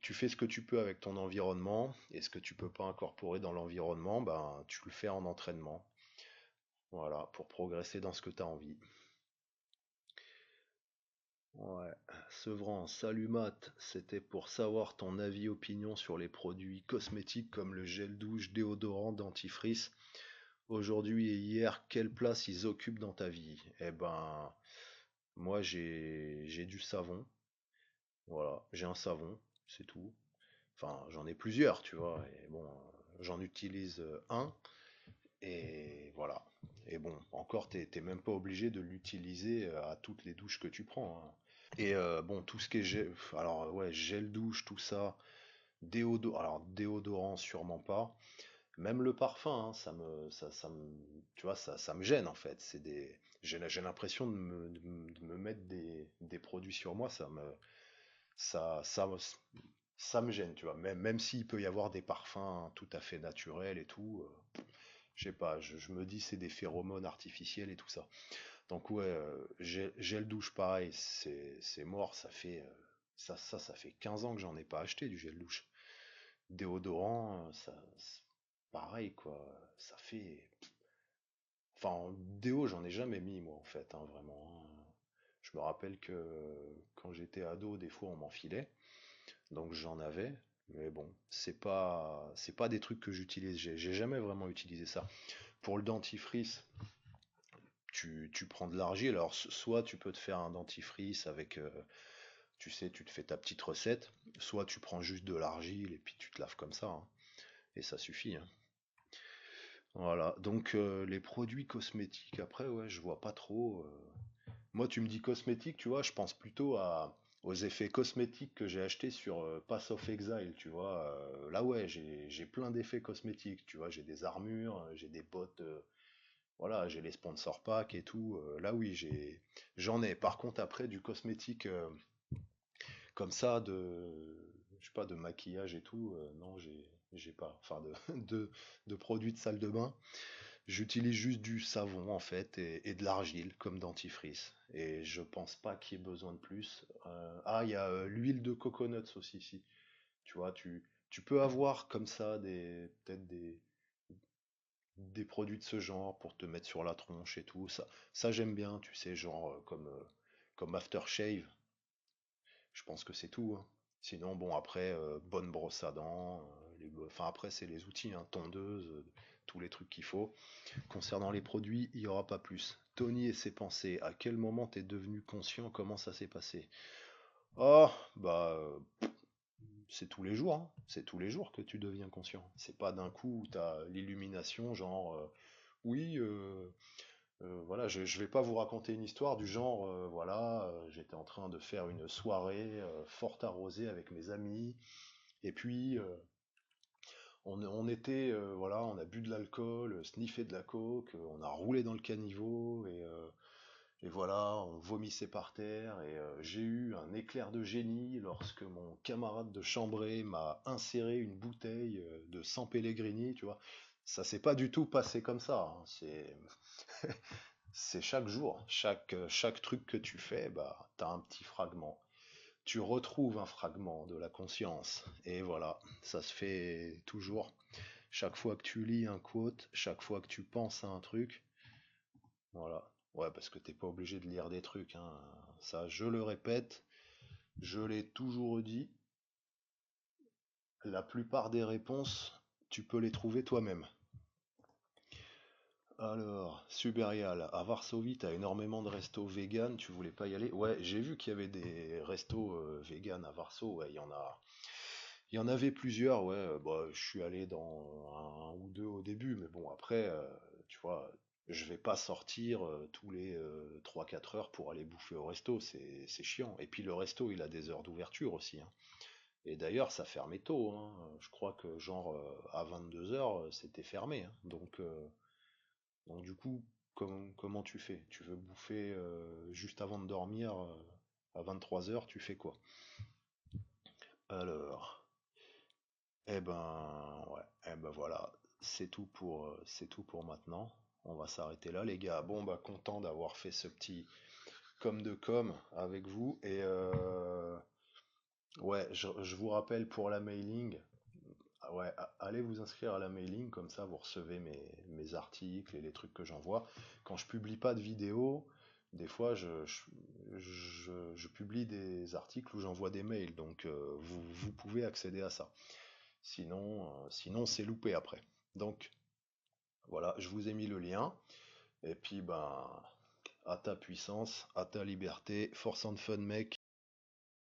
tu fais ce que tu peux avec ton environnement, et ce que tu peux pas incorporer dans l'environnement, ben tu le fais en entraînement. Voilà, pour progresser dans ce que tu as envie. Ouais. Sevran, salut Matt, c'était pour savoir ton avis opinion sur les produits cosmétiques comme le gel douche, déodorant, dentifrice. Aujourd'hui et hier, quelle place ils occupent dans ta vie? Eh ben, moi j'ai du savon. Voilà, j'ai un savon, c'est tout. Enfin, j'en ai plusieurs, tu vois. Et bon, j'en utilise un. Et voilà. Et bon, encore, t'es même pas obligé de l'utiliser à toutes les douches que tu prends, hein. Et bon, tout ce qui est gel, alors ouais, gel douche, tout ça, alors déodorant, sûrement pas. Même le parfum, hein, tu vois, ça me gêne en fait. J'ai l'impression de me mettre des produits sur moi, ça, ça, me- ça me gêne, tu vois. Même s'il peut y avoir des parfums tout à fait naturels et tout, je sais pas, je me dis c'est des phéromones artificiels et tout ça. Donc ouais, gel douche pareil, c'est mort, ça fait 15 ans que j'en ai pas acheté du gel douche. Déodorant, pareil quoi, ça fait... Enfin, déo, j'en ai jamais mis moi en fait, hein, vraiment, hein. Je me rappelle que quand j'étais ado, des fois on m'en filait, donc j'en avais, mais bon, c'est pas des trucs que j'utilise, j'ai jamais vraiment utilisé ça. Pour le dentifrice, tu prends de l'argile. Alors, soit tu peux te faire un dentifrice avec, tu sais, tu te fais ta petite recette, soit tu prends juste de l'argile et puis tu te laves comme ça, hein, et ça suffit, hein. Voilà, donc les produits cosmétiques, après, ouais, je vois pas trop. Moi, tu me dis cosmétique, tu vois, je pense plutôt aux effets cosmétiques que j'ai achetés sur Pass of Exile, tu vois. Là, ouais, j'ai plein d'effets cosmétiques, tu vois, j'ai des armures, j'ai des bottes. Voilà, j'ai les sponsor packs et tout. Là, oui, j'en ai. Par contre, après, du cosmétique comme ça, je sais pas, de maquillage et tout, non, j'ai pas. Enfin, de produits de salle de bain. J'utilise juste du savon, en fait, et de l'argile comme dentifrice. Et je pense pas qu'il y ait besoin de plus. Ah, il y a l'huile de coconuts aussi, si. Tu vois, tu peux avoir comme ça peut-être des produits de ce genre pour te mettre sur la tronche et tout. Ça j'aime bien, tu sais, genre comme aftershave. Je pense que c'est tout, hein. Sinon, bon, après, bonne brosse à dents. Enfin, après, c'est les outils, hein, tondeuse, tous les trucs qu'il faut. Concernant les produits, il n'y aura pas plus. Tony et ses pensées. À quel moment t'es devenu conscient? Comment ça s'est passé? Oh, bah, c'est tous les jours, hein. C'est tous les jours que tu deviens conscient. C'est pas d'un coup où t'as l'illumination, genre, oui, voilà, je vais pas vous raconter une histoire du genre, voilà, j'étais en train de faire une soirée forte arrosée avec mes amis, et puis on était, voilà, on a bu de l'alcool, sniffé de la coke, on a roulé dans le caniveau, et voilà, on vomissait par terre, et j'ai eu un éclair de génie lorsque mon camarade de chambrée m'a inséré une bouteille de sang Pellegrini, tu vois. Ça s'est pas du tout passé comme ça, hein. C'est chaque jour, chaque truc que tu fais, bah, t'as un petit fragment. Tu retrouves un fragment de la conscience. Et voilà, ça se fait toujours. Chaque fois que tu lis un quote, chaque fois que tu penses à un truc, voilà. Ouais, parce que t'es pas obligé de lire des trucs, hein. Ça, je le répète, je l'ai toujours dit, la plupart des réponses, tu peux les trouver toi-même. Alors, Suberial, à Varsovie, t'as énormément de restos vegan, tu voulais pas y aller? Ouais, j'ai vu qu'il y avait des restos vegan à Varsovie, ouais, il y en avait plusieurs, ouais, bah, je suis allé dans un ou deux au début, mais bon, après, tu vois, je vais pas sortir tous les 3-4 heures pour aller bouffer au resto, c'est chiant. Et puis le resto, il a des heures d'ouverture aussi, hein. Et d'ailleurs, ça fermait tôt, hein. Je crois que genre à 22 heures, c'était fermé, hein. Donc du coup, comment tu fais? Tu veux bouffer juste avant de dormir à 23 heures, tu fais quoi? Alors, ouais, eh ben voilà, c'est tout pour maintenant. On va s'arrêter là, les gars. Bon, bah content d'avoir fait ce petit de com avec vous. Et ouais, je vous rappelle pour la mailing, ah ouais, allez vous inscrire à la mailing, comme ça vous recevez mes articles et les trucs que j'envoie. Quand je publie pas de vidéos, des fois je publie des articles où j'envoie des mails, donc vous pouvez accéder à ça. Sinon c'est loupé après. Donc voilà, je vous ai mis le lien, et puis ben à ta puissance, à ta liberté, force and fun mec.